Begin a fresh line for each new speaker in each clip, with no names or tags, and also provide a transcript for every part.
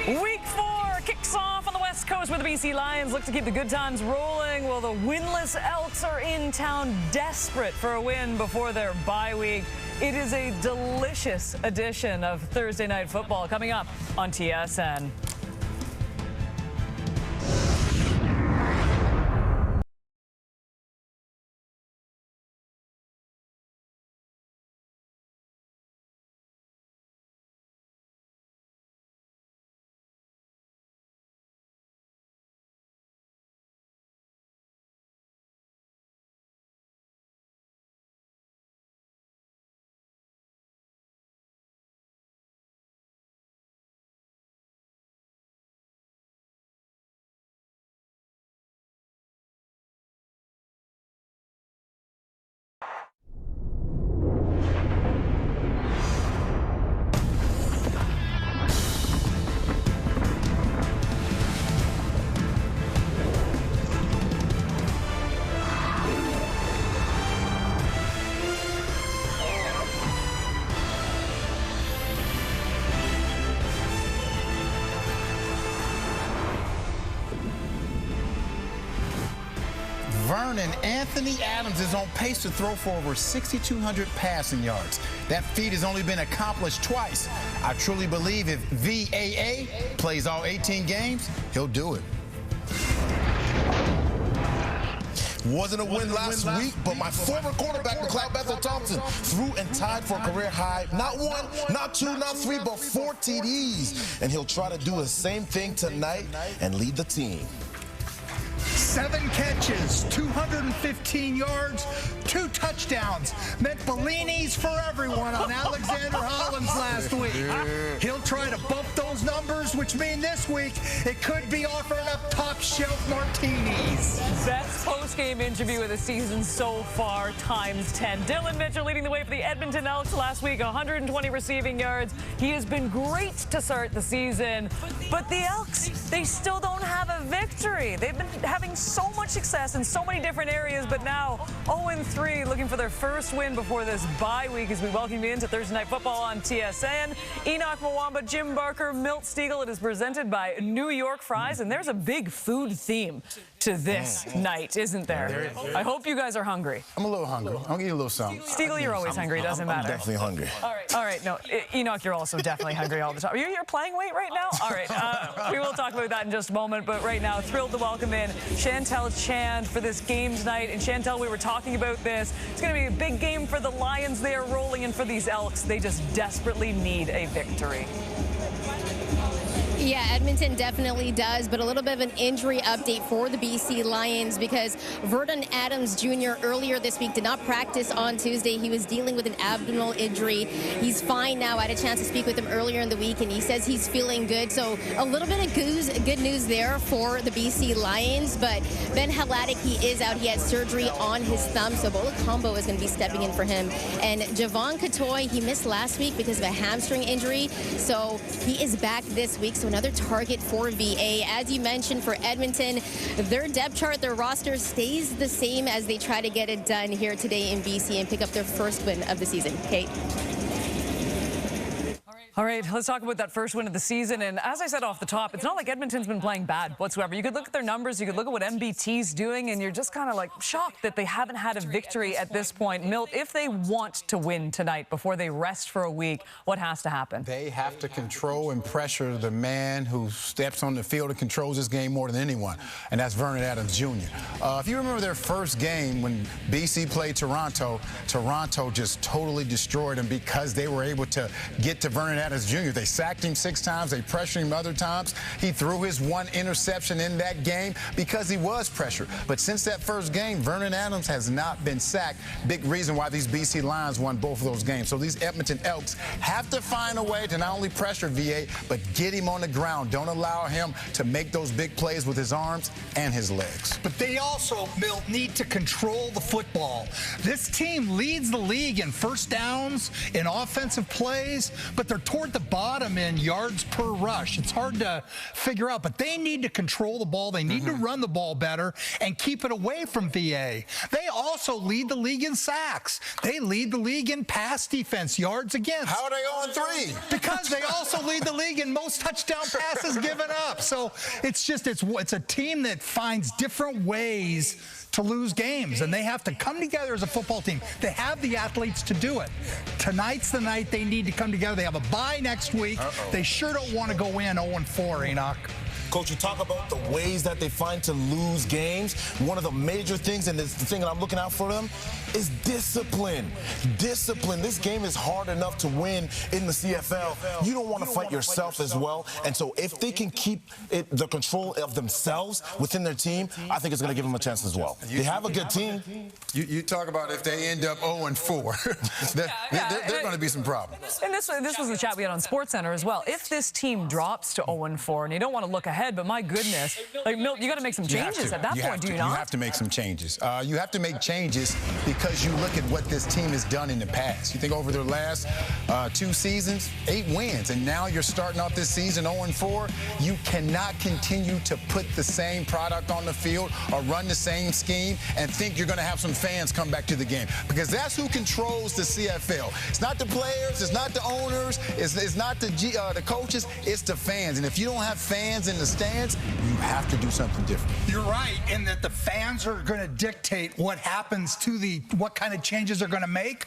Week 4 kicks off on the West Coast where the BC Lions look to keep the good times rolling while the winless Elks are in town desperate for a win before their bye week. It is a delicious edition of Thursday Night Football coming up on TSN.
Vernon Anthony Adams is on pace to throw for over 6,200 passing yards. That feat has only been accomplished twice. I truly believe if VAA plays all 18 games, he'll do it.
Wasn't a win last week, but my former quarterback, McLeod Bethel-Thompson, threw and tied for a career high, not one, not two, not three, but 4 TDs. And he'll try to do the same thing tonight and lead the team.
7 catches, 215 yards, 2 touchdowns. Meant Bellinis for everyone on Alexander Hollins last week. He'll try to bump those numbers, which mean this week it could be offering up top-shelf martinis.
Best post-game interview of the season so far, times 10. Dylan Mitchell leading the way for the Edmonton Elks last week, 120 receiving yards. He has been great to start the season, but the Elks, they still don't have a victory. They've been having so much success in so many different areas, but now 0-3, looking for their first win before this bye week as we welcome you into Thursday Night Football on TSN. Enoch Mwamba, Jim Barker, Milt Stiegel. It is presented by New York Fries, and there's a big food theme to this night, isn't there? I hope you guys are hungry.
I'm a little hungry. I'll give you a little something.
Stiegel, you're always hungry. Doesn't matter.
I'm definitely hungry.
All right. No, Enoch, you're also definitely hungry all the time. You're playing weight right now? All right. We will talk about that in just a moment. But right now, thrilled to welcome in Chantel Chand for this game tonight. And Chantel, we were talking about this. It's going to be a big game for the Lions. They are rolling in for these Elks. They just desperately need a victory.
Yeah, Edmonton definitely does, but a little bit of an injury update for the BC Lions because Vernon Adams Jr. earlier this week did not practice on Tuesday. He was dealing with an abdominal injury. He's fine now. I had a chance to speak with him earlier in the week, and he says he's feeling good. So a little bit of good news there for the BC Lions, but Ben Haladik, he is out. He had surgery on his thumb, so Bola Combo is going to be stepping in for him. And Javon Katoy, he missed last week because of a hamstring injury, so he is back this week. So another target for VA. As you mentioned, for Edmonton, their depth chart, their roster stays the same as they try to get it done here today in BC and pick up their first win of the season. Kate?
All right, let's talk about that first win of the season. And as I said off the top, it's not like Edmonton's been playing bad whatsoever. You could look at their numbers, you could look at what MBT's doing, and you're just kind of like shocked that they haven't had a victory at this point. Milt, if they want to win tonight before they rest for a week, what has to happen?
They have to control and pressure the man who steps on the field and controls this game more than anyone, and that's Vernon Adams Jr. If you remember their first game when BC played Toronto, Toronto just totally destroyed them because they were able to get to Vernon Adams Jr. They sacked him 6 times. They pressured him other times. He threw his 1 interception in that game because he was pressured. But since that first game, Vernon Adams has not been sacked. Big reason why these BC Lions won both of those games. So these Edmonton Elks have to find a way to not only pressure VA, but get him on the ground. Don't allow him to make those big plays with his arms and his legs.
But they also, Milt, need to control the football. This team leads the league in first downs, in offensive plays, but they're toward the bottom in yards per rush. It's hard to figure out, but they need to control the ball. They need to run the ball better and keep it away from VA. They also lead the league in sacks. They lead the league in pass defense, yards against.
How are they 0-3?
Because they also lead the league in most touchdown passes given up. So it's a team that finds different ways to lose games, and they have to come together as a football team. They have the athletes to do it. Tonight's the night they need to come together. They have a bye next week. They sure don't want to go in 0-4, Enoch.
Coach, you talk about the ways that they find to lose games. One of the major things, and it's the thing that I'm looking out for them, is discipline. Discipline. This game is hard enough to win in the CFL. You don't want to fight yourself as well. And so if they can keep the control of themselves within their team, I think it's going to give them a chance as well. They have a good team.
You talk about if they end up 0-4, there are going to be some problems.
And this was the chat we had on SportsCenter as well. If this team drops to 0-4, and you don't want to look ahead, but my goodness, like Milt, you got to make some changes at that point, do you not?
You have to make some changes. You have to make changes because you look at what this team has done in the past. You think over their last 2 seasons, 8 wins, and now you're starting off this season 0-4. You cannot continue to put the same product on the field or run the same scheme and think you're going to have some fans come back to the game, because that's who controls the CFL. It's not the players, it's not the owners, it's not the coaches, it's the fans. And if you don't have fans in the stands, you have to do something different.
You're right in that the fans are going to dictate what happens to what kind of changes they're going to make.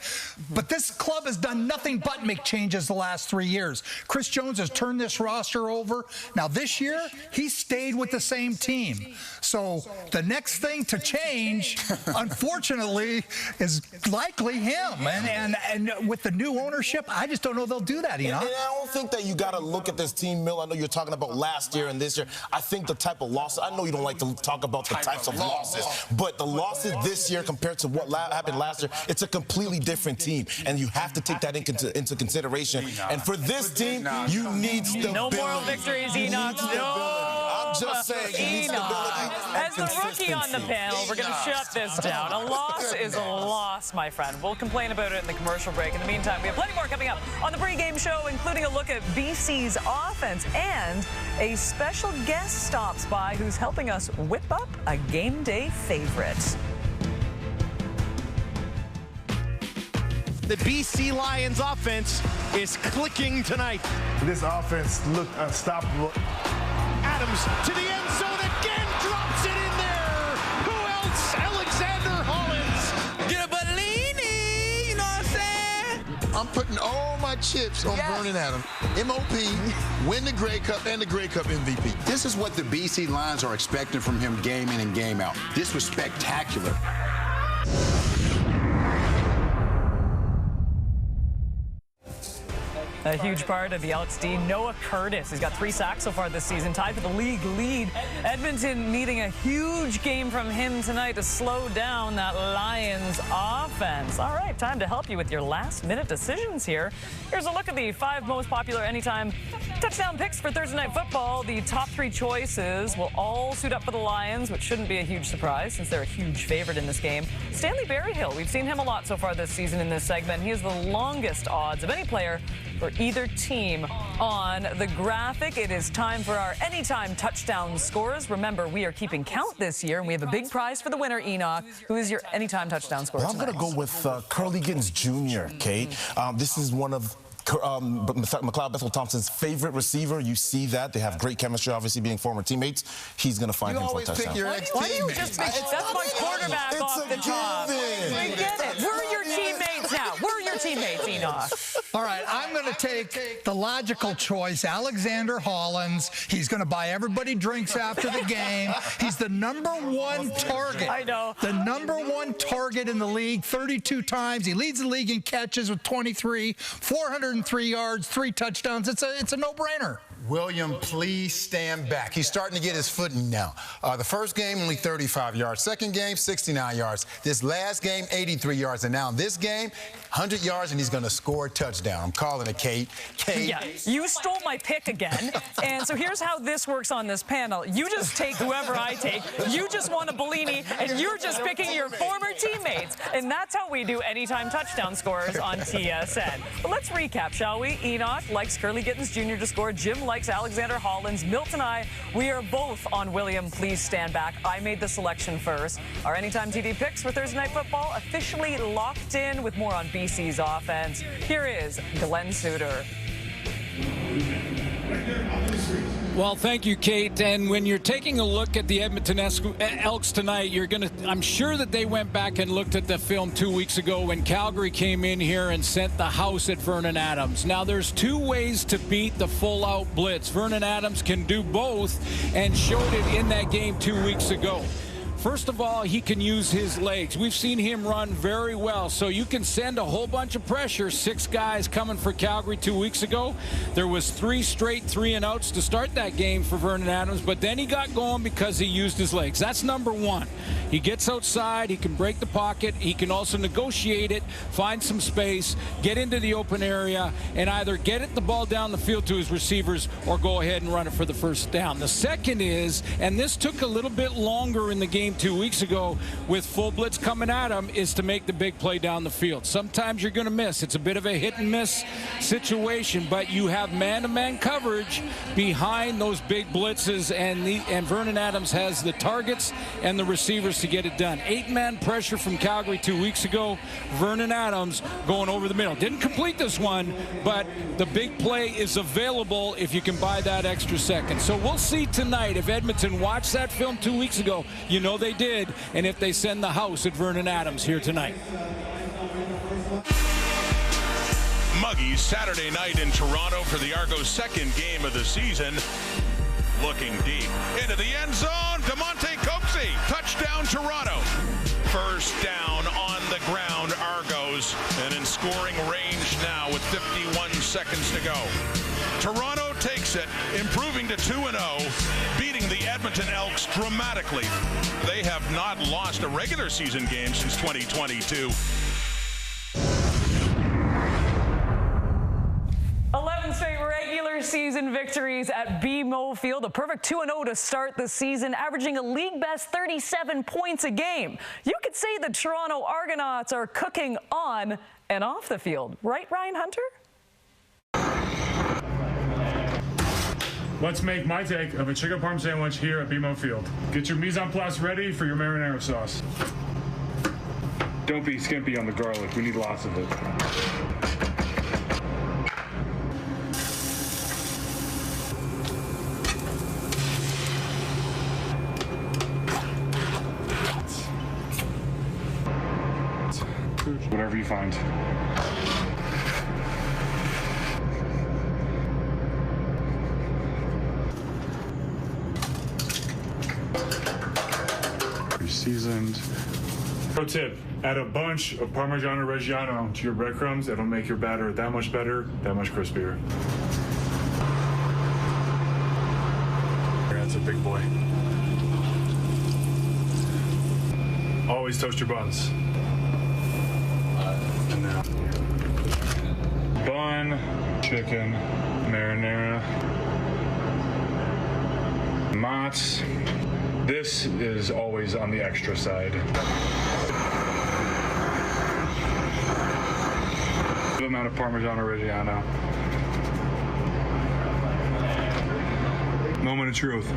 But this club has done nothing but make changes the last 3 years. Chris Jones has turned this roster over. Now this year, he stayed with the same team. So the next thing to change, unfortunately, is likely him. And with the new ownership, I just don't know they'll do that, you know?
And I don't think that you got to look at this team, Mill. I know you're talking about last year and this year. I think the type of losses, I know you don't like to talk about the types of losses, but the losses this year compared to what happened last year, it's a completely different team, and you have to take that into consideration. And for this team, you need stability.
No moral victories, Enoch. No.
I'm just saying, you need stability.
As the rookie on the panel, we're going to shut this down. A loss is a loss, my friend. We'll complain about it in the commercial break. In the meantime, we have plenty more coming up on the pregame show, including a look at BC's offense, and a special guest stops by who's helping us whip up a game day favorite.
The BC Lions offense is clicking tonight.
This offense looked unstoppable.
Adams to the end zone again, drops it in there. Who else? Alexander Hollins.
Get a Bellini, you know what I'm saying?
I'm putting all my chips on Vernon Adams. MOP, win the Grey Cup and the Grey Cup MVP.
This is what the BC Lions are expecting from him game in and game out. This was spectacular.
A huge part of the Elks D, Noah Curtis. He's got 3 sacks so far this season, tied for the league lead. Edmonton needing a huge game from him tonight to slow down that Lions offense. All right, time to help you with your last-minute decisions here. Here's a look at the 5 most popular anytime touchdown picks for Thursday Night Football. The top 3 choices will all suit up for the Lions, which shouldn't be a huge surprise since they're a huge favorite in this game. Stanley Berryhill, we've seen him a lot so far this season in this segment. He has the longest odds of any player for either team on the graphic. It is time for our anytime touchdown scores. Remember, we are keeping count this year, and we have a big prize for the winner, Enoch. Who is your anytime touchdown scorer
Well, I'm going to go with Curly Gittens Jr., okay? This is one of McLeod Bethel-Thompson's favorite receiver. You see that. They have great chemistry, obviously, being former teammates. He's going to find him for a touchdown.
Why do you just make that's my quarterback off the top? We get it. We're your teammates now. We're your teammates, Enoch.
All right, I'm going to take the logical choice, Alexander Hollins. He's going to buy everybody drinks after the game. He's the #1 target.
I know.
The #1 target in the league, 32 times. He leads the league in catches with 23, 403 yards, 3 touchdowns. It's a no-brainer.
William, please stand back. He's starting to get his footing now. The first game, only 35 yards. Second game, 69 yards. This last game, 83 yards. And now in this game, 100 yards. yards, and he's going to score a touchdown. I'm calling it, Kate.
Yeah, you stole my pick again. And so here's how this works on this panel. You just take whoever I take. You just want a Bellini, and you're just picking your former teammates. And that's how we do anytime touchdown scorers on TSN. But let's recap, shall we? Enoch likes Curly Gittens Jr. to score. Jim likes Alexander Hollins. Milt and I, we are both on William Please Stand Back. I made the selection first. Our Anytime TD picks for Thursday Night Football officially locked in with more on BC's offense. Here is Glenn Suter.
Well, thank you, Kate. And when you're taking a look at the Edmonton Elks tonight, I'm sure that they went back and looked at the film 2 weeks ago when Calgary came in here and sent the house at Vernon Adams. Now, there's two ways to beat the full-out blitz. Vernon Adams can do both and showed it in that game 2 weeks ago. First of all, he can use his legs. We've seen him run very well, so you can send a whole bunch of pressure. 6 guys coming for Calgary 2 weeks ago. There was 3 straight 3-and-outs to start that game for Vernon Adams, but then he got going because he used his legs. That's number one. He gets outside, he can break the pocket, he can also negotiate it, find some space, get into the open area, and either get the ball down the field to his receivers or go ahead and run it for the first down. The second is, and this took a little bit longer in the game 2 weeks ago with full blitz coming at him, is to make the big play down the field. Sometimes you're going to miss. It's a bit of a hit and miss situation, but you have man-to-man coverage behind those big blitzes, and Vernon Adams has the targets and the receivers to get it done. 8-man pressure from Calgary 2 weeks ago. Vernon Adams going over the middle. Didn't complete this one, but the big play is available if you can buy that extra second. So we'll see tonight if Edmonton watched that film 2 weeks ago. You know they did, and if they send the house at Vernon Adams here tonight.
Muggies Saturday night in Toronto for the Argos' second game of the season. Looking deep into the end zone. DeMonte Coxey, touchdown Toronto. First down on the ground, Argos, and in scoring range now with 51 seconds to go. Toronto takes it, improving to 2-0, beating the Edmonton Elks dramatically. They have not lost a regular season game since 2022.
11 straight regular season victories at BMO Field. A perfect 2-0 to start the season, averaging a league-best 37 points a game. You could say the Toronto Argonauts are cooking on and off the field. Right, Ryan Hunter?
Let's make my take of a chicken parm sandwich here at BMO Field. Get your mise en place ready for your marinara sauce. Don't be skimpy on the garlic. We need lots of it. Whatever you find. Seasoned. Pro tip, add a bunch of Parmigiano Reggiano to your breadcrumbs. It'll make your batter that much better, that much crispier. That's a big boy. Always toast your buns. And now, bun, chicken, marinara, mozz. This is always on the extra side. Good amount of Parmigiano Reggiano. Moment of truth.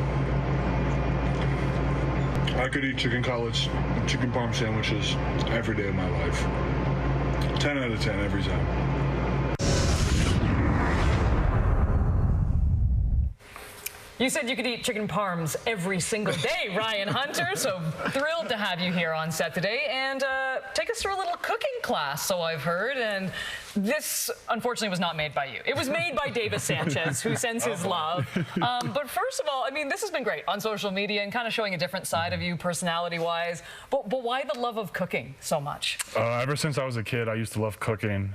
I could eat chicken cutlets, chicken parm sandwiches every day of my life. 10 out of 10 every time.
You said you could eat chicken parms every single day, Ryan Hunter, so thrilled to have you here on set today. And take us through a little cooking class, so I've heard. And this, unfortunately, was not made by you. It was made by Davis Sanchez, who sends his love. But first of all, I mean, this has been great on social media and kind of showing a different side of you personality-wise. But why the love of cooking so much?
Ever since I was a kid, I used to love cooking.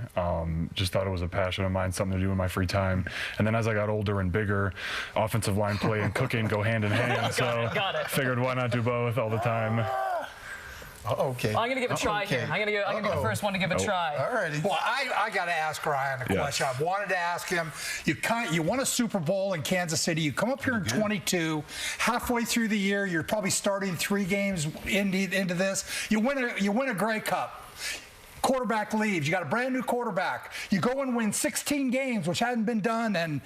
Just thought it was a passion of mine, something to do in my free time. And then as I got older and bigger, offensive line play and cooking go hand in hand.
Got it.
Figured why not do both all the time.
Okay.
I'm going to give a try here. I'm going to be the first one to give a try.
All righty.
Well, I got to ask Ryan a question. I've wanted to ask him. You won a Super Bowl in Kansas City. You come up here in 22. Halfway through the year, you're probably starting 3 games into this. You win a Grey Cup. Quarterback leaves. You got a brand new quarterback. You go and win 16 games, which hadn't been done, and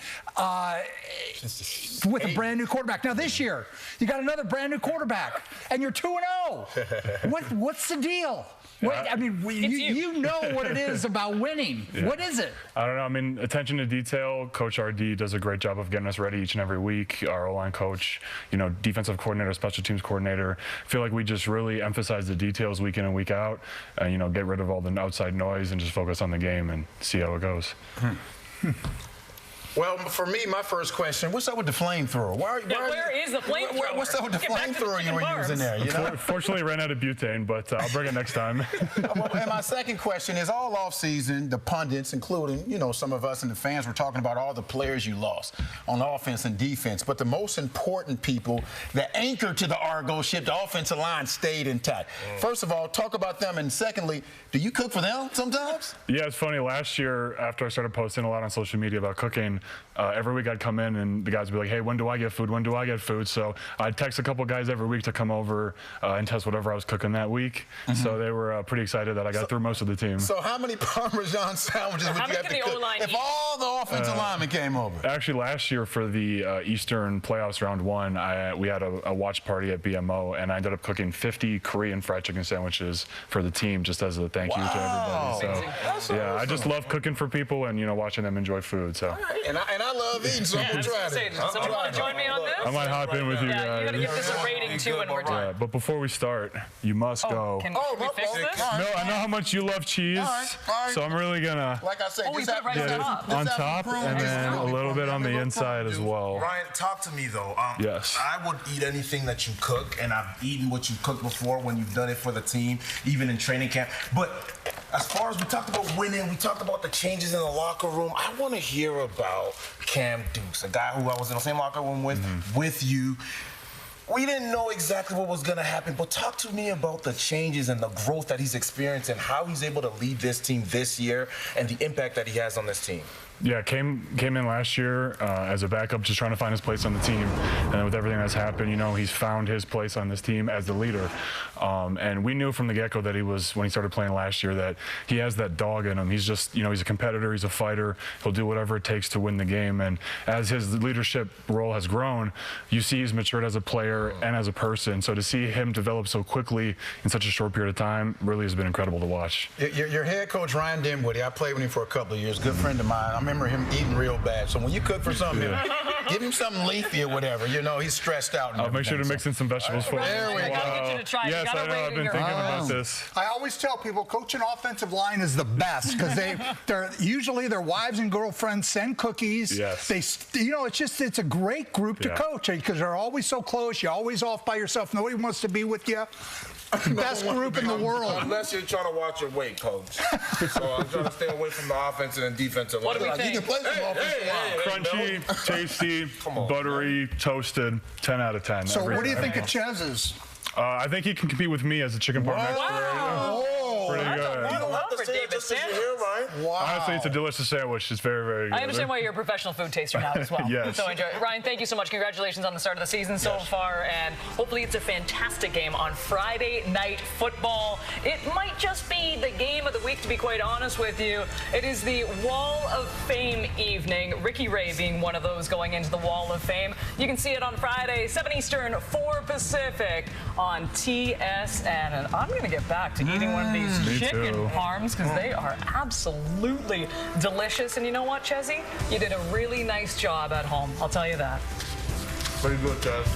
with a brand new quarterback. Now this year, you got another brand new quarterback, and you're 2-0. What's the deal? I mean, you know what it is about winning. Yeah. What is it?
I don't know. I mean, attention to detail. Coach RD does a great job of getting us ready each and every week. Our O-line coach, defensive coordinator, special teams coordinator. I feel like we just really emphasize the details week in and week out, and get rid of all the outside noise and just focus on the game and see how it goes.
Well, for me, my first question, what's up with the flamethrower? Where
is the flamethrower?
What's up with the flamethrower you were using there?
Fortunately, ran out of butane, but I'll bring it next time.
And my second question is, all offseason, the pundits, including, some of us and the fans, were talking about all the players you lost on offense and defense. But the most important people, the anchor to the Argo ship, the offensive line, stayed intact. First of all, talk about them. And secondly, do you cook for them sometimes?
Yeah, it's funny. Last year, after I started posting a lot on social media about cooking, every week I'd come in and the guys would be like, hey, when do I get food? When do I get food? So I'd text a couple guys every week to come over and test whatever I was cooking that week. So they were pretty excited that I got through most of the team.
So how many Parmesan sandwiches would you have to cook if all the offensive linemen came over?
Actually, last year for the Eastern playoffs round 1, we had a watch party at BMO, and I ended up cooking 50 Korean fried chicken sandwiches for the team just as a thank you to everybody. So yeah, I just love cooking for people and watching them enjoy food. So.
And I love eating, so I'm going to try it.
Someone want to join me on this?
I might hop in with you guys.
You got to give this a rating too when we're done.
But before we start, you must go.
Can we fix this?
No, I know how much you love cheese, so I'm really gonna.
Like I said,
we put it right
on top, and then a little bit on the inside as well.
Ryan, talk to me though.
Yes.
I would eat anything that you cook, and I've eaten what you've cooked before when you've done it for the team, even in training camp. But as far as we talked about winning, we talked about the changes in the locker room. I want to hear about Cam Dukes, a guy who I was in the same locker room with you. We didn't know exactly what was going to happen, but talk to me about the changes and the growth that he's experienced and how he's able to lead this team this year and the impact that he has on this team.
Yeah, came in last year as a backup, just trying to find his place on the team. And with everything that's happened, he's found his place on this team as the leader. And we knew from the get-go that when he started playing last year, that he has that dog in him. He's just, he's a competitor, he's a fighter. He'll do whatever it takes to win the game. And as his leadership role has grown, you see he's matured as a player and as a person. So to see him develop so quickly in such a short period of time really has been incredible to watch.
Your head coach, Ryan Dinwiddie, I played with him for a couple of years, good friend of mine. I remember him eating real bad. So when you cook for something, give him something leafy or whatever. He's stressed out.
I'll make sure to mix in some vegetables for you.
There we go.
I gotta get you to try it.
Yes, I know. I've been thinking about this.
I always tell people coaching offensive line is the best because they're usually their wives and girlfriends send cookies.
Yes.
It's a great group to coach because they're always so close. You're always off by yourself. Nobody wants to be with you. Best group in the world.
Unless you're trying to watch your weight, coach. So I'm trying to stay away from the offensive and defensive line.
What do we think?
You can play some offensive line.
Crunchy, tasty, buttery, toasted, 10 out of 10.
So what do you think of Chez's?
I think he can compete with me as a chicken parm expert.
Wow.
Pretty good.
Wow.
Honestly, it's a delicious sandwich. It's very, very good.
I understand why you're a professional food taster now as well.
Yes.
So enjoy it. Ryan, thank you so much. Congratulations on the start of the season so far, and hopefully it's a fantastic game on Friday Night Football. It might just be the game of the week, to be quite honest with you. It is the Wall of Fame evening. Ricky Ray being one of those going into the Wall of Fame. You can see it on Friday, 7 Eastern, 4 Pacific on TSN. And I'm going to get back to eating one of these chicken parms because they are absolutely delicious. And you know what, Chezzy? You did a really nice job at home. I'll tell you that.
Pretty good, Chaz.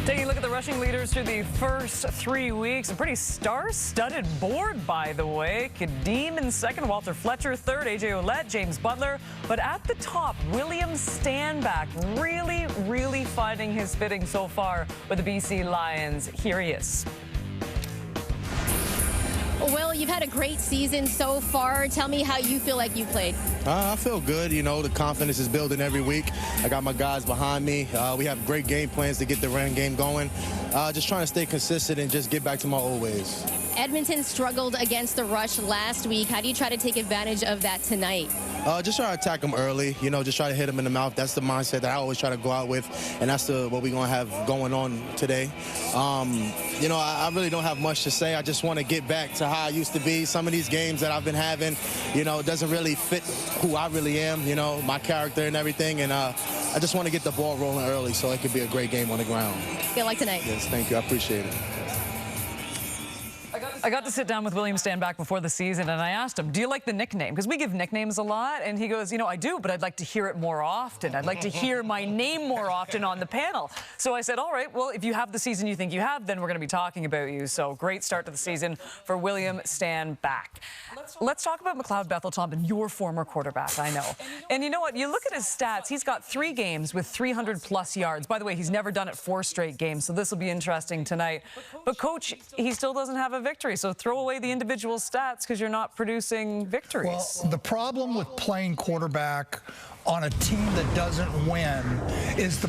Taking a look at the rushing leaders through the first 3 weeks. A pretty star-studded board, by the way. Kadeem in second, Walter Fletcher third, A.J. Ouellette, James Butler. But at the top, William Stanback really, really finding his footing so far with the BC Lions. Here he is.
Will, you've had a great season so far. Tell me how you feel like you played.
I feel good. You know, the confidence is building every week. I got my guys behind me. We have great game plans to get the run game going. Just trying to stay consistent and just get back to my old ways.
Edmonton struggled against the rush last week. How do you try to take advantage of that tonight?
Just try to attack them early. You know, just try to hit them in the mouth. That's the mindset that I always try to go out with, and that's what we're going to have going on today. You know, I really don't have much to say. I just want to get back to how I used to be. Some of these games that I've been having, you know, it doesn't really fit who I really am, you know, my character and everything. And I just want to get the ball rolling early so it could be a great game on the ground.
Good luck tonight.
Yes, thank you. I appreciate it.
I got to sit down with William Stanback before the season, and I asked him, do you like the nickname? Because we give nicknames a lot, and he goes, you know, I do, but I'd like to hear it more often. I'd like to hear my name more often on the panel. So I said, all right, well, if you have the season you think you have, then we're going to be talking about you. So great start to the season for William Stanback. Let's talk about McLeod Bethel-Thompson, your former quarterback, I know. And you know what? You look at his stats. He's got 3 games with 300-plus yards. By the way, he's never done it 4 straight games, so this will be interesting tonight. But, Coach, he still doesn't have a victory. So throw away the individual stats because you're not producing victories.
Well, the problem with playing quarterback on a team that doesn't win is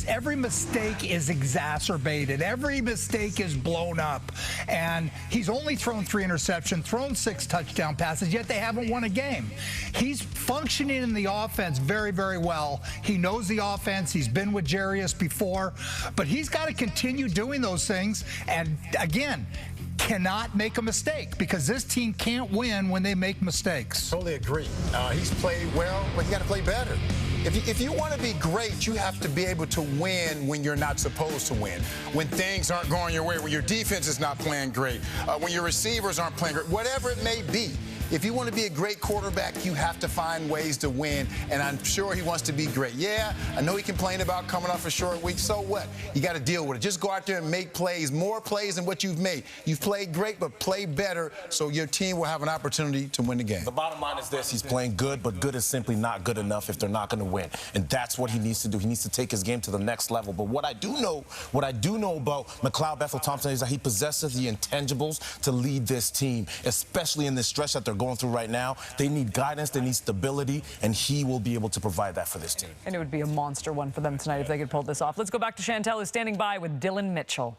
every mistake is exacerbated. Every mistake is blown up. And he's only thrown 3 interceptions, thrown 6 touchdown passes, yet they haven't won a game. He's functioning in the offense very, very well. He knows the offense. He's been with Jarius before. But he's got to continue doing those things. And again, cannot make a mistake because this team can't win when they make mistakes.
Totally agree. He's played well, but you got to play better. If you want to be great, you have to be able to win when you're not supposed to win. When things aren't going your way, when your defense is not playing great, when your receivers aren't playing great, whatever it may be. If you want to be a great quarterback, you have to find ways to win, and I'm sure he wants to be great. Yeah, I know he complained about coming off a short week. So what? You got to deal with it. Just go out there and make plays, more plays than what you've made. You've played great, but play better so your team will have an opportunity to win the game.
The bottom line is this. He's playing good, but good is simply not good enough if they're not going to win. And that's what he needs to do. He needs to take his game to the next level. But what I do know about McLeod Bethel-Thompson is that he possesses the intangibles to lead this team, especially in this stretch that they're going through right now. They need guidance, they need stability, and he will be able to provide that for this team.
And it would be a monster one for them tonight if they could pull this off. Let's go back to Chantel, who's standing by with Dylan Mitchell.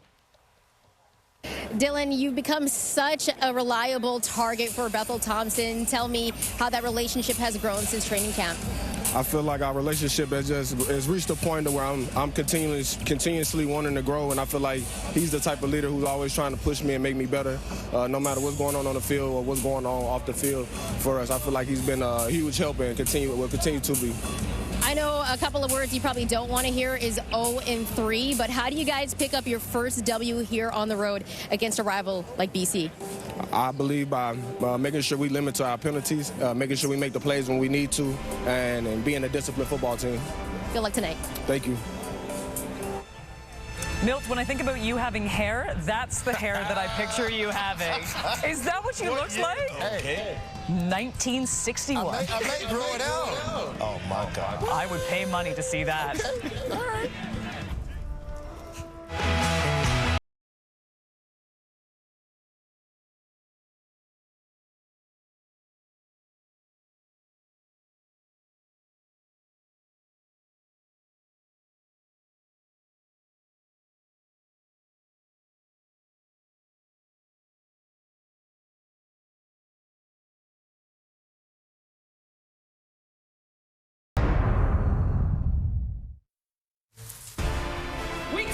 Dylan, you've become such a reliable target for Bethel-Thompson. Tell me how that relationship has grown since training camp.
I feel like our relationship has reached a point where I'm continuously wanting to grow, and I feel like he's the type of leader who's always trying to push me and make me better, no matter what's going on the field or what's going on off the field for us. I feel like he's been a huge help and will continue to be.
I know a couple of words you probably don't want to hear is 0-3, but how do you guys pick up your first W here on the road against a rival like BC?
I believe by making sure we limit to our penalties, making sure we make the plays when we need to, and being a disciplined football team.
Good luck tonight.
Thank you.
Milt, when I think about you having hair, that's the hair that I picture you having. Is that what you look like?
Hey.
1961.
I may grow it out.
Oh, my God.
I would pay money to see that.
Okay. All right.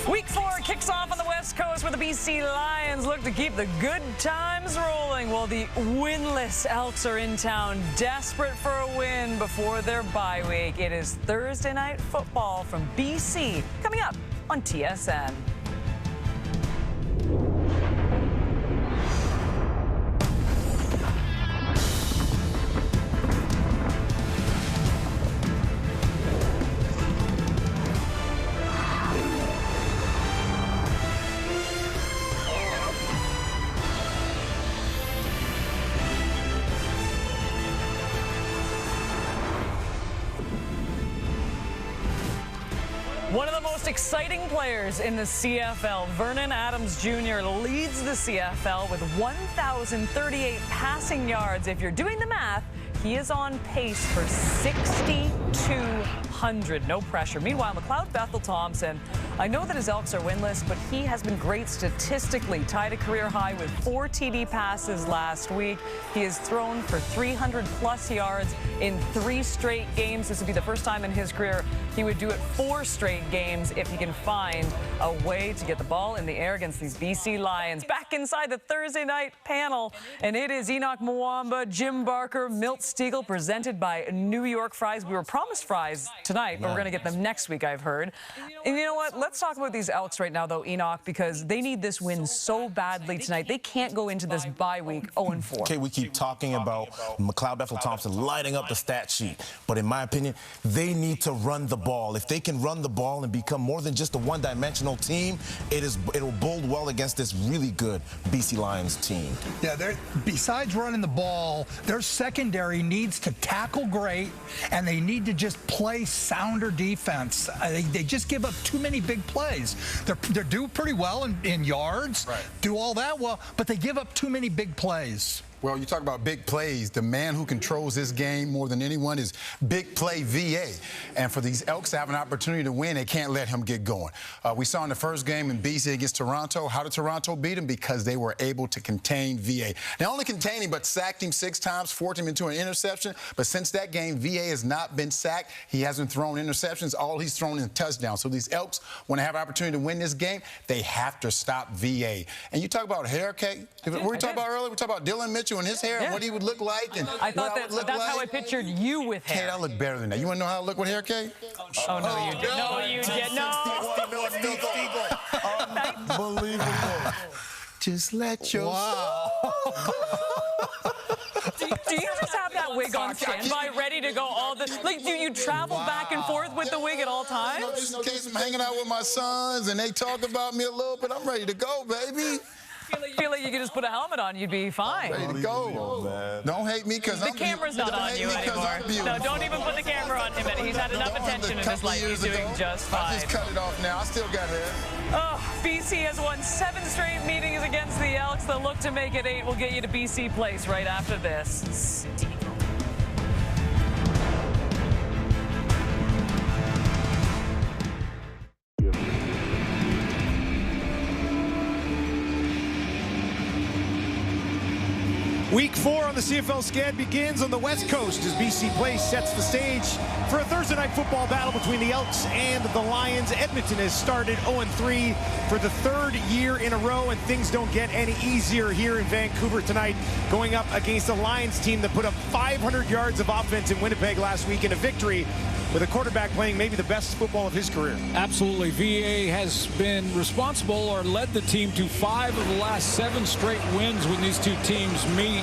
Week 4 kicks off on the West Coast where the BC Lions look to keep the good times rolling while the winless Elks are in town, desperate for a win before their bye week. It is Thursday Night Football from BC coming up on TSN. One of the most exciting players in the CFL, Vernon Adams Jr., leads the CFL with 1,038 passing yards. If you're doing the math, he is on pace for 6,200. No pressure. Meanwhile, McLeod Bethel-Thompson, I know that his Elks are winless, but he has been great statistically. Tied a career high with 4 TD passes last week. He has thrown for 300-plus yards in 3 straight games. This would be the first time in his career he would do it 4 straight games if he can find a way to get the ball in the air against these BC Lions. Back inside the Thursday night panel, and it is Enoch Mwamba, Jim Barker, Milt Stiegel, presented by New York Fries. We were promised fries tonight, but we're going to get them next week, I've heard. And you know what? Let's talk about these Elks right now, though, Enoch, because they need this win so badly tonight. They can't go into this bye week 0-4.
Okay, we keep talking about McLeod Bethel-Thompson lighting up the stat sheet, but in my opinion, they need to run the ball. If they can run the ball and become more than just a one-dimensional team, it'll bode well against this really good BC Lions team.
Yeah, besides running the ball, their secondary needs to tackle great, and they need to just play sounder defense. They just give up too many big plays. They're do pretty well in yards, do all that well, but they give up too many big plays.
Well, you talk about big plays. The man who controls this game more than anyone is Big Play VA. And for these Elks to have an opportunity to win, they can't let him get going. We saw in the first game in BC against Toronto, how did Toronto beat him? Because they were able to contain VA. Not only contain him, but sacked him 6 times, forced him into an interception. But since that game, VA has not been sacked. He hasn't thrown interceptions. All he's thrown is touchdowns. So these Elks, when they have an opportunity to win this game, they have to stop VA. And you talk about hair, Kate. We were talking about earlier, we talked about Dylan Mitchell and his hair and what he would look like. And
I thought that's how I pictured you with hair.
Kate, I look better than that. You want to know how I look with hair, Kate?
Oh, no, you did. No, you did. No.
Unbelievable. Just let your
Do you just have that wig on standby, ready to go all the... Like, do you travel back and forth with the wig at all times?
You know, just in case I'm hanging out with my sons and they talk about me a little bit, I'm ready to go, baby.
I feel like you could just put a helmet on, you'd be fine.
Ready to go. Don't hate me because
the camera's not on you anymore. No, don't even put the camera on him. He's had enough attention in his life. He's doing just fine.
I just cut it off now. I still got hair.
Oh, BC has won 7 straight meetings against the Elks. They'll look to make it 8. We'll get you to BC Place right after this.
Week 4 on the CFL Scan begins on the West Coast as BC Place sets the stage for a Thursday night football battle between the Elks and the Lions. Edmonton has started 0-3 for the 3rd year in a row, and things don't get any easier here in Vancouver tonight, going up against a Lions team that put up 500 yards of offense in Winnipeg last week in a victory with a quarterback playing maybe the best football of his career.
Absolutely. VA has been responsible or led the team to 5 of the last 7 straight wins when these two teams meet.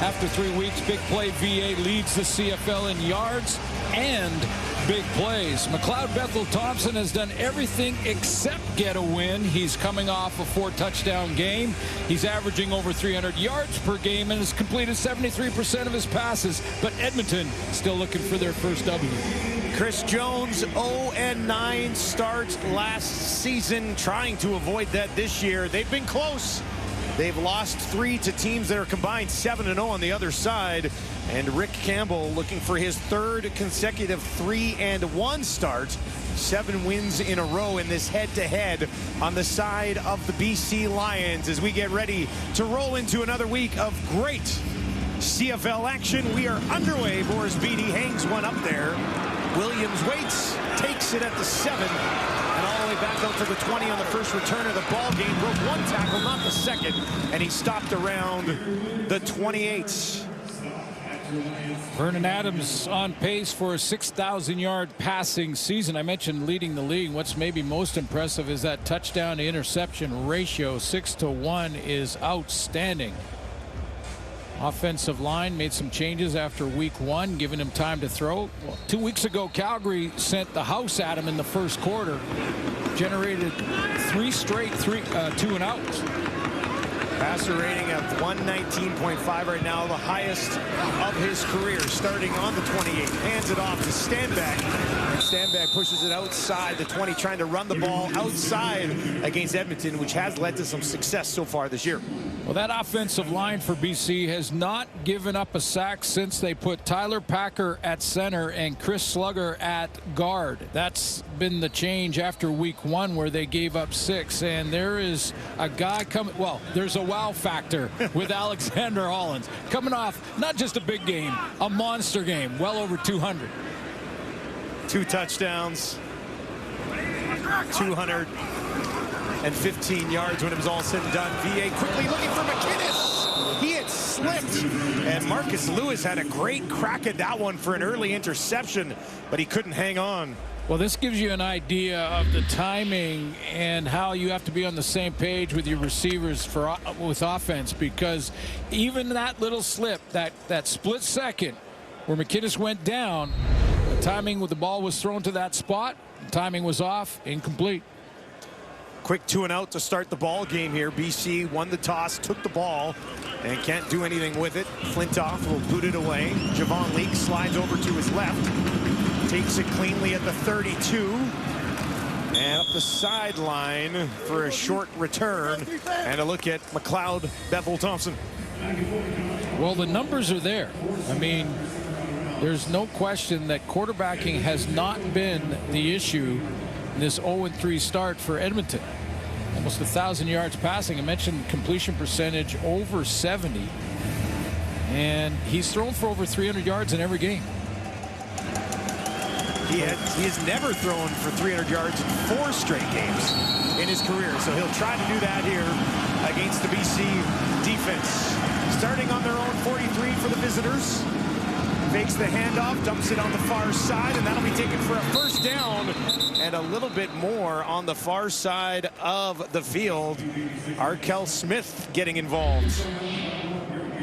After 3 weeks, Big Play VA leads the CFL in yards and big plays. McLeod Bethel-Thompson has done everything except get a win. He's coming off a 4-touchdown game. He's averaging over 300 yards per game and has completed 73% of his passes. But Edmonton still looking for their first W.
Chris Jones, 0-9 start last season, trying to avoid that this year. They've been close. They've lost 3 to teams that are combined 7-0 on the other side. And Rick Campbell looking for his 3rd consecutive 3-1 start. 7 wins in a row in this head-to-head on the side of the BC Lions as we get ready to roll into another week of great CFL action. We are underway. Boris Beatty hangs one up there. Williams waits, takes it at the 7, and all the way back out to the 20 on the first return of the ball game. Broke 1 tackle, not the second, and he stopped around the 28.
Vernon Adams on pace for a 6,000-yard passing season. I mentioned leading the league. What's maybe most impressive is that touchdown to interception ratio. 6-to-1 is outstanding. Offensive line made some changes after week 1, giving him time to throw. 2 weeks ago, Calgary sent the house at him in the first quarter. Generated 3 straight 2-and-outs.
Passer rating of 119.5 right now, the highest of his career. Starting on the 28, hands it off to Stanback. And Stanback pushes it outside the 20, trying to run the ball outside against Edmonton, which has led to some success so far this year.
Well, that offensive line for BC has not given up a sack since they put Tyler Packer at center and Chris Slugger at guard. That's been the change after week 1, where they gave up 6. And there is a guy coming. Well, there's a wow factor with Alexander Hollins coming off not just a big game, a monster game, well over 200.
2 touchdowns, 215 yards when it was all said and done. VA quickly looking for McInnes. He had slipped, and Marcus Lewis had a great crack at that one for an early interception, but he couldn't hang on.
Well, this gives you an idea of the timing and how you have to be on the same page with your receivers with offense, because even that little slip, that split second where McInnes went down, the timing with the ball was thrown to that spot, the timing was off, incomplete.
Quick 2 and out to start the ball game here. BC won the toss, took the ball, and can't do anything with it. Flintoff will boot it away. Javon Leake slides over to his left. Takes it cleanly at the 32. And up the sideline for a short return. And a look at McLeod Bethel-Thompson.
Well, the numbers are there. I mean, there's no question that quarterbacking has not been the issue in this 0-3 start for Edmonton. Almost 1,000 yards passing. I mentioned completion percentage over 70. And he's thrown for over 300 yards in every game.
He has never thrown for 300 yards in 4 straight games in his career. So he'll try to do that here against the BC defense. Starting on their own 43 for the visitors. Fakes the handoff, dumps it on the far side, and that'll be taken for a first down. And a little bit more on the far side of the field. Arkell Smith getting involved.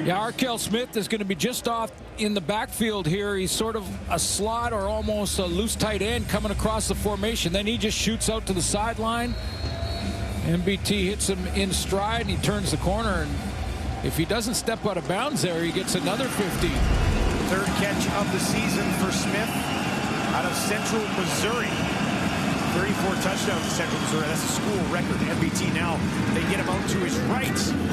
Yeah, Arkell Smith is going to be just off in the backfield here. He's sort of a slot or almost a loose tight end coming across the formation. Then he just shoots out to the sideline. MBT hits him in stride, and he turns the corner. And if he doesn't step out of bounds there, he gets another 50.
Third catch of the season for Smith out of Central Missouri. 34 touchdowns to Central Missouri. That's a school record. MBT now, they get him out to his right.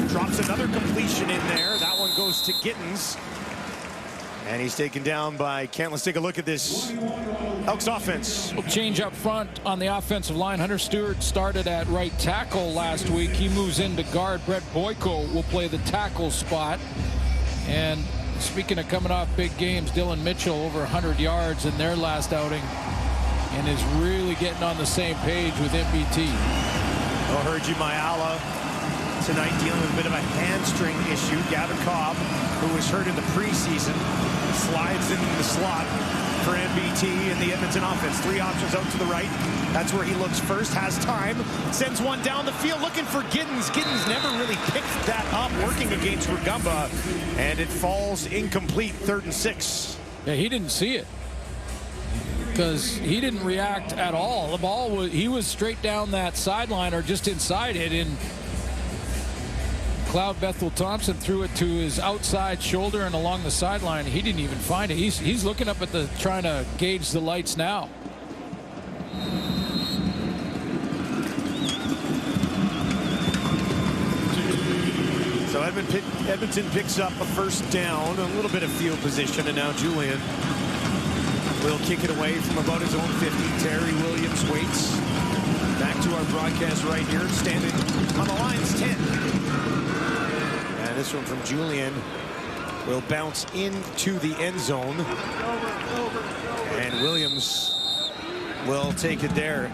Drops another completion in there. That one goes to Gittens. And he's taken down by Kent. Let's take a look at this Elks offense.
We'll change up front on the offensive line. Hunter Stewart started at right tackle last week. He moves into guard. Brett Boyko will play the tackle spot. And speaking of coming off big games, Dylan Mitchell over 100 yards in their last outing and is really getting on the same page with MBT.
Herji Mayala tonight dealing with a bit of a hamstring issue. Gavin Cobb, who was hurt in the preseason, slides in the slot for MBT in the Edmonton offense. 3 options out to the right. That's where he looks first, has time, sends one down the field looking for Gittens. Gittens never really picked that up, working against Rugamba, and it falls incomplete, 3rd and 6.
Yeah, he didn't see it because he didn't react at all. The ball was, he was straight down that sideline or just inside it, and McLeod Bethel-Thompson threw it to his outside shoulder and along the sideline. He didn't even find it. He's looking up at the, trying to gauge the lights now.
So Edmonton picks up a first down, a little bit of field position, and now Julian will kick it away from about his own 50. Terry Williams waits. Back to our broadcast right here, standing on the Lions 10. And this one from Julian will bounce into the end zone. And Williams will take it there.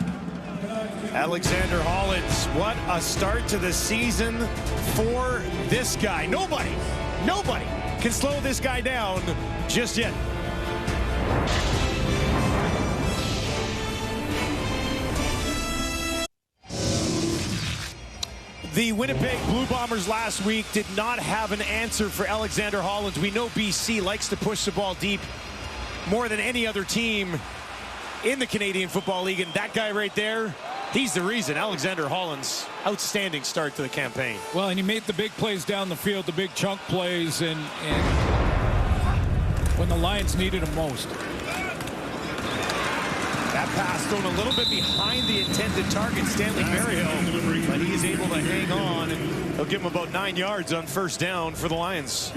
Alexander Hollins, what a start to the season for this guy. Nobody can slow this guy down just yet. The Winnipeg Blue Bombers last week did not have an answer for Alexander Hollins. We know BC likes to push the ball deep more than any other team in the Canadian Football League, and that guy right there He's the reason. Alexander Holland's outstanding start to the campaign.
Well, and he made the big plays down the field, the big chunk plays, and when the Lions needed him most.
That pass thrown a little bit behind the intended target, Stanley Berryhill, but he is able to hang on, and he'll give him about 9 yards on first down for the Lions.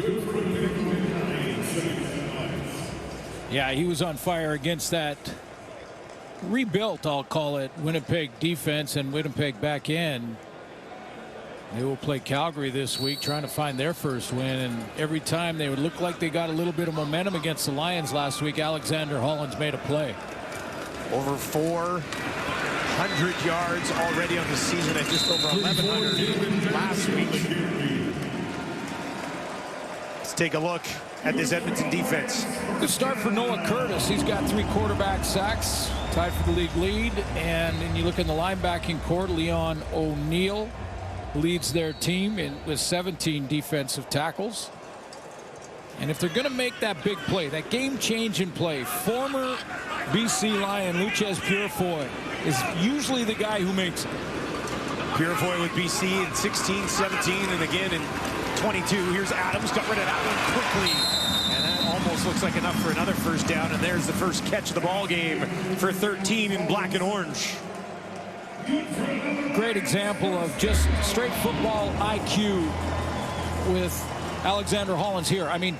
Yeah, he was on fire against that rebuilt, I'll call it, Winnipeg defense, and Winnipeg back in. They will play Calgary this week, trying to find their first win, and every time they would look like they got a little bit of momentum against the Lions last week, Alexander Holland's made a play.
Over 400 yards already on the season at just over 1,100 last week. Let's take a look at this Edmonton defense.
Good start for Noah Curtis. He's got 3 quarterback sacks, tied for the league lead. And then you look in the linebacking court, Leon O'Neal leads their team with 17 defensive tackles. And if they're going to make that big play, that game-changing play, former BC Lion Luchez Purifoy is usually the guy who makes it.
Purifoy with BC in 16, 17, and again in 22. Here's Adams, got rid of that one quickly. And that almost looks like enough for another first down. And there's the first catch of the ball game for 13 in black and orange.
Great example of just straight football IQ with Alexander Holland's here. I mean,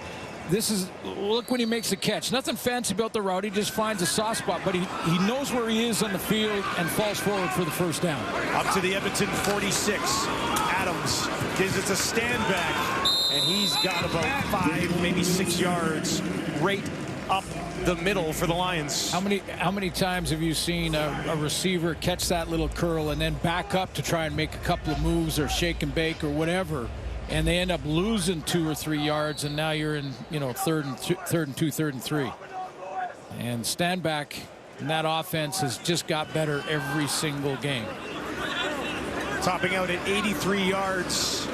this is, look when he makes the catch. Nothing fancy about the route. He just finds a soft spot, but he knows where he is on the field and falls forward for the first down.
Up to the Edmonton 46. Adams gives it a stand back, and he's got about 5, maybe 6 yards right up the middle for the Lions.
How many times have you seen a receiver catch that little curl and then back up to try and make a couple of moves or shake and bake or whatever, and they end up losing 2 or 3 yards, and now you're in, third and 2, third and 3. And stand back in that offense has just got better every single game.
Topping out at 83 yards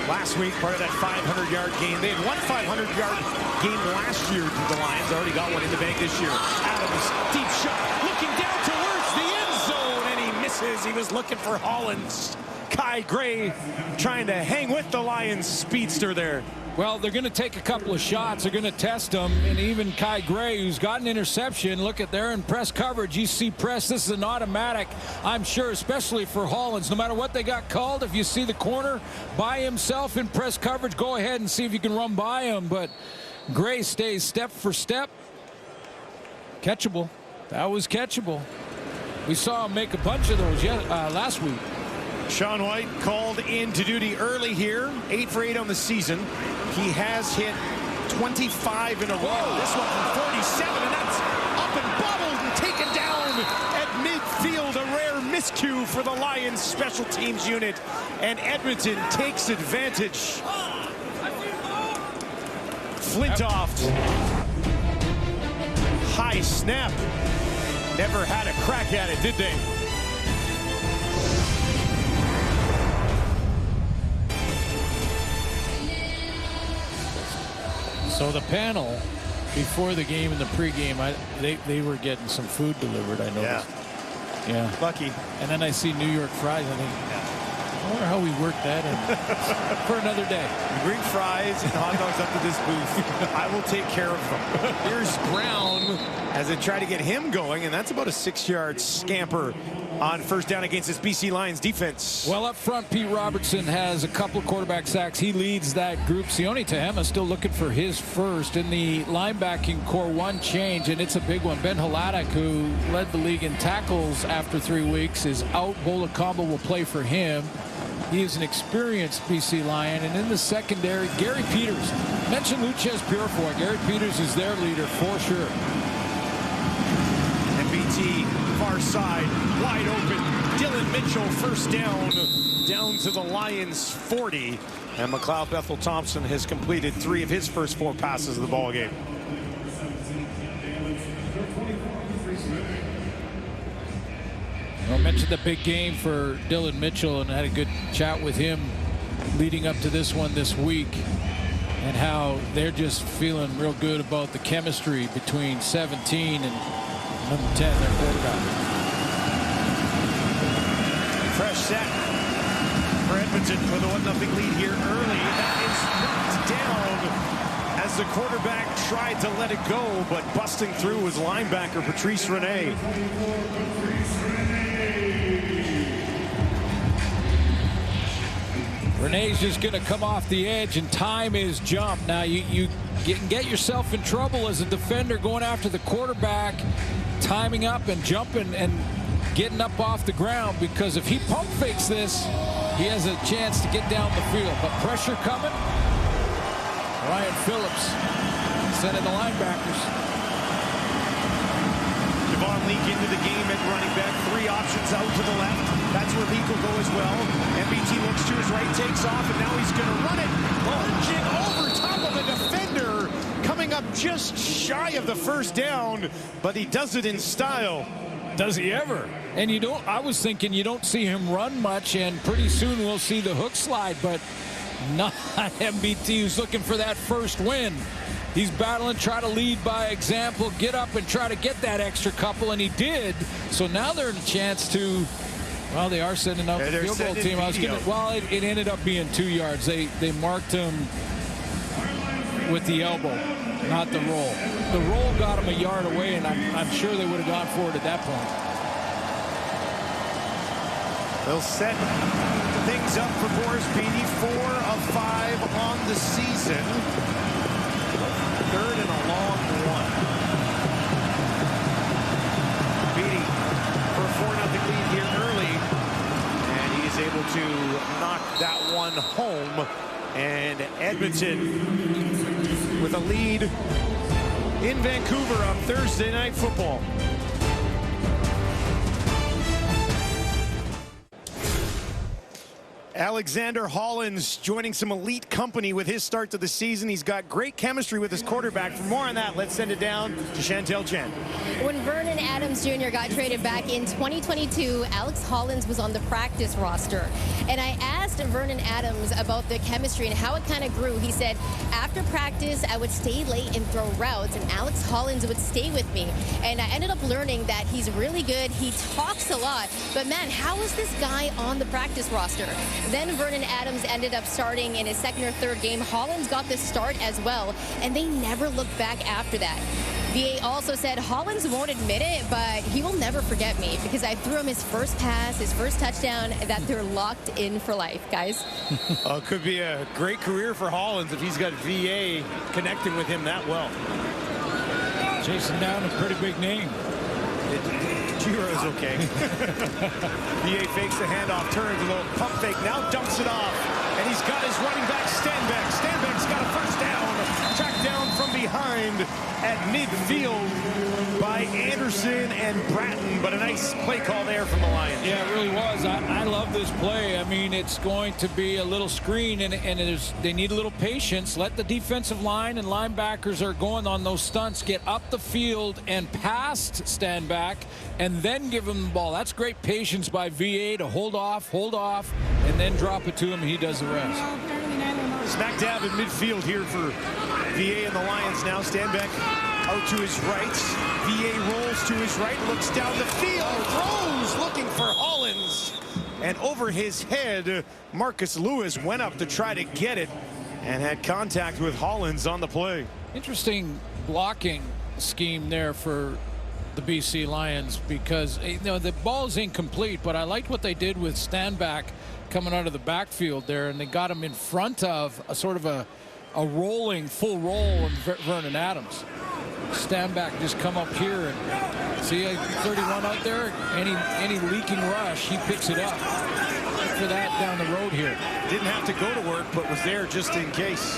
last week, part of that 500-yard game. They had one 500-yard game last year. The Lions already got one in the bank this year. Adams, deep shot, looking down towards the end zone, and he misses. He was looking for Holland's. Kai Gray trying to hang with the Lions speedster there.
Well, they're going to take a couple of shots. They're going to test them. And even Kai Gray, who's got an interception, look at there in press coverage. You see press. This is an automatic, I'm sure, especially for Hollands. No matter what they got called, if you see the corner by himself in press coverage, go ahead and see if you can run by him. But Gray stays step for step. Catchable. That was catchable. We saw him make a bunch of those last week.
Sean White called into duty early here, 8 for 8 on the season. He has hit 25 in a row. This one from 47, and that's up and bobbled and taken down at midfield. A rare miscue for the Lions special teams unit, and Edmonton takes advantage. Flintoff. High snap. Never had a crack at it, did they?
So the panel before the game and the pregame, they were getting some food delivered, I noticed. Yeah.
Lucky.
And then I see New York fries. I think, I wonder how we work that in for another day.
You bring fries and hot dogs up to this booth. I will take care of them. Here's Brown as they try to get him going, and that's about a 6-yard scamper on first down against this BC Lions defense.
Well, up front, Pete Robertson has a couple of quarterback sacks. He leads that group. Sione Tehema still looking for his first. In the linebacking core, one change, and it's a big one. Ben Haladak, who led the league in tackles after 3 weeks, is out. Bola Combo will play for him. He is an experienced BC Lion. And in the secondary, Gary Peters. Mentioned Luchez Purifoy. Gary Peters is their leader for sure.
MBT far side, wide open. Dylan Mitchell first down to the Lions 40. And McLeod Bethel Thompson has completed 3 of his first 4 passes of the ball game.
I mentioned the big game for Dylan Mitchell, and I had a good chat with him leading up to this one this week, and how they're just feeling real good about the chemistry between 17 and number 10, their quarterback.
fresh set for Edmonton with a 1-0 lead here early. That is knocked down as the quarterback tried to let it go, but busting through was linebacker Patrice Rene.
Renee's just going to come off the edge, and time is jumped. Now, you can get yourself in trouble as a defender going after the quarterback, timing up and jumping and getting up off the ground, because if he pump fakes this, he has a chance to get down the field. But pressure coming. Ryan Phillips sending the linebackers.
Javon Leake into the game at running back. 3 options out to the left. That's where Leake will go as well. MBT looks to his right, takes off, and now he's going to run it. Lunging over top of the defender. Coming up just shy of the first down, but he does it in style.
Does he ever? And you don't, I was thinking you don't see him run much, and pretty soon we'll see the hook slide, but not MBT, who's looking for that first win. He's battling, try to lead by example, get up and try to get that extra couple, and he did. So now they're in a chance to, well, they are sending out the field goal team. It ended up being 2 yards. They marked him with the elbow, not the roll. The roll got him a yard away, and I'm sure they would have gone forward at that point.
They'll set things up for Boris Beatty. 4 of 5 on the season. 3rd and a long one. Beatty for a 4-0 lead here early, and he is able to knock that one home. And Edmonton with a lead in Vancouver on Thursday Night Football. Alexander Hollins joining some elite company with his start to the season. He's got great chemistry with his quarterback. For more on that, let's send it down to Chantel Chen.
When Vernon Adams Jr. got traded back in 2022, Alex Hollins was on the practice roster. And I asked Vernon Adams about the chemistry and how it kind of grew. He said, after practice, I would stay late and throw routes, and Alex Hollins would stay with me. And I ended up learning that he's really good. He talks a lot. But man, how is this guy on the practice roster? Then Vernon Adams ended up starting in his 2nd or 3rd game. Hollins got the start as well, and they never looked back after that. VA also said Hollins won't admit it, but he will never forget me because I threw him his first pass, his first touchdown, that they're locked in for life, guys.
Could be a great career for Hollins if he's got VA connecting with him that well.
Chasing down a pretty big name.
Giro is okay. VA fakes the handoff, turns a little pump fake, now dumps it off, and he's got his running back Stanback. Stanback's got a first down, tracked down from behind at midfield by Anderson and Bratton, but a nice play call there from the Lions.
Yeah, it really was. I love this play. I mean, it's going to be a little screen, and they need a little patience. Let the defensive line and linebackers are going on those stunts, get up the field and past Stanback, and then give him the ball. That's great patience by VA to hold off, and then drop it to him, and he does the rest.
Smack dab in midfield here for VA and the Lions now. Stanback out to his right. VA rolls to his right, looks down the field, throws, looking for Hollins. And over his head, Marcus Lewis went up to try to get it and had contact with Hollins on the play.
Interesting blocking scheme there for the BC Lions because, you know, the ball's incomplete, but I liked what they did with Stanback coming out of the backfield there, and they got him in front of a sort of a rolling full roll in Vernon Adams. Stanback just come up here and see 31 out there. Any leaking rush, he picks it up. Look for that down the road here.
Didn't have to go to work, but was there just in case.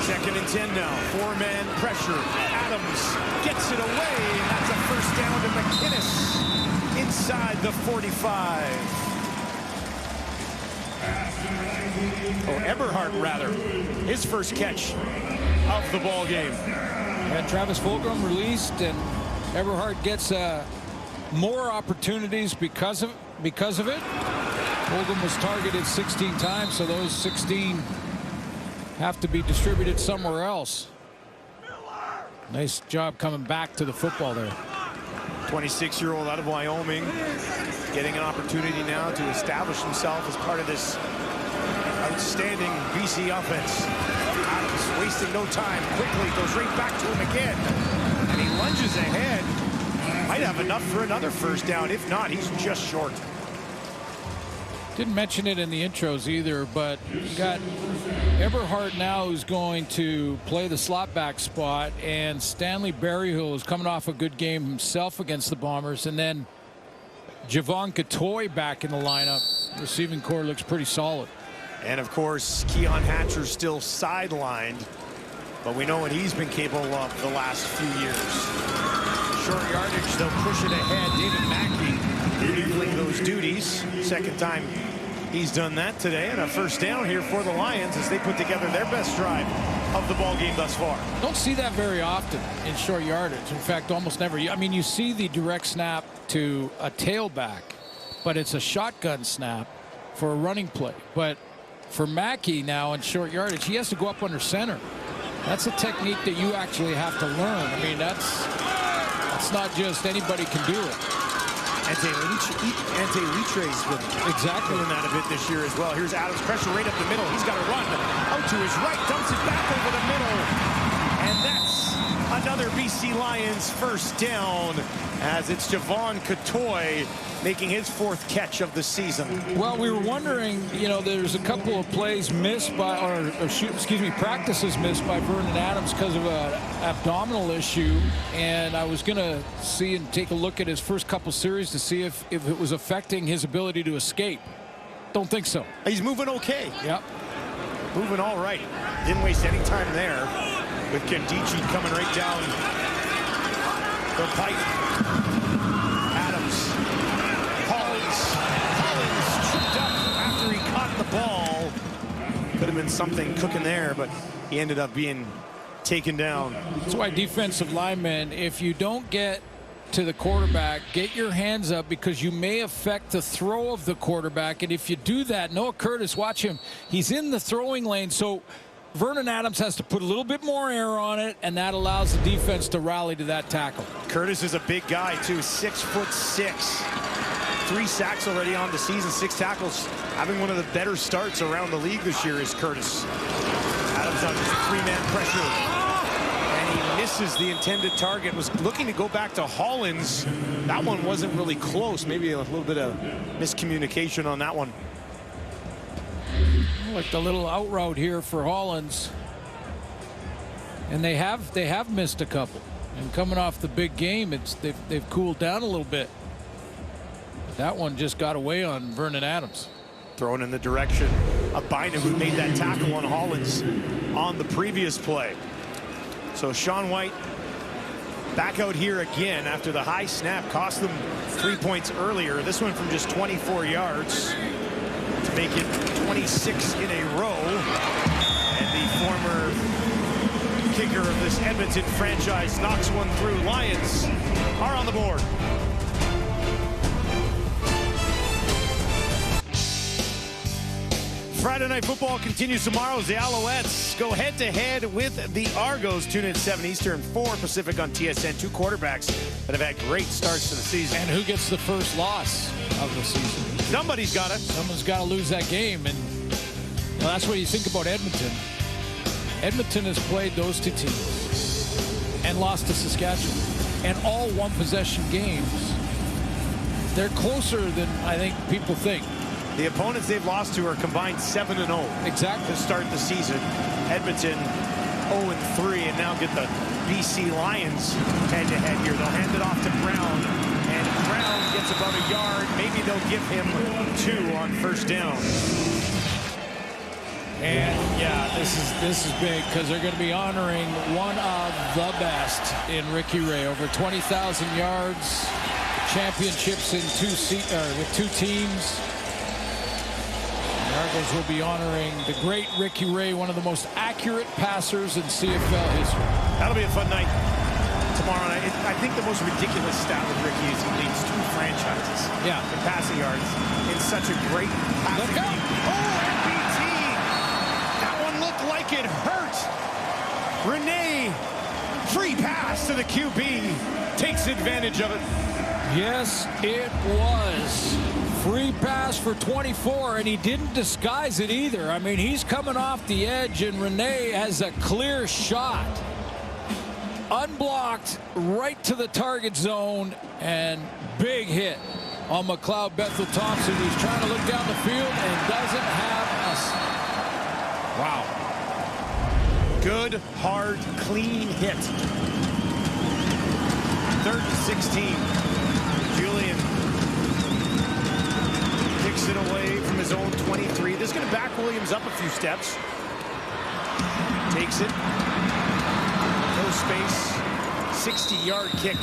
2nd and 10 now. 4-man pressure. Adams gets it away, and that's a first down to McInnes inside the 45. Or Eberhardt, rather. His first catch of the ball game.
And Travis Fulgham released, and Eberhardt gets more opportunities because of it. Fulgham was targeted 16 times, so those 16 have to be distributed somewhere else. Nice job coming back to the football there.
26-year-old out of Wyoming, getting an opportunity now to establish himself as part of this outstanding BC offense. Adams wasting no time, quickly goes right back to him again, and he lunges ahead. Might have enough for another first down. If not, he's just short.
Didn't mention it in the intros either, but you got Eberhardt now who's going to play the slot back spot, and Stanley Berryhill is coming off a good game himself against the Bombers, and then Javon Katoy back in the lineup. Receiving core looks pretty solid.
And of course, Keon Hatcher still sidelined, but we know what he's been capable of the last few years. Short yardage, they'll push it ahead. David Mackey handling those duties. Second time he's done that today, and a first down here for the Lions as they put together their best drive of the ball game thus far.
Don't see that very often in short yardage. In fact, almost never. I mean, you see the direct snap to a tailback, but it's a shotgun snap for a running play. But for Mackey now in short yardage, he has to go up under center. That's a technique that you actually have to learn. I mean, that's not just anybody can do it.
Ante Litre's been doing that a bit this year as well. Here's Adams, pressure right up the middle. He's got to run out to his right, dumps it back over the middle. And that's another BC Lions first down, as it's Javon Katoy making his fourth catch of the season.
Well, we were wondering, you know, there's a couple of plays missed by, practices missed by Vernon Adams because of an abdominal issue, and I was going to see and take a look at his first couple series to see if it was affecting his ability to escape. Don't think so.
He's moving okay.
Yep.
Moving all right. Didn't waste any time there with Kendichi coming right down the pipe. Adams. Hollins tripped up after he caught the ball. Could have been something cooking there, but he ended up being taken down.
That's why defensive linemen, if you don't get to the quarterback, get your hands up, because you may affect the throw of the quarterback. And if you do that, Noah Curtis, watch him. He's in the throwing lane, so Vernon Adams has to put a little bit more air on it, and that allows the defense to rally to that tackle.
Curtis is a big guy, too, 6'6". 3 sacks already on the season, 6 tackles. Having one of the better starts around the league this year is Curtis. Adams on his 3-man pressure. And he misses the intended target. Was looking to go back to Hollins. That one wasn't really close. Maybe a little bit of miscommunication on that one.
Like the little out route here for Hollins. And they have missed a couple. And coming off the big game, they've cooled down a little bit. That one just got away on Vernon Adams.
Thrown in the direction of Bynum, who made that tackle on Hollins on the previous play. So Sean White back out here again after the high snap cost them 3 points earlier. This one from just 24 yards to make it 26 in a row. And the former kicker of this Edmonton franchise knocks one through. Lions are on the board. Friday Night Football continues tomorrow as the Alouettes go head-to-head with the Argos. Tune in at 7 Eastern, 4 Pacific on TSN. 2 quarterbacks that have had great starts to the season.
And who gets the first loss of the season?
Somebody's got it.
Someone's got to lose that game. And well, that's what you think about Edmonton. Edmonton has played those 2 teams and lost to Saskatchewan. And all one-possession games. They're closer than I think people think.
The opponents they've lost to are combined 7-0.
Exactly.
To start the season. Edmonton 0-3, and now get the BC Lions head-to-head here. They'll hand it off to Brown, and Brown gets about a yard. Maybe they'll give him 2 on first down.
And yeah, this is big, because they're going to be honoring one of the best in Ricky Ray. Over 20,000 yards, championships in with 2 teams. The Argos will be honoring the great Ricky Ray, one of the most accurate passers in CFL history.
That'll be a fun night tomorrow night. I think the most ridiculous stat with Ricky is he leads 2 franchises in passing yards in such a great passing game. Oh, NBT! That one looked like it hurt. Rene Free pass to the QB. Takes advantage of it.
Yes, it was. Free pass for 24, and he didn't disguise it either. I mean, he's coming off the edge, and Rene has a clear shot. Unblocked, right to the target zone, and big hit on McLeod Bethel Thompson. He's trying to look down the field and doesn't have us.
Wow. Good, hard, clean hit. 3rd and 16. Julian kicks it away from his own 23. This is going to back Williams up a few steps. Takes it. No space. 60-yard kick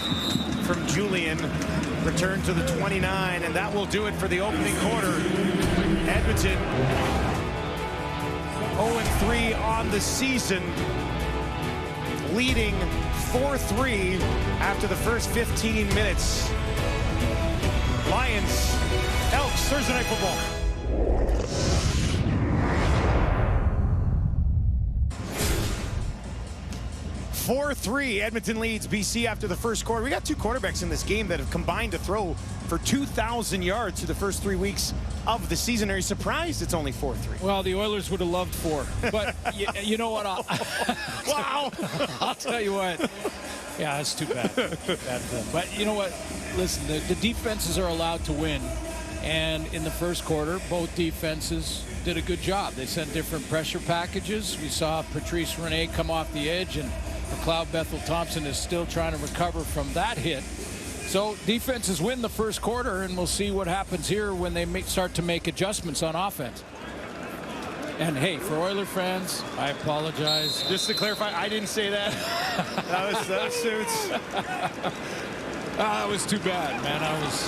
from Julian. Return to the 29, and that will do it for the opening quarter. Edmonton 0-3 on the season, leading 4-3 after the first 15 minutes. Lions, Elks, Thursday Night Football. Edmonton leads BC after the first quarter. We got two quarterbacks in this game that have combined to throw for 2,000 yards through the first 3 weeks of the season. Are you surprised it's only 4-3?
Well, the Oilers would have loved 4. But you know what?
Wow.
I'll tell you what. Yeah, that's too bad. But you know what? Listen, the defenses are allowed to win. And in the first quarter, both defenses did a good job. They sent different pressure packages. We saw Patrice Rene come off the edge, and McLeod Bethel Thompson is still trying to recover from that hit. So defenses win the first quarter, and we'll see what happens here when they start to make adjustments on offense. And hey, for Oiler fans, I apologize.
Just to clarify, I didn't say that. that was Suits.
That was too bad, man.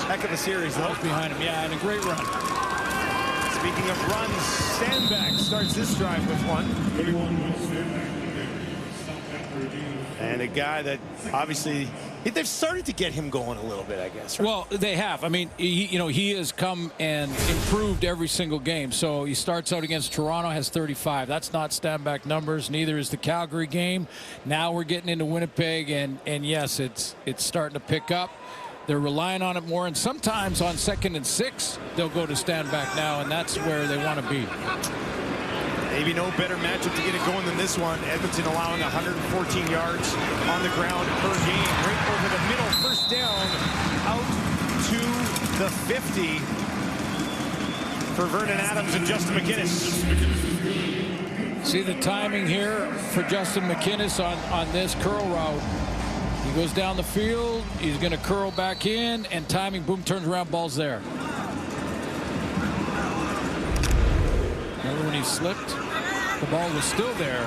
Heck of a series, though.
I was behind him, yeah, and a great run.
Speaking of runs, Sandback starts this drive with one. And a guy that obviously they've started to get him going a little bit, I guess. Right?
Well, they have. I mean, he has come and improved every single game. So he starts out against Toronto, has 35. That's not Stamback numbers. Neither is the Calgary game. Now we're getting into Winnipeg, and yes, it's starting to pick up. They're relying on it more, and sometimes on 2nd and 6, they'll go to Stamback now, and that's where they want to be.
Maybe no better matchup to get it going than this one. Edmonton allowing 114 yards on the ground per game. Right over the middle, first down, out to the 50 for Vernon Adams and Justin McInnis.
See the timing here for Justin McInnis on this curl route. He goes down the field, he's going to curl back in, and timing, boom, turns around, ball's there. Remember when he slipped? The ball was still there.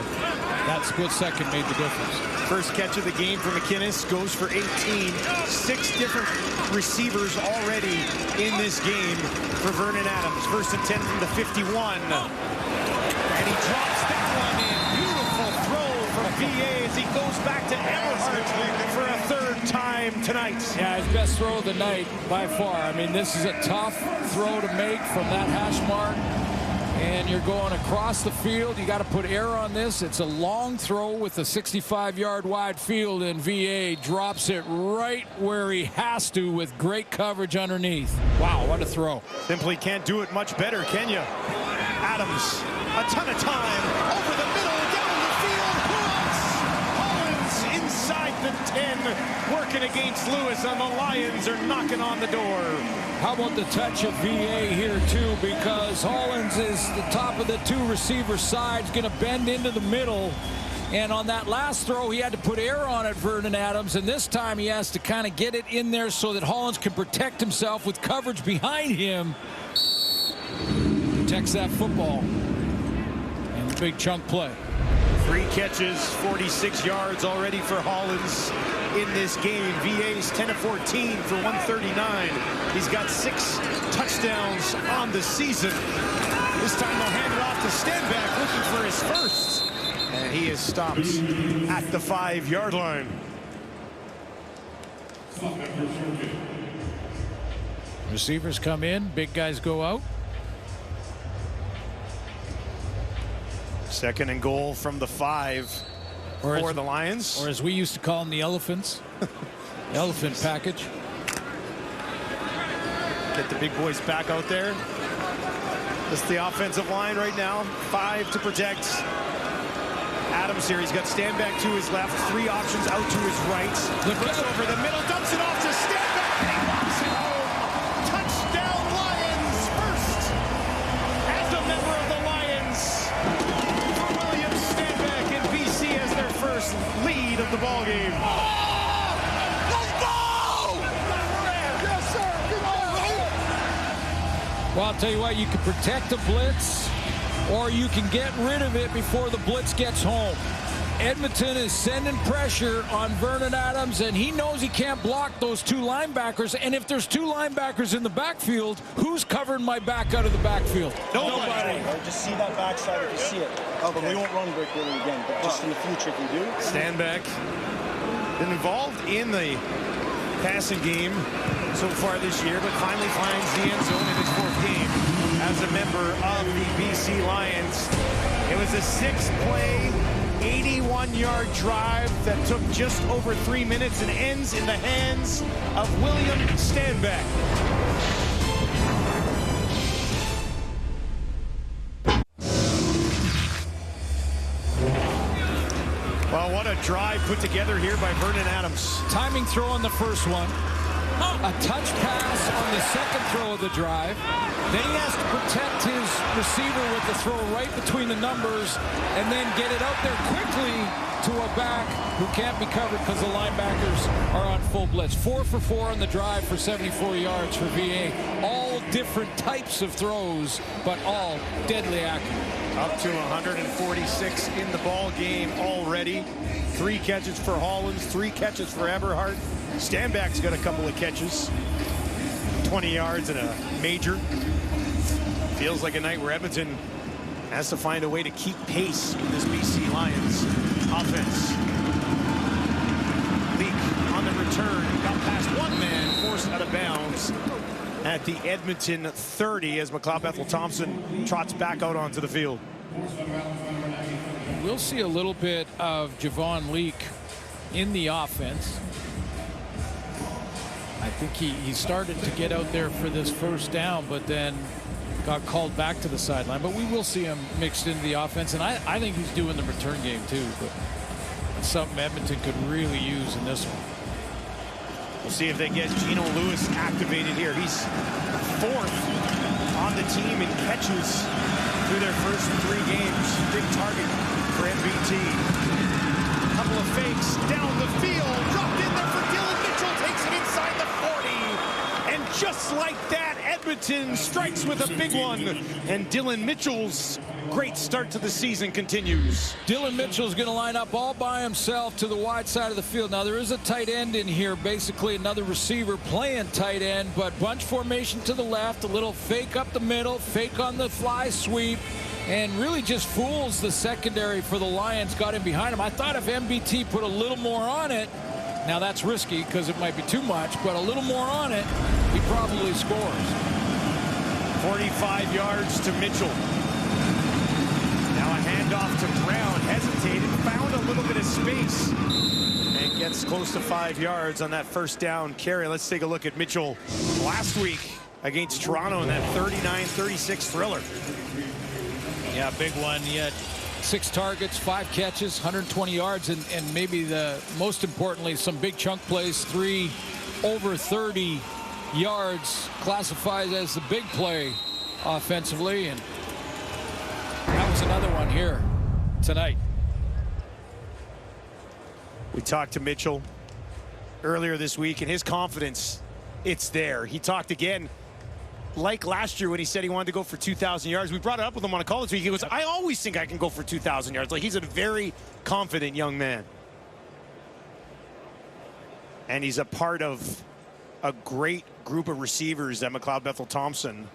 That split second made the difference.
First catch of the game for McInnis, goes for 18. 6 different receivers already in this game for Vernon Adams. First and 10 from the 51. And he drops that one in. Beautiful throw from VA as he goes back to Eberhardt for a 3rd time tonight.
Yeah, his best throw of the night by far. I mean, this is a tough throw to make from that hash mark. And you're going across the field. You got to put air on this. It's a long throw with a 65-yard wide field, and VA drops it right where he has to with great coverage underneath. Wow, what a throw.
Simply can't do it much better, can you? Adams, a ton of time, over the middle, down the field, Hollins inside the 10, working against Lewis, and the Lions are knocking on the door.
How about the touch of VA here, too, because Hollins is the top of the 2 receiver sides, going to bend into the middle. And on that last throw, he had to put air on it, Vernon Adams, and this time he has to kind of get it in there so that Hollins can protect himself with coverage behind him. Protects that football. And the big chunk play.
3 catches, 46 yards already for Hollins in this game. VA's 10 of 14 for 139. He's got 6 touchdowns on the season. This time they'll hand it off to Stenback, looking for his first. And he is stopped at the 5-yard line.
Receivers come in, big guys go out.
2nd and goal from the 5. for the Lions.
Or as we used to call them, the Elephants. Elephant package.
Get the big boys back out there. This is the offensive line right now. 5 to protect. Adams here. He's got Stanback to his left. 3 options out to his right. Looks over the middle. Dumps it off to Stanback. And he walks it home. Touchdown Lions. First as a member of the Lions for William Stanback, and BC as their first lead of the ballgame.
Well, I'll tell you what, you can protect the blitz, or you can get rid of it before the blitz gets home. Edmonton is sending pressure on Vernon Adams, and he knows he can't block those 2 linebackers. And if there's 2 linebackers in the backfield, who's covering my back out of the backfield?
Nobody.
Just see that backside if you see it. Okay. But we won't run break really again. But just in the future, if we do.
Stanback been involved in the passing game so far this year, but finally finds the end zone in his 4th game as a member of the BC Lions. It was a 6-play, 81-yard drive that took just over 3 minutes and ends in the hands of William Stanback. Well, what a drive put together here by Vernon Adams.
Timing throw on the first one. A touch pass on the second throw of the drive. Then he has to protect his receiver with the throw right between the numbers and then get it out there quickly to a back who can't be covered because the linebackers are on full blitz. 4 for 4 on the drive for 74 yards for VA. All different types of throws, but all deadly accurate.
Up to 146 in the ball game already. 3 catches for Hollins, 3 catches for Eberhardt. Stanback's got a couple of catches. 20 yards and a major. Feels like a night where Edmonton has to find a way to keep pace with this BC Lions offense. Leak on the return. Got past 1 man, forced out of bounds at the Edmonton 30 as McLeod Bethel-Thompson trots back out onto the field.
We'll see a little bit of Javon Leak in the offense. I think he started to get out there for this first down, but then got called back to the sideline. But we will see him mixed into the offense, and I think he's doing the return game too. But it's something Edmonton could really use in this one.
We'll see if they get Geno Lewis activated here. He's 4th on the team in catches through their first 3 games. Big target for MBT. Couple of fakes down the field. Dropped in there for Dylan Mitchell. Takes it inside the 40. And just like that, Edmonton strikes with a big one. And Dylan Mitchell's great start to the season continues.
Dylan Mitchell's going to line up all by himself to the wide side of the field. Now, there is a tight end in here, basically another receiver playing tight end, but bunch formation to the left, a little fake up the middle, fake on the fly sweep, and really just fools the secondary for the Lions. Got him behind him. I thought if MBT put a little more on it, now that's risky because it might be too much, but a little more on it, he probably scores.
45 yards to Mitchell. Now a handoff to Brown, hesitated, found a little bit of space, and gets close to 5 yards on that first down carry. Let's take a look at Mitchell last week against Toronto in that 39-36 thriller.
Yeah, big one. He had 6 targets, 5 catches, 120 yards, and maybe the most importantly, some big chunk plays, 3 over 30 yards, classified as the big play offensively, and that was another one here tonight.
We talked to Mitchell earlier this week, and his confidence, it's there. He talked again like last year when he said he wanted to go for 2,000 yards. We brought it up with him on a call this week. He goes, I always think I can go for 2,000 yards. Like, he's a very confident young man. And he's a part of a great group of receivers that McLeod Bethel-Thompson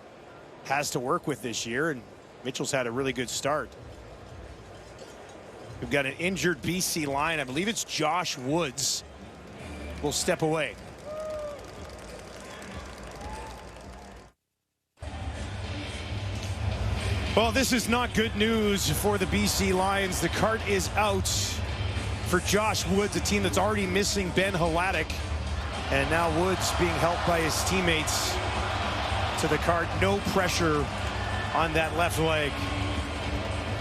has to work with this year, and Mitchell's had a really good start. We've got an injured BC line. I believe it's Josh Woods will step away. Well, this is not good news for the BC Lions. The cart is out for Josh Woods, a team that's already missing Ben Hladek. And now Woods being helped by his teammates to the cart. No pressure on that left leg.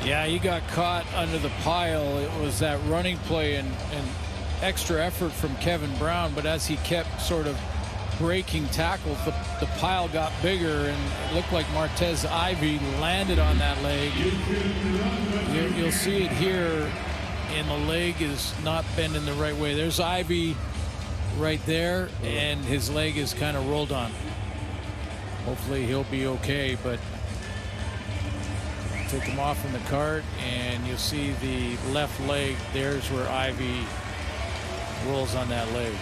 Yeah, he got caught under the pile. It was that running play and extra effort from Kevin Brown, but as he kept sort of breaking tackles, the pile got bigger, and it looked like Martez Ivy landed on that leg. You'll see it here, and the leg is not bending the right way. There's Ivy right there, and his leg is kind of rolled on. Hopefully he'll be okay, but take him off from the cart, and you'll see the left leg. There's where Ivy rolls on that leg.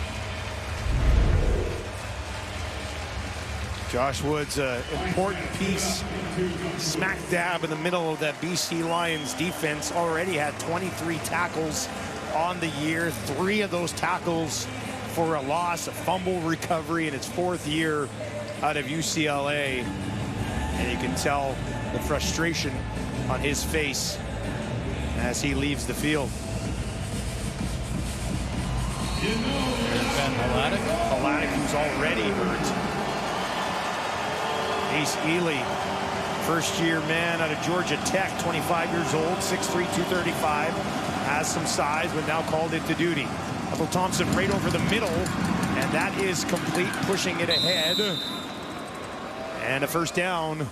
Josh Woods, an important piece, smack dab in the middle of that BC Lions defense. Already had 23 tackles on the year. 3 of those tackles for a loss, a fumble recovery in its 4th year out of UCLA. And you can tell the frustration on his face as he leaves the field.
Ben
Hladek, who's already hurt. Ace Ely, first-year man out of Georgia Tech, 25 years old, 6'3", 235, has some size, but now called into duty. Bethel Thompson right over the middle, and that is complete, pushing it ahead. And a first down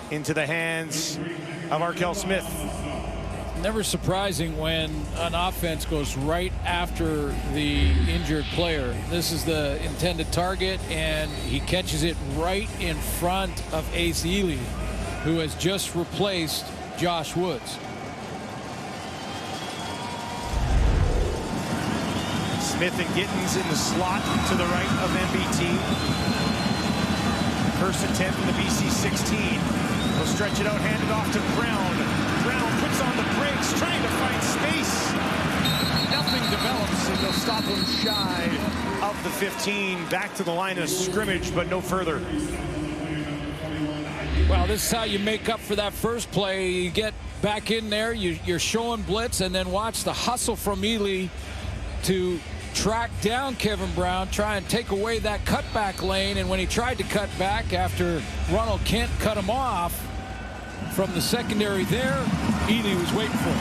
into the hands of Arkell Smith.
Never surprising when an offense goes right after the injured player. This is the intended target, and he catches it right in front of Ace Ely, who has just replaced Josh Woods.
Smith and Gittens in the slot to the right of MBT. First attempt in the BC 16. He'll stretch it out, hand it off to Brown. Brown puts on the brakes, trying to find space. Nothing develops, and they'll stop him shy of the 15. Back to the line of scrimmage, but no further.
Well, this is how you make up for that first play. You get back in there, you're showing blitz, and then watch the hustle from Ely to track down Kevin Brown, try and take away that cutback lane. And when he tried to cut back after Ronald Kent cut him off from the secondary there, Ely was waiting for him.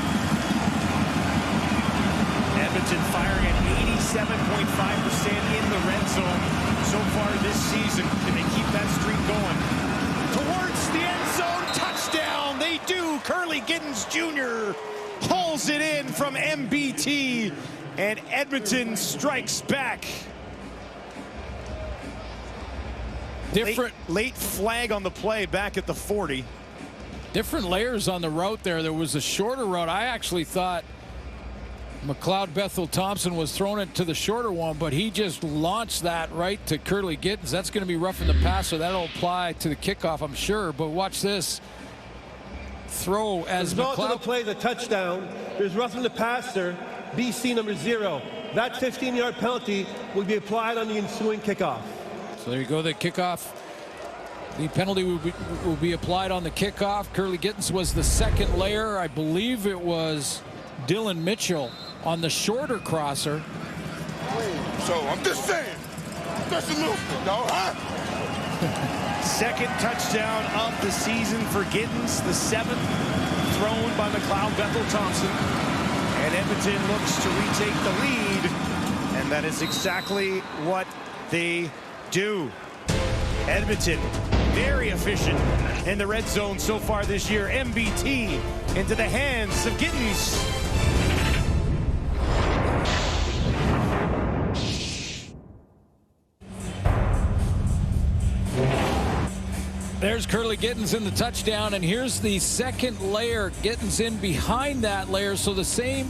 Edmonton firing at 87.5% in the red zone so far this season. Can they keep that streak going? Towards the end zone, touchdown. They do. Curly Gittens Jr. hauls it in from MBT, and Edmonton strikes back.
Different
late flag on the play back at the 40.
Different layers on the route there. There was a shorter route. I actually thought McLeod Bethel Thompson was throwing it to the shorter one, but he just launched that right to Curly Gittens. That's going to be rough in the pass, so that'll apply to the kickoff, I'm sure. But watch this throw as
McLeod.
McLeod.
To the play, the touchdown. There's roughing the passer, BC number 0. That 15-yard penalty will be applied on the ensuing kickoff.
So there you go, the kickoff. The penalty will be applied on the kickoff. Curly Gittens was the second layer. I believe it was Dylan Mitchell on the shorter crosser.
So I'm just saying, that's a little, no, huh?
Second touchdown of the season for Gittens, the 7th thrown by McLeod Bethel Thompson. And Edmonton looks to retake the lead, and that is exactly what they do. Edmonton, very efficient in the red zone so far this year. MBT into the hands of Gittens.
There's Curly Gittens in the touchdown, and here's the second layer. Gittens in behind that layer, so the same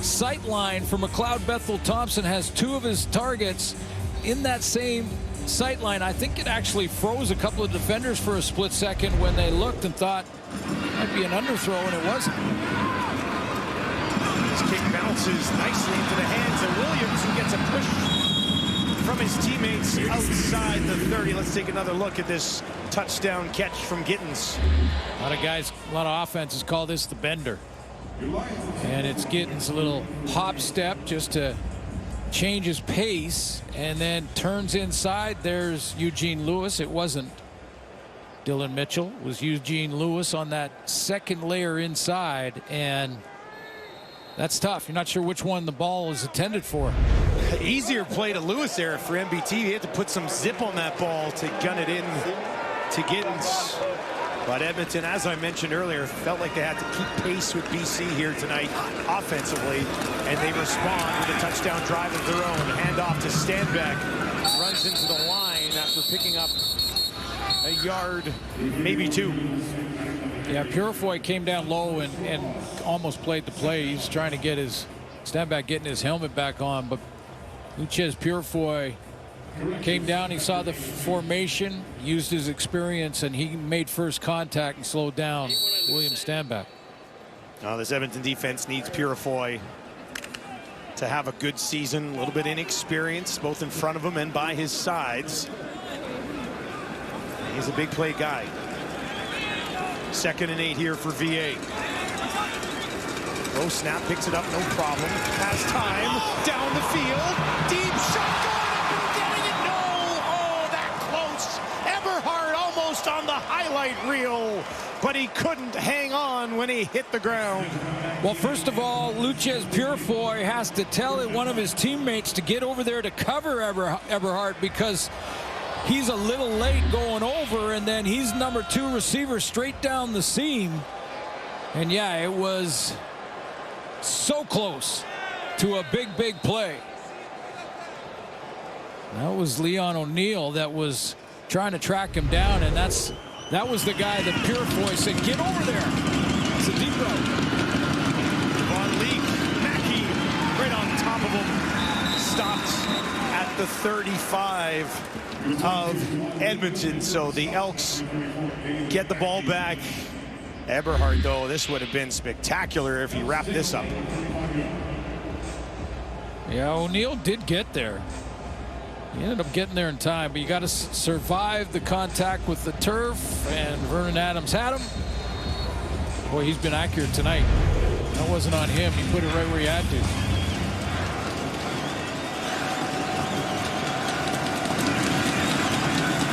sight line for McLeod Bethel Thompson has 2 of his targets in that same sight line. I think it actually froze a couple of defenders for a split second when they looked and thought it might be an underthrow, and it wasn't.
This kick bounces nicely into the hands of Williams, who gets a push from his teammates outside the 30. Let's take another look at this touchdown catch from Gittens.
A lot of guys, a lot of offenses call this the bender. And it's Gittens a little hop step just to change his pace, and then turns inside. There's Eugene Lewis. It wasn't Dylan Mitchell. It was Eugene Lewis on that second layer inside, and that's tough. You're not sure which one the ball is intended for.
Easier play to Lewis there for MBT. He had to put some zip on that ball to gun it in to Gittens. But Edmonton, as I mentioned earlier, felt like they had to keep pace with BC here tonight offensively, and they respond with a touchdown drive of their own. Handoff to Stanback, runs into the line after picking up a yard, maybe 2.
Yeah, Purifoy came down low and almost played the play. He's trying to get his Stanback getting his helmet back on, but Luchez Purifoy came down, he saw the formation, used his experience, and he made first contact and slowed down William Stanback.
Now this Edmonton defense needs Purifoy to have a good season. A little bit inexperienced, both in front of him and by his sides. He's a big play guy. 2nd and 8 here for VA. Low snap, picks it up, no problem. Has time, down the field, deep shot. On the highlight reel, but he couldn't hang on when he hit the ground.
Well, first of all, Luchez Purifoy has to tell one of his teammates to get over there to cover Eberhardt, because he's a little late going over, and then he's number 2 receiver straight down the seam. And yeah, it was so close to a big play. That was Leon O'Neill that was trying to track him down, and that was the guy that Purifoy said, get over there. It's a deep route.
Von Leek, Mackey, right on top of him. Stopped at the 35 of Edmonton. So the Elks get the ball back. Eberhardt, though, this would have been spectacular if he wrapped this up.
Yeah, O'Neill did get there. He ended up getting there in time, but you got to survive the contact with the turf, and Vernon Adams had him. Boy, he's been accurate tonight. That wasn't on him. He put it right where he had to.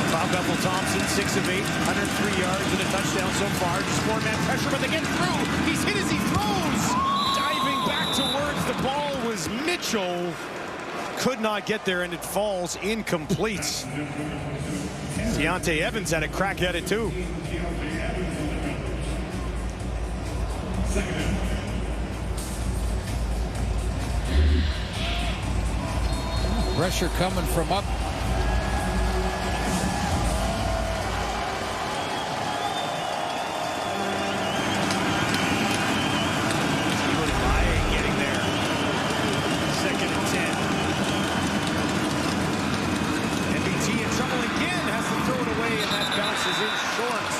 Bob Bethel-Thompson, 6 of 8, 103 yards and a touchdown so far. Just 4-man pressure, but they get through. He's hit as he throws. Diving back towards the ball was Mitchell. Could not get there, and it falls incomplete. Deontay Evans had a crack at it too.
Pressure coming from up.
Getting there. 2nd and 10. And that bounces in short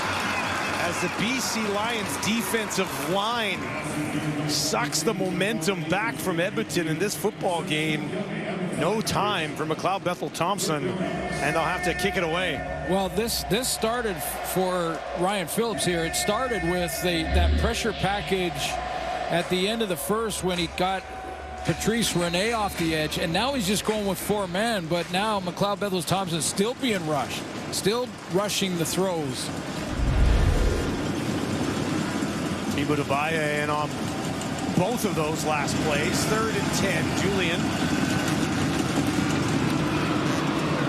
as the BC Lions defensive line sucks the momentum back from Edmonton in this football game. No time for McLeod Bethel-Thompson, and they'll have to kick it away.
Well, this started for Ryan Phillips here. It started with that pressure package at the end of the first when he got Patrice Rene off the edge, and now he's just going with 4-man, but now McLeod Bethel-Thompson is still being rushed, still rushing the throws.
Thibaut Debaya in on both of those last plays. 3rd and 10. Julian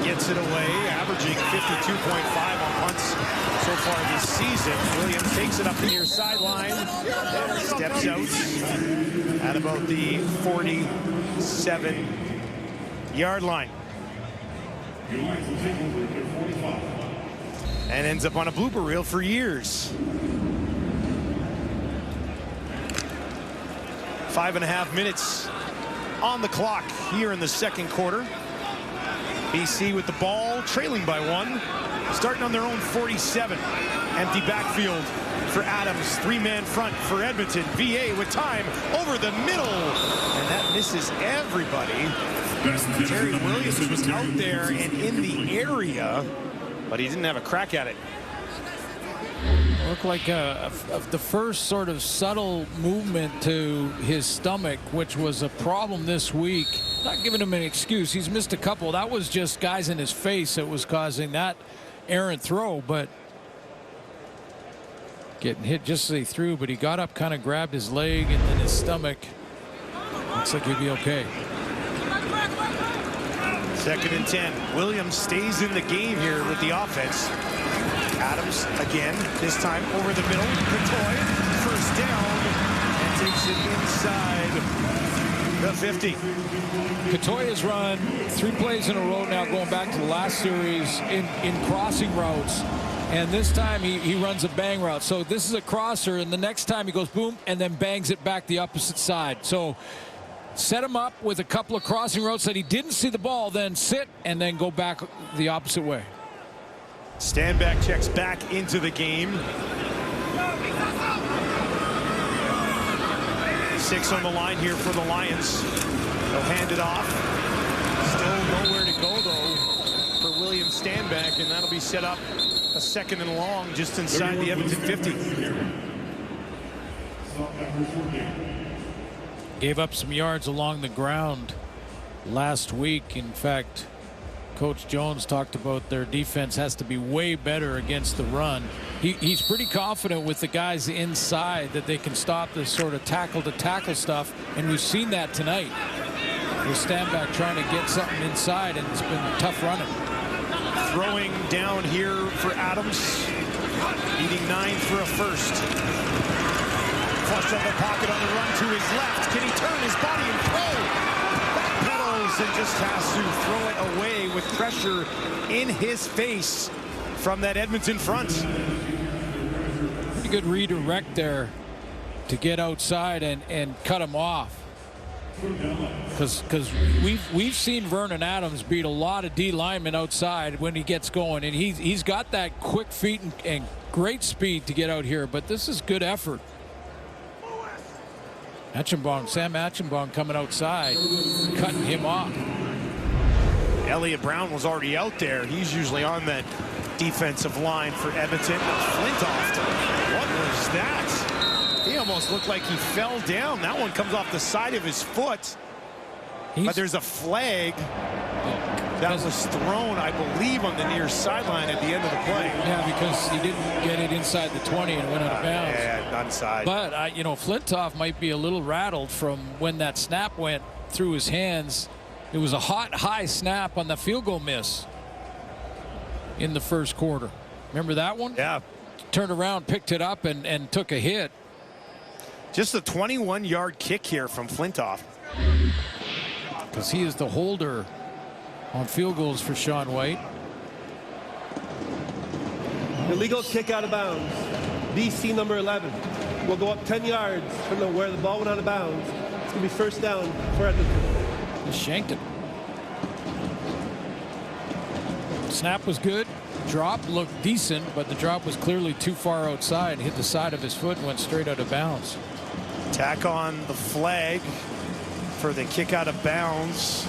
gets it away, averaging 52.5 on punts so far this season. Williams takes it up the near sideline and steps out at about the 47-yard line. And ends up on a blooper reel for years. 5.5 minutes on the clock here in the second quarter. BC with the ball, trailing by 1, starting on their own 47. Empty backfield for Adams, 3-man front for Edmonton. VA with time over the middle, and that misses everybody. Terry Williams was out there and in the area, but he didn't have a crack at it.
Looked like the first sort of subtle movement to his stomach, which was a problem this week. Not giving him an excuse. He's missed a couple. That was just guys in his face that was causing that errant throw, but getting hit just as he threw, but he got up, kind of grabbed his leg and then his stomach. Looks like he'll be okay.
2nd and 10. Williams stays in the game here with the offense. Adams again, this time over the middle. Catoy, first down, and takes it inside the 50.
Catoy has run 3 plays in a row now, going back to the last series in crossing routes. And this time he runs a bang route. So this is a crosser, and the next time he goes boom and then bangs it back the opposite side. So set him up with a couple of crossing routes that he didn't see the ball, then sit and then go back the opposite way.
Stanback checks back into the game. 6 on the line here for the Lions. They'll hand it off. Still nowhere to go, though, for William Stanback, and that'll be set up a 2nd and long just inside the Edmonton 50.
Gave up some yards along the ground last week. In fact, Coach Jones talked about their defense has to be way better against the run. He's pretty confident with the guys inside that they can stop this sort of tackle-to-tackle stuff, and we've seen that tonight. With Stanback trying to get something inside, and it's been tough running.
Throwing down here for Adams. Needing 9 for a first. Flush out the pocket on the run to his left. Can he turn his body and throw? And just has to throw it away with pressure in his face from that Edmonton front.
Pretty good redirect there to get outside and cut him off. Because we've seen Vernon Adams beat a lot of D linemen outside when he gets going, and he's got that quick feet and great speed to get out here. But this is good effort. Sam Achenbaum coming outside, cutting him off.
Elliott Brown was already out there. He's usually on that defensive line for Edmonton. Flintoff, what was that? He almost looked like he fell down. That one comes off the side of his foot. But there's a flag that was thrown, I believe, on the near sideline at the end of the play.
Yeah, because he didn't get it inside the 20 and went out of bounds.
Yeah, onside.
But, you know, Flintoff might be a little rattled from when that snap went through his hands. It was a high snap on the field goal miss in the first quarter. Remember that one?
Yeah.
Turned around, picked it up, and took a hit.
Just a 21-yard kick here from Flintoff.
Because he is the holder on field goals for Sean White.
Illegal kick out of bounds. BC number 11 will go up 10 yards from where the ball went out of bounds. It's going to be first down for Edmonton.
Just shanked him. Snap was good. Drop looked decent, but the drop was clearly too far outside. Hit the side of his foot and went straight out of bounds.
Tack on the flag for the kick out of bounds.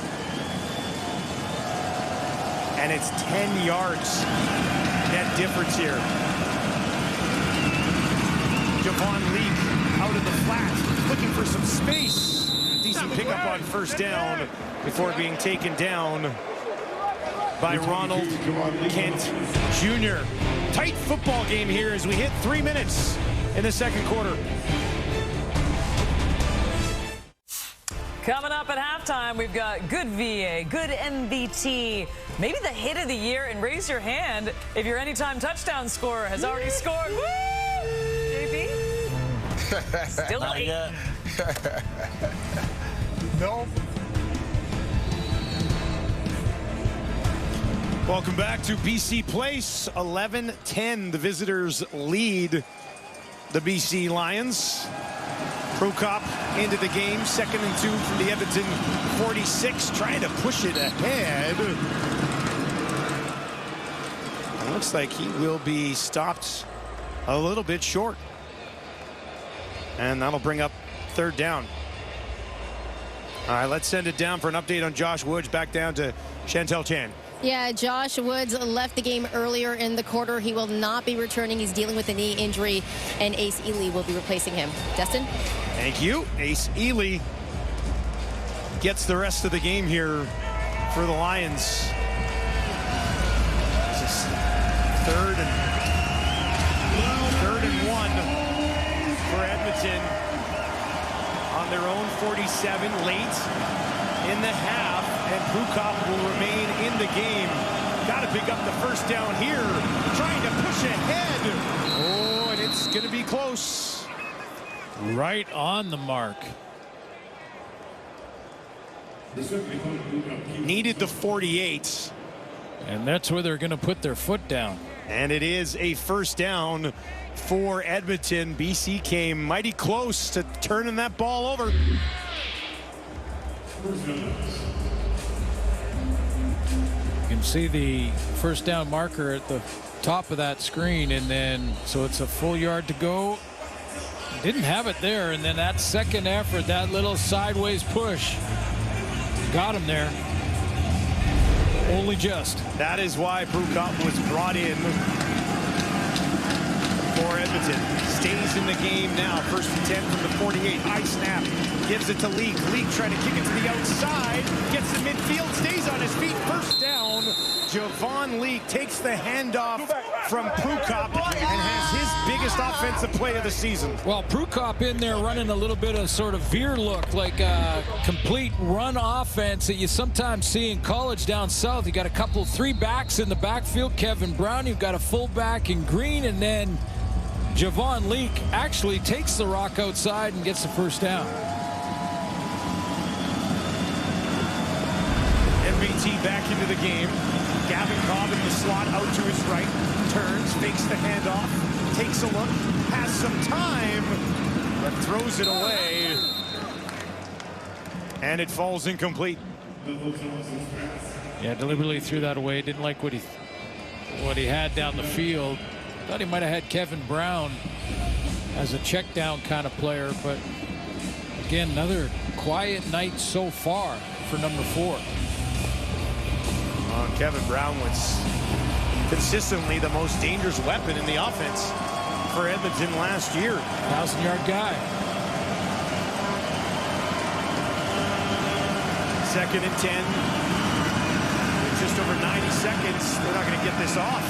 And it's 10 yards. Net difference here. Javon Leak out of the flat, looking for some space. Decent pickup on first down before being taken down by Ronald Kent Jr. Tight football game here as we hit 3 minutes in the second quarter.
Coming up at halftime, we've got good VA, good MVT, maybe the hit of the year, and raise your hand if your anytime touchdown scorer has already scored. Woo! JB? Still late.
No.
Welcome back to BC Place. 11-10, the visitors lead the BC Lions. Prokop into the game, 2nd and 2 from the Edmonton 46, trying to push it ahead. It looks like he will be stopped a little bit short. And that'll bring up 3rd down. All right, let's send it down for an update on Josh Woods. Back down to Chantel Chan.
Yeah, Josh Woods left the game earlier in the quarter. He will not be returning. He's dealing with a knee injury, and Ace Ely will be replacing him. Destin?
Thank you. Ace Ely gets the rest of the game here for the Lions. This is third and 1 for Edmonton on their own 47 late in the half, and Pregame will remain in the game. Got to pick up the first down here, trying to push ahead. Oh, and it's going to be close.
Right on the mark.
Needed the 48.
And that's where they're going to put their foot down.
And it is a first down for Edmonton. BC came mighty close to turning that ball over.
You can see the first down marker at the top of that screen, and then so it's a full yard to go. Didn't have it there, and then that second effort, that little sideways push, got him there. Only just.
That is why Pregame was brought in for Edmonton. Stays in the game now. First and 10 from the 48. High snap. Gives it to Leak. Leak trying to kick it to the outside. Gets the midfield. Stays on his feet. First down. Javon Leak takes the handoff from Pregame and has his biggest offensive play of the season.
Well, Pregame in there running a little bit of sort of veer look, like a complete run offense that you sometimes see in college down south. You got a couple, 3 backs in the backfield. Kevin Brown, you've got a fullback in Green, and then Javon Leak actually takes the rock outside and gets the first down.
MBT back into the game. Gavin Cobb in the slot out to his right. Turns, fakes the handoff, takes a look, has some time, but throws it away. And it falls incomplete.
Yeah, deliberately threw that away. Didn't like what he had down the field. Thought he might have had Kevin Brown as a check down kind of player, but again, another quiet night so far for number 4.
Kevin Brown was consistently the most dangerous weapon in the offense for Edmonton last year.
1,000-yard guy.
Second and 10. With just over 90 seconds, they're not going to get this off.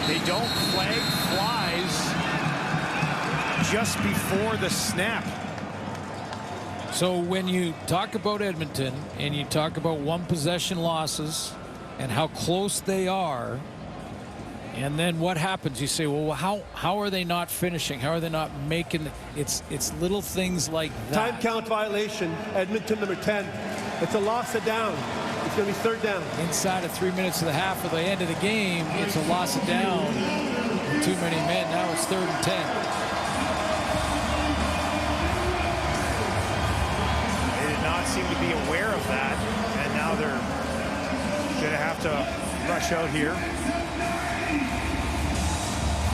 They don't. Flag flies just before the snap.
So when you talk about Edmonton and you talk about 1 possession losses and how close they are, and then what happens? You say, well, how are they not finishing? How are they not making? It's little things like that.
Time count violation. Edmonton number 10. It's a loss of down. It's going to be third down.
Inside of 3 minutes of the half of the end of the game, it's a loss of down. Too many men. Now it's 3rd and 10.
They did not seem to be aware of that, and now they're going to have to rush out here.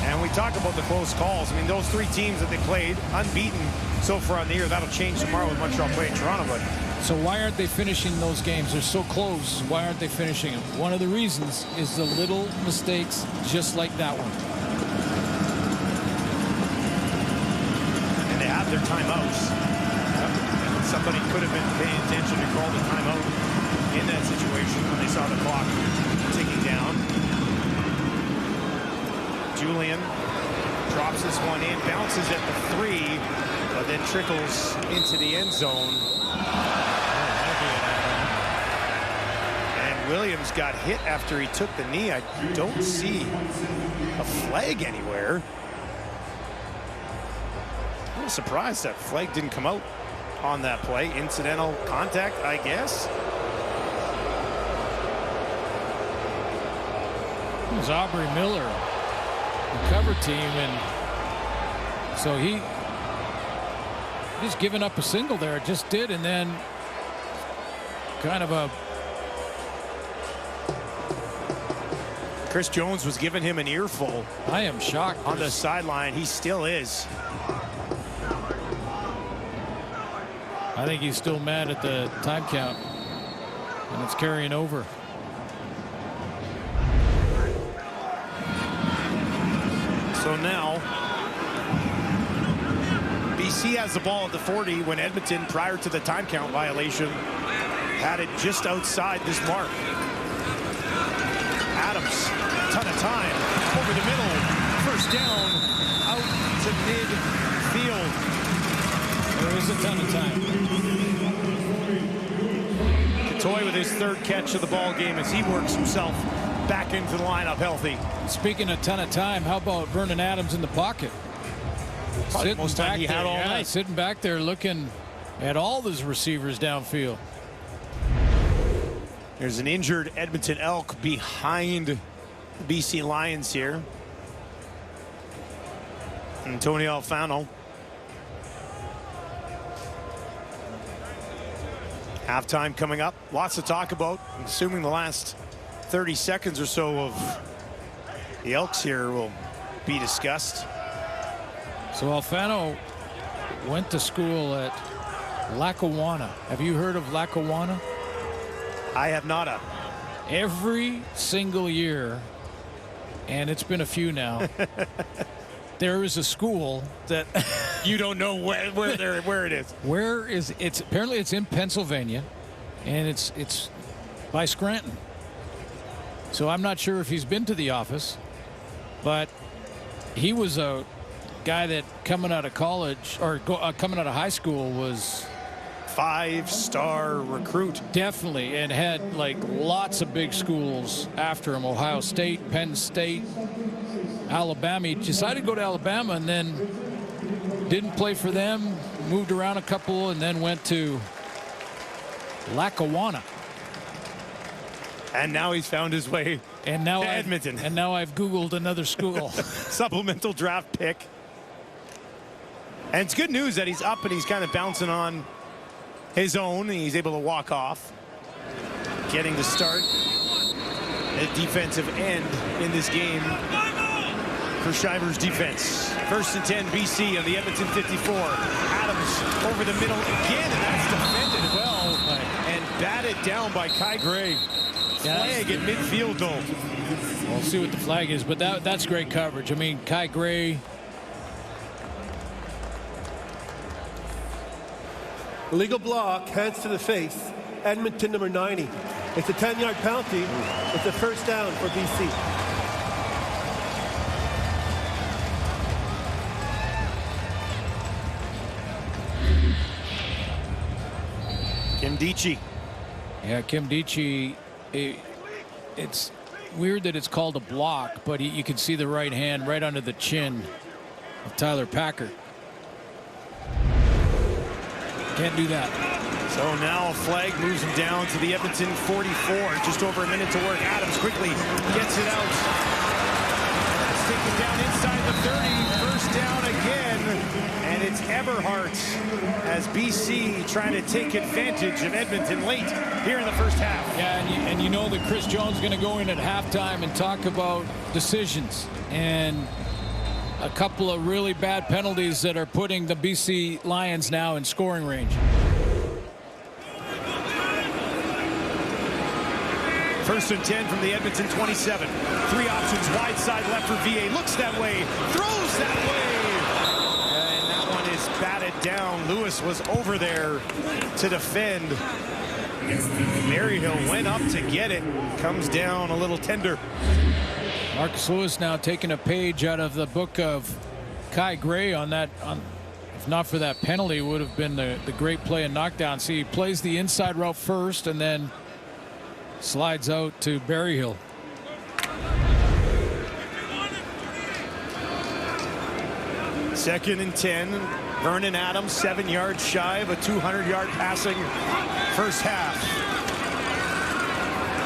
And we talk about the close calls. I mean, those 3 teams that they played, unbeaten so far on the year. That'll change tomorrow with Montreal playing Toronto. But
so why aren't they finishing those games? They're so close. Why aren't they finishing them? One of the reasons is the little mistakes just like that one.
And they have their timeouts. Somebody could have been paying attention to call the timeout in that situation when they saw the clock ticking down. Julian drops this one in, bounces at the 3, but then trickles into the end zone. And Williams got hit after he took the knee. I don't see a flag anywhere. I'm a little surprised that flag didn't come out on that play. Incidental contact, I guess.
It was Aubrey Miller, the cover team, and so he just giving up a single there. It just did, and then kind of a.
Chris Jones was giving him an earful.
I am shocked.
On the sideline, he still is.
I think he's still mad at the time count, and it's carrying over.
So now BC has the ball at the 40 when Edmonton, prior to the time count violation, had it just outside this mark. Adams, ton of time, over the middle, first down, out to midfield.
There is a ton of time.
Toy with his third catch of the ball game as he works himself back into the lineup healthy.
Speaking of ton of time, how about Vernon Adams in the pocket?
Probably most time he had all night.
Sitting back there looking at all those receivers downfield.
There's an injured Edmonton Elk behind the BC Lions here. Antonio Alfano. Halftime coming up. Lots to talk about. I'm assuming the last 30 seconds or so of the Elks here will be discussed.
So Alfano went to school at Lackawanna. Have you heard of Lackawanna?
I have not.
Every single year, and it's been a few now, there is a school that
you don't know where it is.
Where is it's apparently it's in Pennsylvania, and it's by Scranton. So I'm not sure if he's been to the office, but he was a guy that coming out of college or coming out of high school was
5-star recruit.
Definitely, and had like lots of big schools after him. Ohio State, Penn State, Alabama. He decided to go to Alabama and then didn't play for them, moved around a couple, and then went to Lackawanna.
And now he's found his way to Edmonton.
And now I've Googled another school.
Supplemental draft pick. And it's good news that he's up and he's kind of bouncing on his own. He's able to walk off. Getting the start at defensive end in this game for Shiver's defense. 1st and 10 BC on the Edmonton 54. Adams over the middle again, and that's defended well and batted down by Kai Gray. Flag at midfield though.
We'll see what the flag is, but that's great coverage. I mean, Kai Gray.
Illegal block, hands to the face. Edmonton number 90. It's a 10-yard penalty. It's a first down for BC.
Kim Dichie.
Yeah, Kim Dichie. It's weird that it's called a block, but you can see the right hand right under the chin of Tyler Packard. Can't do that.
So now a flag moves him down to the Edmonton 44. Just over a minute to work. Adams quickly gets it out. Let's take it down inside the 30. First down again. And it's Eberhardt as BC trying to take advantage of Edmonton late here in the first half.
Yeah, and you know that Chris Jones is going to go in at halftime and talk about decisions. And a couple of really bad penalties that are putting the BC Lions now in scoring range.
First and 10 from the Edmonton 27. 3 options, wide side left for VA. Looks that way, throws that way. And that one is batted down. Lewis was over there to defend. Maryhill went up to get it. Comes down a little tender.
Marcus Lewis now taking a page out of the book of Kai Gray on that. If not for that penalty, would have been the great play and knockdown. See, he plays the inside route first and then slides out to Berryhill.
Second and 10. Vernon Adams 7 yards shy of a 200-yard passing first half.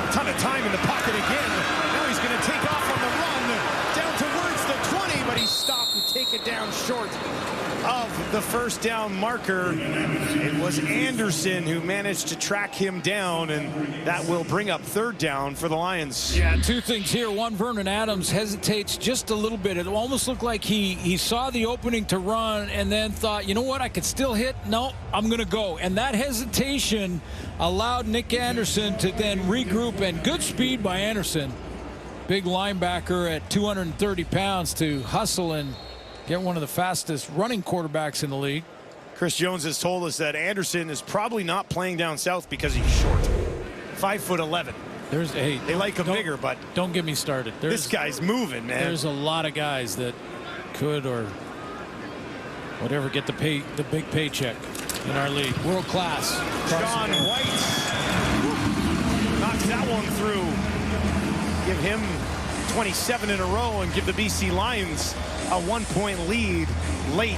A ton of time in the pocket again. Now he's going to take off on the run down towards the 20, but he's stopped and taken down short of the first down marker. It was Anderson who managed to track him down, and that will bring up third down for the Lions.
Yeah, two things here. One, Vernon Adams hesitates just a little bit. It almost looked like he saw the opening to run and then thought, you know what, I could still hit. No, I'm going to go. And that hesitation allowed Nick Anderson to then regroup, and good speed by Anderson big linebacker at 230 pounds to hustle and get one of the fastest running quarterbacks in the league.
Chris Jones has told us that Anderson is probably not playing down south because he's short. 5'11". They like him bigger, but
don't get me started.
This guy's moving, man.
There's a lot of guys that could or whatever get the big paycheck in our league. World class.
John White knocks that one through. Give him 27 in a row and give the BC Lions a 1-point lead late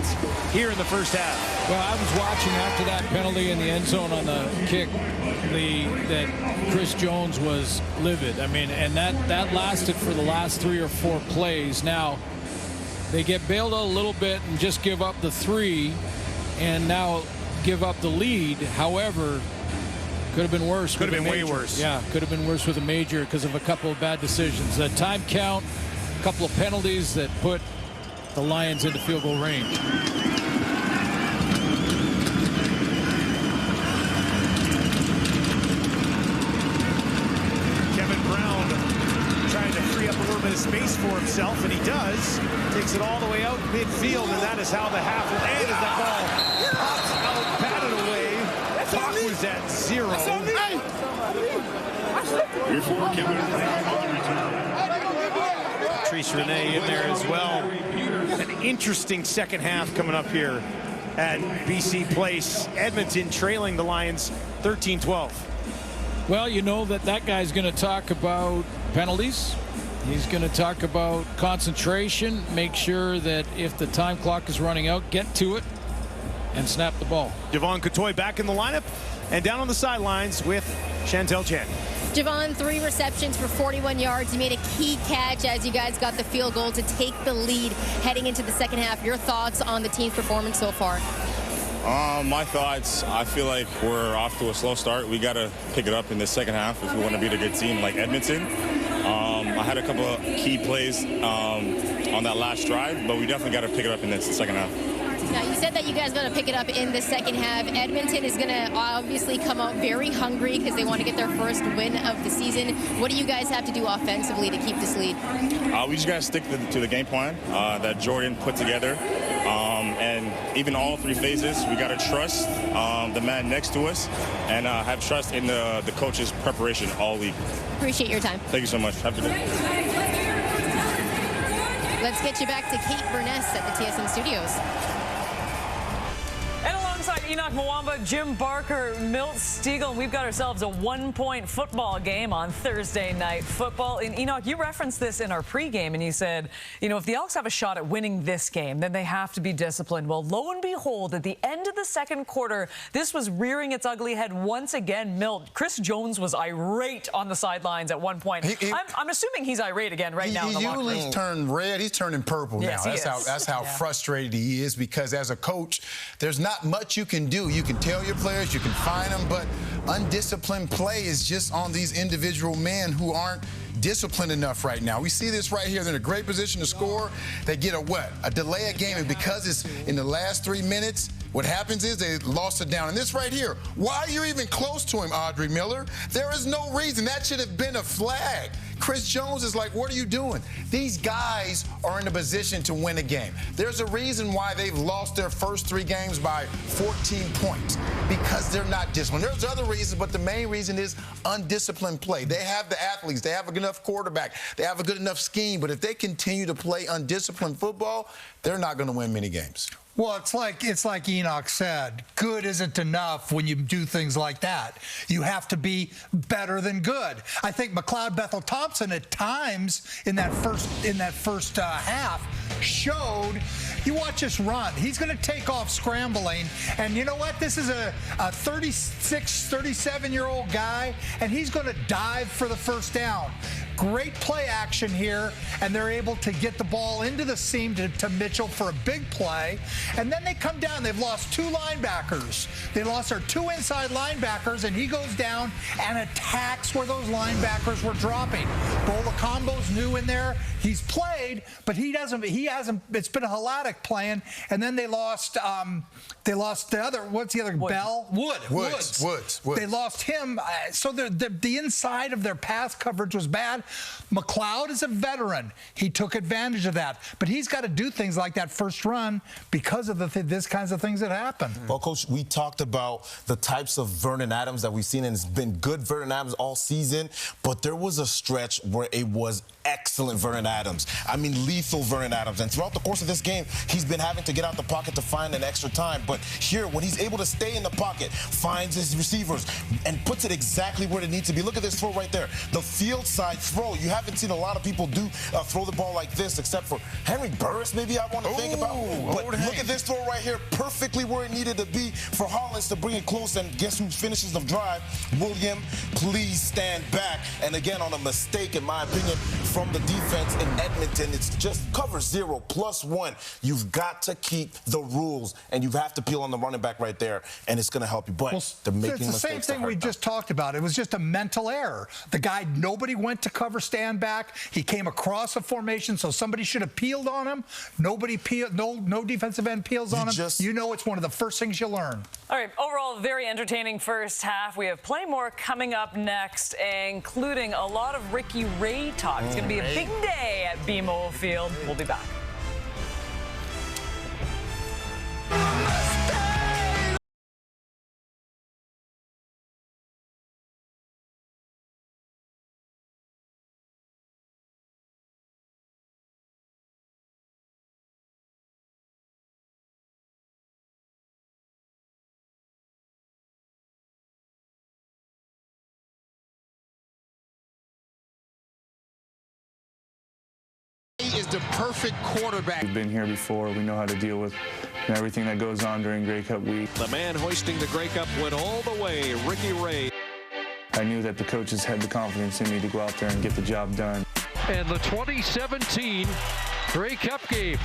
here in the first half.
Well, I was watching after that penalty in the end zone on the kick that Chris Jones was livid. I mean, and that lasted for the last 3 or 4 plays. Now, they get bailed out a little bit and just give up the 3 and now give up the lead. However, could have been worse.
Could have been way worse.
Yeah, could have been worse with a major because of a couple of bad decisions. A time count, a couple of penalties that put the Lions into field goal range.
Kevin Brown trying to free up a little bit of space for himself, and he does. Takes it all the way out midfield, and that is how the half will end as that ball pops out, batted away. Clock was at 0. Patrice Rene in there as well. An interesting second half coming up here at BC Place. Edmonton trailing the Lions 13-12.
Well, you know that guy's going to talk about penalties. He's going to talk about concentration, make sure that if the time clock is running out, get to it and snap the ball.
Devon Cotoy back in the lineup and down on the sidelines with Chantel Chen.
Javon, 3 receptions for 41 yards. You made a key catch as you guys got the field goal to take the lead heading into the second half. Your thoughts on the team's performance so far?
My thoughts, I feel like we're off to a slow start. We got to pick it up in the second half if we want to beat a good team like Edmonton. I had a couple of key plays on that last drive, but we definitely got to pick it up in the second half.
Now, you said that you guys got to pick it up in the second half. Edmonton is going to obviously come out very hungry because they want to get their first win of the season. What do you guys have to do offensively to keep this lead?
We just got to stick to the game plan that Jordan put together. And even all 3 phases, we got to trust the man next to us and have trust in the coach's preparation all week.
Appreciate your time.
Thank you so much. Have a good day.
Let's get you back to Kate Burness at the TSN Studios.
And alongside Enoch Mwamba, Jim Barker, Milt Stiegel, we've got ourselves a 1-point football game on Thursday Night Football. And Enoch, you referenced this in our pregame, and you said, you know, if the Elks have a shot at winning this game, then they have to be disciplined. Well, lo and behold, at the end of the second quarter, this was rearing its ugly head once again. Milt, Chris Jones was irate on the sidelines at one point. I'm assuming he's irate again right now in the locker room.
He's turned red. He's turning purple now. That's how frustrated he is, because as a coach, there's not much you can do. You can tell your players, you can fine them, but undisciplined play is just on these individual men who aren't disciplined enough right now. We see this right here. They're in a great position to score. They get a delay of game, and because it's in the last 3 minutes, what happens is they lost it down. And this right here, why are you even close to him, Audrey Miller? There is no reason. That should have been a flag. Chris Jones is like, what are you doing? These guys are in a position to win a game. There's a reason why they've lost their first 3 games by 14 points, because they're not disciplined. There's other reasons, but the main reason is undisciplined play. They have the athletes. They have a good enough quarterback. They have a good enough scheme. But if they continue to play undisciplined football, they're not going to win many games.
Well, it's like Enoch said. Good isn't enough when you do things like that. You have to be better than good. I think McLeod Bethel Thompson at times in that first half showed. You watch us run. He's going to take off scrambling. And you know what? This is a 36, 37-year-old guy, and he's going to dive for the first down. Great play action here, and they're able to get the ball into the seam to Mitchell for a big play. And then they come down. They've lost 2 linebackers. They lost their 2 inside linebackers, and he goes down and attacks where those linebackers were dropping. Bolacombo's new in there. He's played, but he hasn't. It's been a Haladic playing. And then they lost the other. What's the other?
Wood.
Bell? Woods. They lost him. So the inside of their pass coverage was bad. McLeod is a veteran. He took advantage of that. But he's got to do things like that first run because of this kinds of things that happen.
Well, Coach, we talked about the types of Vernon Adams that we've seen, and it's been good Vernon Adams all season, but there was a stretch where it was excellent Vernon Adams. I mean, lethal Vernon Adams. And throughout the course of this game, he's been having to get out the pocket to find an extra time. But here, when he's able to stay in the pocket, finds his receivers, and puts it exactly where it needs to be. Look at this throw right there. The field side throw. You haven't seen a lot of people do throw the ball like this, except for Henry Burris, maybe I want to think about. But look at this throw right here, perfectly where it needed to be for Hollins to bring it close. And guess who finishes the drive? William, please stand back. And again, on a mistake, in my opinion, from the defense in Edmonton, it's just cover 0 +1. You've got to keep the rules, and you have to peel on the running back right there, and it's going to help you. But they're making
it's the same thing we just talked about. It was just a mental error. The guy, nobody went to cover stand back. He came across a formation, so somebody should have peeled on him. Nobody peeled. No defensive end peels on him. You know, it's one of the first things you learn.
All right, overall, very entertaining first half. We have plenty more coming up next, including a lot of Ricky Ray talk. It's going to be a big day at BMO Field. We'll be back.
Is the perfect quarterback.
We've been here before. We know how to deal with everything that goes on during Grey Cup week.
The man hoisting the Grey Cup went all the way, Ricky Ray.
I knew that the coaches had the confidence in me to go out there and get the job done.
And the 2017 Grey Cup game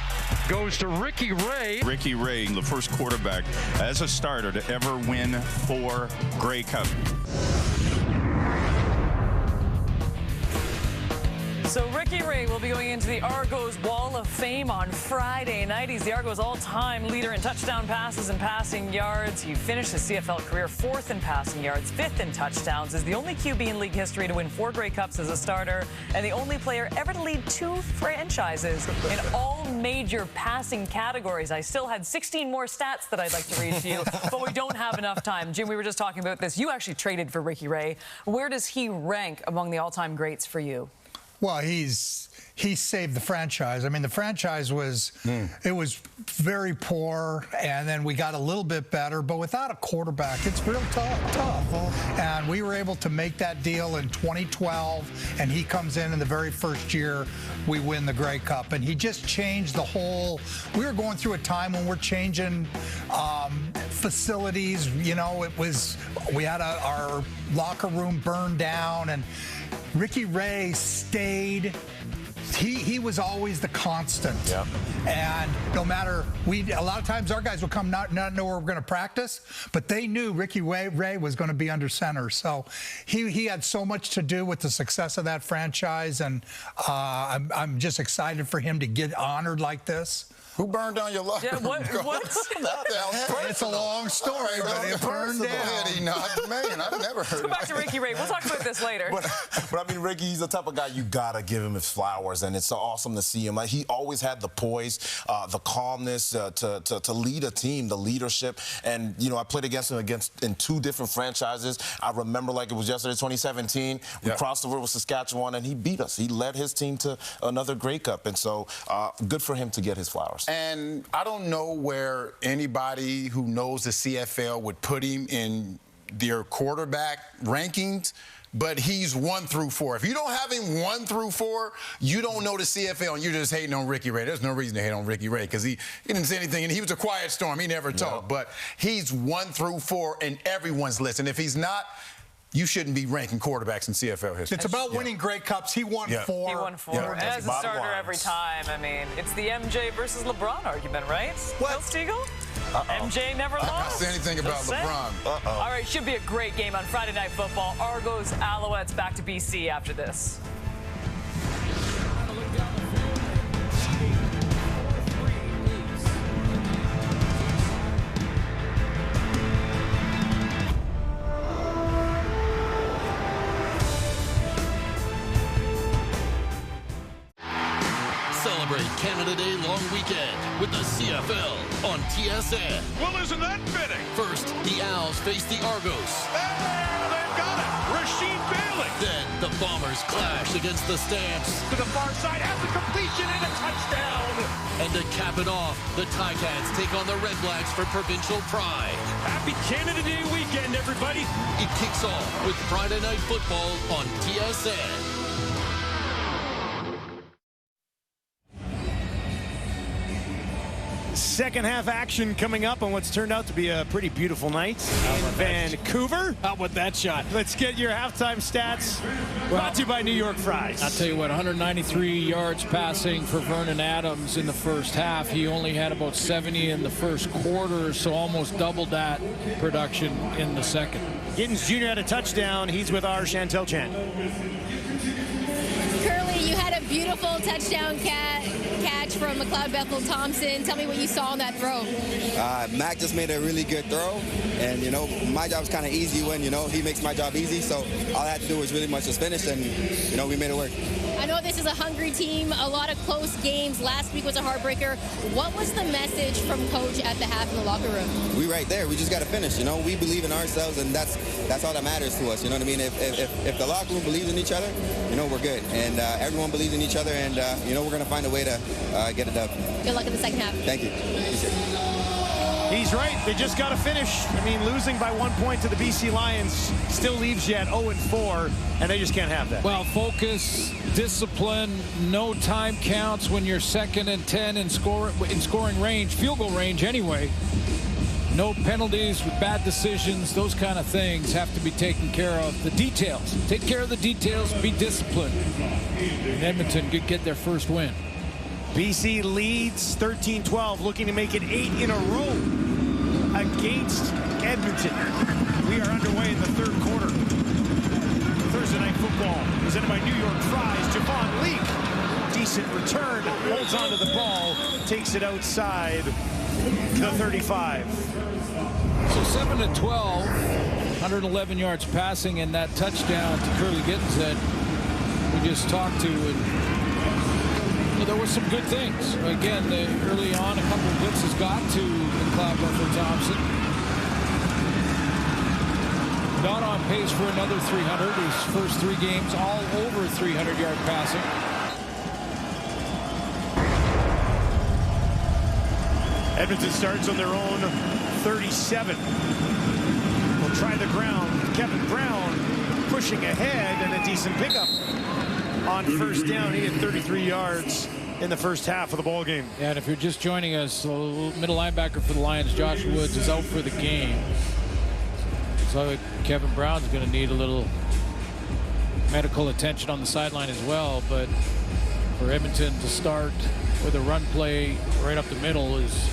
goes to Ricky Ray.
Ricky Ray, the first quarterback as a starter to ever win 4 Grey Cup.
So Ricky Ray will be going into the Argos Wall of Fame on Friday night. He's the Argos all-time leader in touchdown passes and passing yards. He finished his CFL career 4th in passing yards, 5th in touchdowns, is the only QB in league history to win 4 Grey Cups as a starter, and the only player ever to lead 2 franchises in all major passing categories. I still had 16 more stats that I'd like to read to you, but we don't have enough time. Jim, we were just talking about this. You actually traded for Ricky Ray. Where does he rank among the all-time greats for you?
Well, he saved the franchise. I mean, the franchise was it was very poor, and then we got a little bit better, but without a quarterback, it's real tough. And we were able to make that deal in 2012, and he comes in the very first year we win the Grey Cup, and he just changed the whole. We were going through a time when we're changing facilities. You know, we had our locker room burned down, and Ricky Ray stayed. He was always the constant. Yep. And no matter, a lot of times our guys would come not know where we're going to practice, but they knew Ricky Ray was going to be under center. So he had so much to do with the success of that franchise, and I'm just excited for him to get honored like this.
Who burned down your locker room?
It's a long story, but it burned down.
Man, I've never heard
Let's go back to Ricky Ray. We'll talk about this later.
But I mean, Ricky, he's the type of guy you gotta give him his flowers, and it's so awesome to see him. Like, he always had the poise, the calmness to lead a team, the leadership. And you know, I played against him in 2 different franchises. I remember like it was yesterday, 2017. We crossed over with Saskatchewan, and he beat us. He led his team to another Grey Cup, and so good for him to get his flowers.
And I don't know where anybody who knows the CFL would put him in their quarterback rankings, but he's 1 through 4. If you don't have him 1 through 4, you don't know the CFL, and you're just hating on Ricky Ray. There's no reason to hate on Ricky Ray because he didn't say anything, and he was a quiet storm. He never talked. But he's 1 through 4 in everyone's list. And if he's not, you shouldn't be ranking quarterbacks in CFL history.
It's about winning Grey Cups. He won 4.
He won 4. As a starter every time. I mean, it's the MJ versus LeBron argument, right? What? Stiegel? MJ never lost.
I can't say anything about LeBron.
All right, should be a great game on Friday Night Football. Argos, Alouettes back to BC after this.
Canada Day long weekend with the CFL on TSN.
Well, isn't that fitting?
First, the Owls face the Argos.
They've got it. Rasheed Bailey.
Then the Bombers clash against the Stamps.
To the far side, has a completion and a touchdown.
And to cap it off, the Ticats take on the Red Blacks for provincial pride.
Happy Canada Day weekend, everybody.
It kicks off with Friday Night Football on TSN.
Second half action coming up on what's turned out to be a pretty beautiful night in Vancouver.
How about that shot?
Let's get your halftime stats. Brought to you by New York Fries.
I'll tell you what, 193 yards passing for Vernon Adams in the first half. He only had about 70 in the first quarter, so almost doubled that production in the second.
Giddens Jr. had a touchdown. He's with our Chantel Chan.
Curly, you had a beautiful touchdown catch from McLeod Bethel Thompson. Tell me what you saw on that throw.
Mac just made a really good throw, and my job was kind of easy when he makes my job easy. So all I had to do was really much just finish, and we made it work.
I know this is a hungry team, a lot of close games. Last week was a heartbreaker. What was the message from coach at the half in the locker room?
We right there. We just got to finish. We believe in ourselves, and that's all that matters to us. You know what I mean? If the locker room believes in each other, we're good, and everyone believes in each other, and we're going to find a way to get it done.
Good luck in the second half.
Thank you.
He's right. They just got to finish. Losing by 1 point to the BC Lions still leaves you at 0-4, and they just can't have that.
Well, focus, discipline, no time counts when you're 2nd and 10 in scoring range, field goal range anyway. No penalties with bad decisions. Those kind of things have to be taken care of. The details. Take care of the details. Be disciplined. And Edmonton could get their first win.
BC leads 13-12, looking to make it 8 in a row against Edmonton. We are underway in the third quarter. Thursday Night Football presented by New York Fries. Javon Leak, decent return, holds onto the ball, takes it outside the 35.
So 7-12, 111 yards passing, and that touchdown to Curly Giddens that we just talked to. And there were some good things. Again, early on, a couple of blitzes got to McLeod Bethel Thompson. Not on pace for another 300. His first 3 games, all over 300-yard passing.
Edmonton starts on their own 37. Will try the ground. Kevin Brown pushing ahead, and a decent pickup on first down. He had 33 yards in the first half of the ball game.
Yeah, and if you're just joining us, middle linebacker for the Lions, Josh Woods, is out for the game. So Kevin Brown's going to need a little medical attention on the sideline as well. But for Edmonton to start with a run play right up the middle is...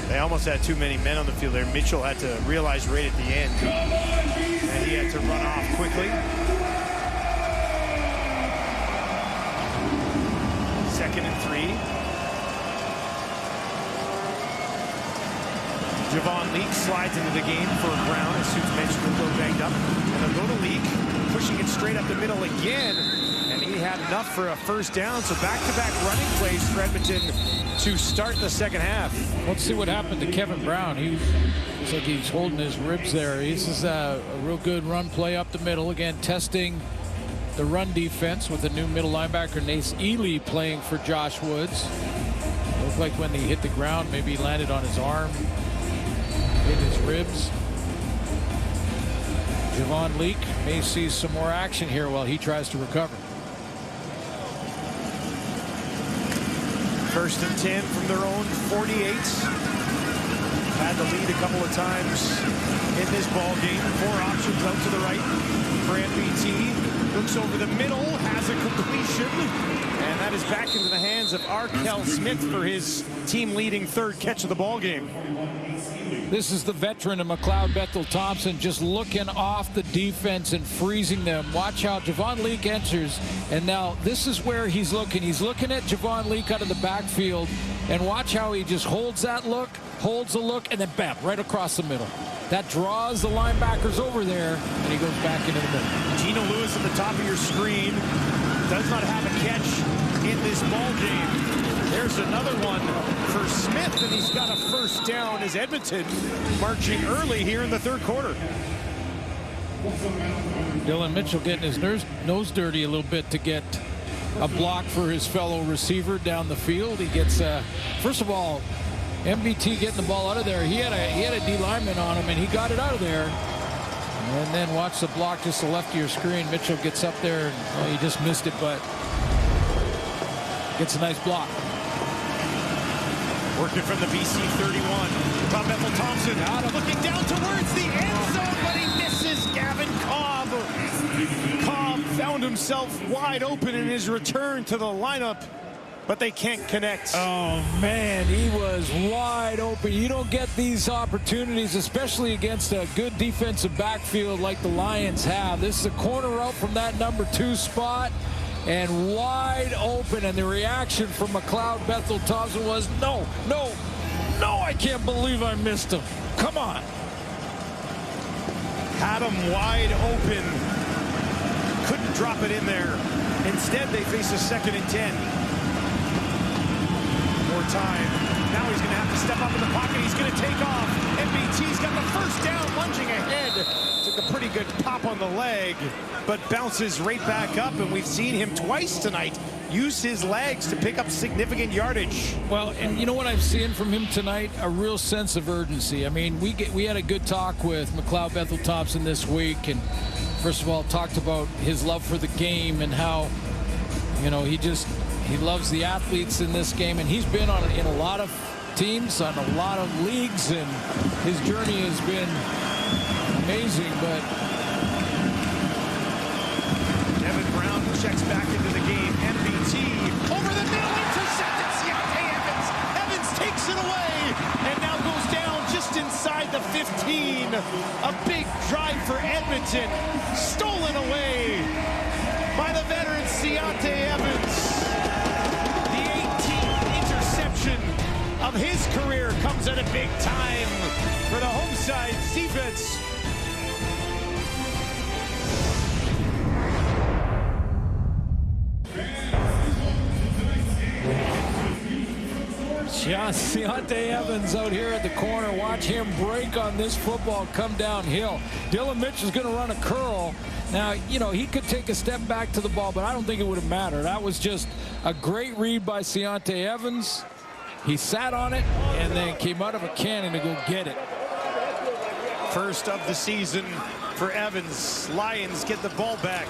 They almost had too many men on the field there. Mitchell had to realize right at the end, and he had to run off quickly. 2nd and 3. Javon Leak slides into the game for Brown, as Suits mentioned, a little banged up. And they'll go to Leak, pushing it straight up the middle again. And he had enough for a first down. So back-to-back running plays for Edmonton to start the second half.
Let's see what happened to Kevin Brown. He looks like he's holding his ribs there. This is a real good run play up the middle. Again, testing the run defense with a new middle linebacker, Nace Ely, playing for Josh Woods. Looked like when he hit the ground, maybe he landed on his arm, hit his ribs. Javon Leak may see some more action here while he tries to recover.
1st and 10 from their own 48. Had the lead a couple of times in this ball game. 4 options out to the right for MBT. Looks over the middle, has a completion, and that is back into the hands of Arkell Smith for his team-leading 3rd catch of the ball game.
This is the veteran of McLeod Bethel Thompson, just looking off the defense and freezing them. Watch how Javon Leak enters, and now this is where he's looking. He's looking at Javon Leak out of the backfield, and watch how he just holds that look, holds the look, and then bam, right across the middle. That draws the linebackers over there, and he goes back into the middle.
Gino Lewis at the top of your screen. does not have a catch in this ball game. There's another one for Smith, and he's got a first down as Edmonton marching early here in the third quarter.
Dylan Mitchell getting his nose dirty a little bit to get a block for his fellow receiver down the field. He gets, first of all, MBT getting the ball out of there. He had a D lineman on him, and he got it out of there. And then watch the block just to the left of your screen. Mitchell gets up there, and well, he just missed it, but gets a nice block.
Working from the BC 31. Tom Ethel-Thompson looking down towards the end zone, but he misses Gavin Cobb. Cobb found himself wide open in his return to the lineup, but they can't connect.
Oh, man, he was wide open. You don't get these opportunities, especially against a good defensive backfield like the Lions have. This is a corner out from that number 2 spot, and wide open. And the reaction from McLeod Bethel-Thompson was, no, I can't believe I missed him. Come on.
Had him wide open. Couldn't drop it in there. Instead, they face a 2nd and 10. More time. Now he's going to have to step up in the pocket. He's going to take off. MBT's got the first down, lunging ahead. Took a pretty good pop on the leg, but bounces right back up. And we've seen him twice tonight use his legs to pick up significant yardage.
Well, and you know what I'm seeing from him tonight? A real sense of urgency. I mean, we had a good talk with McLeod Bethel-Thompson this week, and first of all, talked about his love for the game and how, you know, he loves the athletes in this game, and he's been in a lot of teams, on a lot of leagues, and his journey has been amazing. But
Devin Brown checks back into the game. MBT over the middle, intercepted Deontay Evans. Evans takes it away and now goes down just inside the 15. A big drive for Edmonton, stolen away by the veteran Deontay Evans. The 18th interception of his career comes at a big time for the home side defense.
Deontay Evans out here at the corner. Watch him break on this football, come downhill. Dylan Mitchell's going to run a curl. Now, you know, he could take a step back to the ball, but I don't think it would have mattered. That was just a great read by Deontay Evans. He sat on it and then came out of a cannon to go get it.
First of the season for Evans. Lions get the ball back.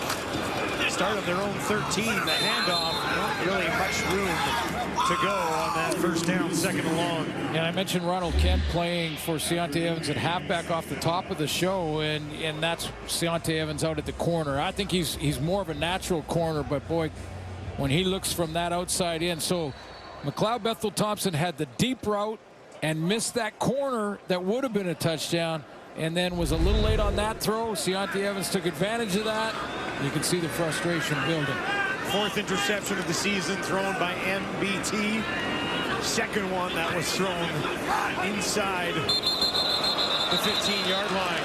Start of their own 13. The handoff. Not really much room to go on that first down, 2nd and long.
And I mentioned Ronald Kent playing for Deontay Evans at halfback off the top of the show, and that's Deontay Evans out at the corner. I think he's more of a natural corner, but boy, when he looks from that outside in. So McLeod Bethel-Thompson had the deep route and missed that corner that would have been a touchdown, and then was a little late on that throw. Deontay Evans took advantage of that. You can see the frustration building.
4th interception of the season thrown by MBT. 2nd one that was thrown inside the 15-yard line.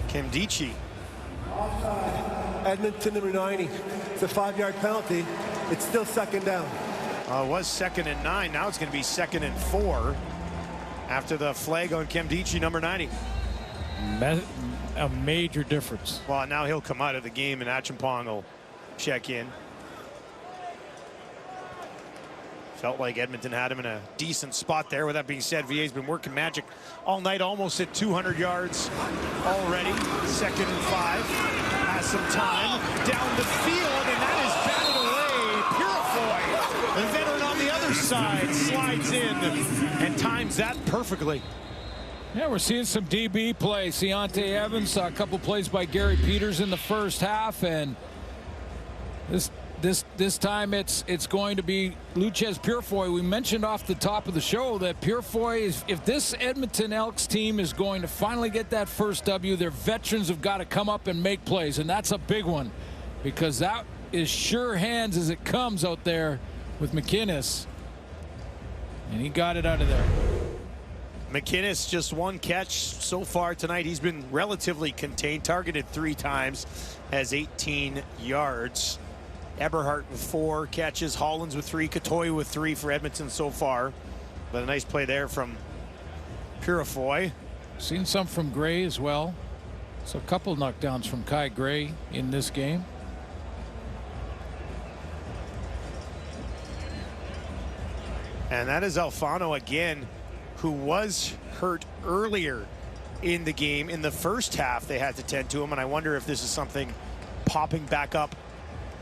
Kemdichi.
Edmonton number 90. It's a 5-yard penalty. It's still 2nd down.
It was 2nd and 9. Now it's going to be 2nd and 4 after the flag on Kemdichi, number 90.
A major difference.
Well, now he'll come out of the game and Achimpong will check in. Felt like Edmonton had him in a decent spot there. With that being said, VA's been working magic all night, almost at 200 yards already. 2nd and 5. Has some time down the field, and that is batted away. Purifoy, the veteran on the other side, slides in and times that perfectly.
Yeah, we're seeing some DB play. Deontay Evans saw a couple plays by Gary Peters in the first half, and this time it's going to be Luchez Purifoy. We mentioned off the top of the show that Purifoy is, if this Edmonton Elks team is going to finally get that first W, their veterans have got to come up and make plays, and that's a big one, because that is sure hands as it comes out there with McInnes, and he got it out of there.
McInnes just one catch so far tonight. He's been relatively contained, targeted 3 times, has 18 yards. Eberhardt with 4 catches, Hollins with 3, Katoy with 3 for Edmonton so far. But a nice play there from Purifoy.
Seen some from Gray as well. So a couple knockdowns from Kai Gray in this game.
And that is Alfano again, who was hurt earlier in the game. In the first half, they had to tend to him, and I wonder if this is something popping back up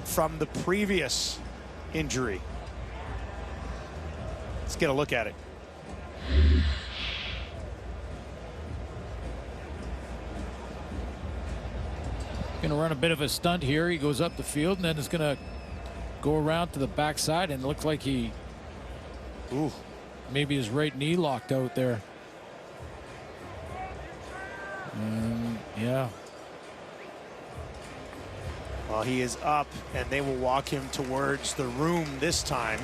from the previous injury. Let's get a look at it.
Going to run a bit of a stunt here. He goes up the field and then is going to go around to the backside, and it looks like he maybe his right knee locked out there. Yeah.
Well, he is up, and they will walk him towards the room this time.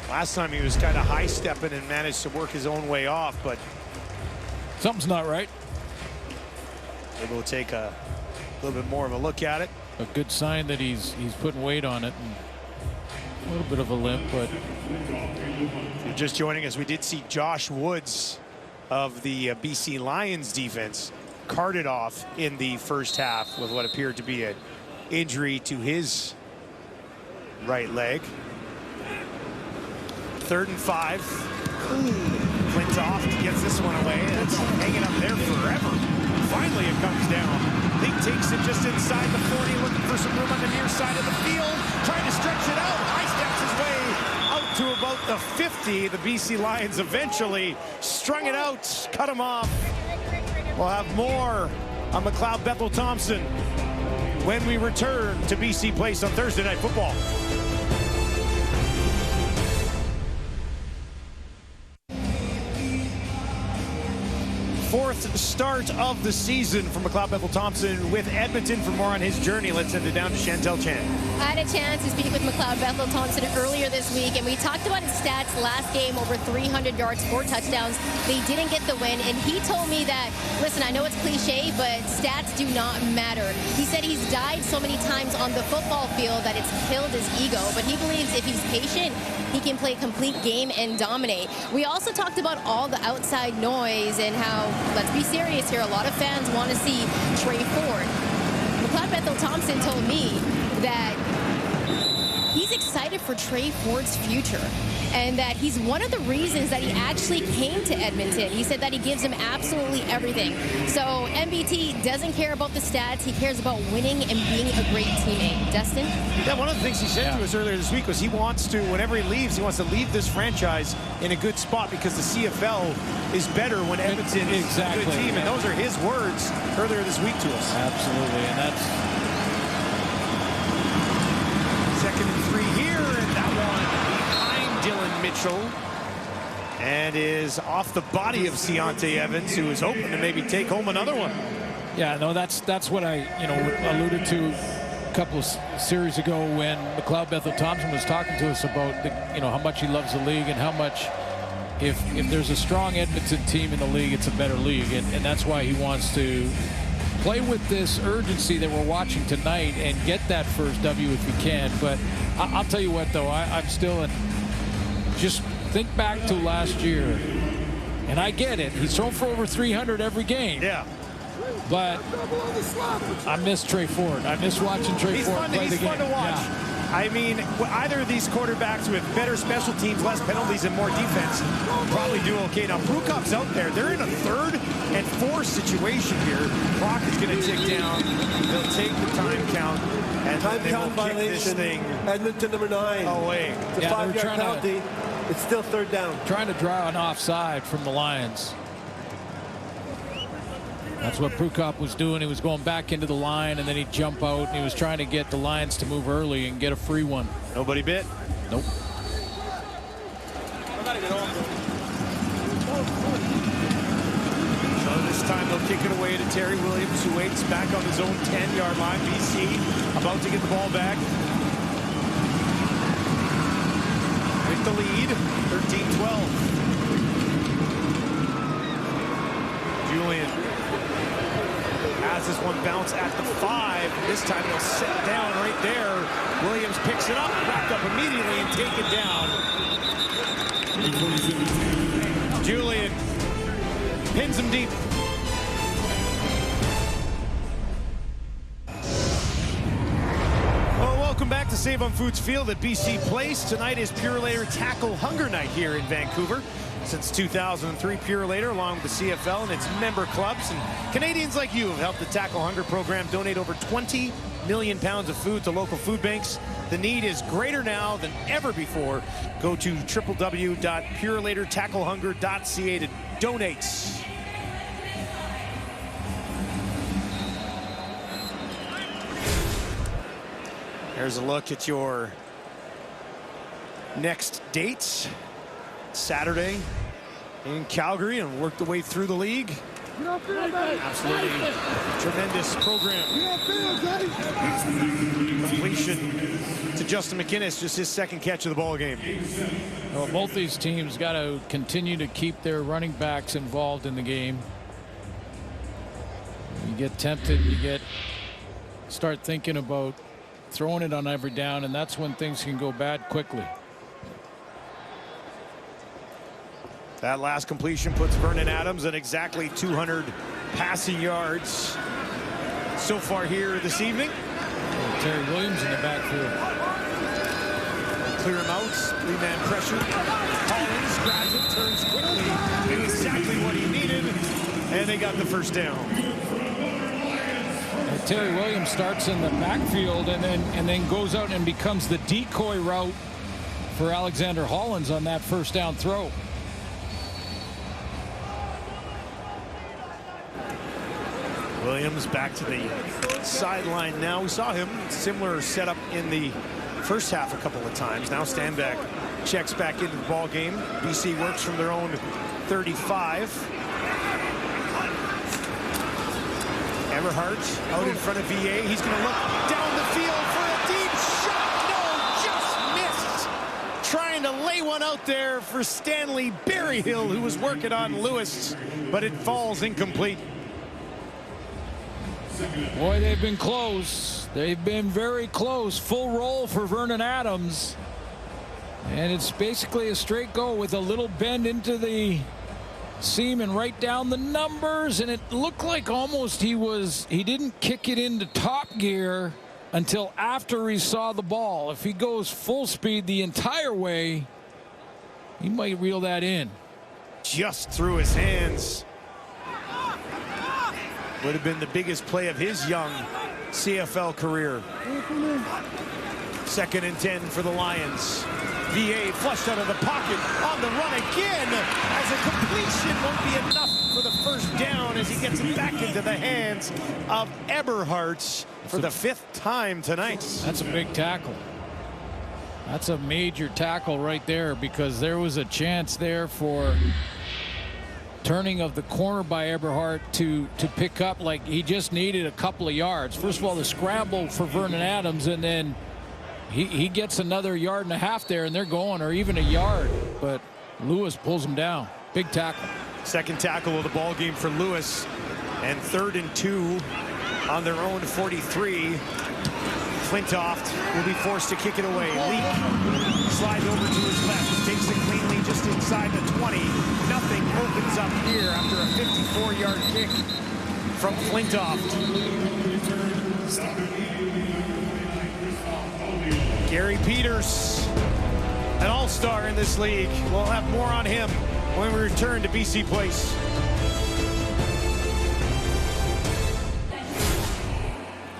Last time he was kind of high-stepping and managed to work his own way off, but
something's not right.
Maybe we'll take a little bit more of a look at it.
A good sign that he's putting weight on it, and a little bit of a limp, but
if you're just joining us, we did see Josh Woods of the BC Lions defense carted off in the first half with what appeared to be an injury to his right leg. 3rd and 5. Flintoff gets this one away, and it's hanging up there forever. Finally, it comes down. He takes it just inside the 40, looking for some room on the near side of the field, trying to stretch it out. High steps his way out to about the 50. The BC Lions eventually strung it out, cut him off. We'll have more on McLeod Bethel Thompson when we return to BC Place on Thursday Night Football. Fourth start of the season for McLeod Bethel Thompson with Edmonton. For more on his journey, let's send it down to Chantel Chan.
I had a chance to speak with McLeod Bethel Thompson earlier this week, and we talked about his stats last game, over 300 yards, 4 touchdowns. They didn't get the win, and he told me that, listen, I know it's cliche, but stats do not matter. He said he's died so many times on the football field that it's killed his ego, but he believes if he's patient, he can play a complete game and dominate. We also talked about all the outside noise and how, let's be serious here, a lot of fans want to see Trey Ford. McLeod Bethel Thompson told me that he's excited for Trey Ford's future and that he's one of the reasons that he actually came to Edmonton. He said that he gives him absolutely everything. So MBT doesn't care about the stats. He cares about winning and being a great teammate. Dustin?
Yeah, one of the things he said to us earlier this week was he wants to, whenever he leaves, he wants to leave this franchise in a good spot because the CFL is better when Edmonton is a good team. And those are his words earlier this week to us.
Absolutely, and that's
2nd and 3 here, and that one behind Dylan Mitchell, and is off the body of Ciante Evans, who is hoping to maybe take home another one.
Yeah, no, that's what I alluded to a couple of series ago when McLeod Bethel Thompson was talking to us about how much he loves the league and how much if there's a strong Edmonton team in the league, it's a better league, and that's why he wants to play with this urgency that we're watching tonight and get that first W if he can. But I'll tell you what, though, I'm still just think back to last year, and I get it. He's thrown for over 300 every game.
Yeah.
But I miss Trey Ford. I miss watching Trey Ford play the game.
He's fun to watch.
Yeah.
I mean, either of these quarterbacks with better special teams, less penalties, and more defense probably do okay. Now, Prukop's out there. They're in a 3rd and 4 situation here. Clock is going to tick down. They'll take the time count, and they will kick this thing.
Edmonton number 9.
Away.
It's a 5-yard penalty. It's still 3rd down.
Trying to draw an offside from the Lions. That's what Prukop was doing. He was going back into the line, and then he'd jump out, and he was trying to get the Lions to move early and get a free one.
Nobody bit?
Nope.
So this time they'll kick it away to Terry Williams, who waits back on his own 10-yard line. BC about to get the ball back. With the lead, 13-12. Lets this one bounce at the 5. This time he'll sit down right there. Williams picks it up, wrapped up immediately, and taken down. Julian pins him deep. Well, welcome back to Save on Foods Field at BC Place. Tonight is Pure Later Tackle Hunger Night here in Vancouver. Since 2003, Pure Later, along with the CFL and its member clubs, and Canadians like you have helped the Tackle Hunger program donate over 20 million pounds of food to local food banks. The need is greater now than ever before. Go to www.purelatertacklehunger.ca to donate. Here's a look at your next dates. Saturday in Calgary, and worked the way through the league. Absolutely tremendous program. Completion to Justin McInnes, just his second catch of the ball game.
Well, both these teams got to continue to keep their running backs involved in the game. You get tempted, start thinking about throwing it on every down, and that's when things can go bad quickly.
That last completion puts Vernon Adams at exactly 200 passing yards so far here this evening.
Terry Williams in the backfield.
Clear him out. 3-man pressure. Collins grabs it, turns quickly. Did exactly what he needed, and they got the first down.
And Terry Williams starts in the backfield and then goes out and becomes the decoy route for Alexander Hollins on that first down throw.
Williams back to the sideline now. We saw him similar setup in the first half a couple of times. Now Stanback checks back into the ball game. BC works from their own 35. Eberhardt out in front of VA. He's going to look down the field for a deep shot. No, just missed. Trying to lay one out there for Stanley Berryhill, who was working on Lewis, but it falls incomplete.
Boy, they've been close. They've been very close. Full roll for Vernon Adams. And it's basically a straight go with a little bend into the seam and right down the numbers. And it looked like almost he didn't kick it into top gear until after he saw the ball. If he goes full speed the entire way, he might reel that in.
Just through his hands. Would have been the biggest play of his young CFL career. 2nd and 10 for the Lions. VA flushed out of the pocket on the run again, as a completion won't be enough for the first down as he gets it back into the hands of Eberhardt for the 5th time tonight.
That's a big tackle. That's a major tackle right there, because there was a chance there for turning of the corner by Eberhardt to pick up. Like, he just needed a couple of yards. First of all, the scramble for Vernon Adams, and then he gets another yard and a half there, and they're going, or even a yard, but Lewis pulls him down. Big tackle.
Second tackle of the ball game for Lewis, and 3rd and 2 on their own 43. Flintoft will be forced to kick it away. Leak slides over to his left, takes it cleanly just inside the 20. Nothing opens up here after a 54-yard kick from Flintoft. Gary Peters, an all-star in this league. We'll have more on him when we return to BC Place.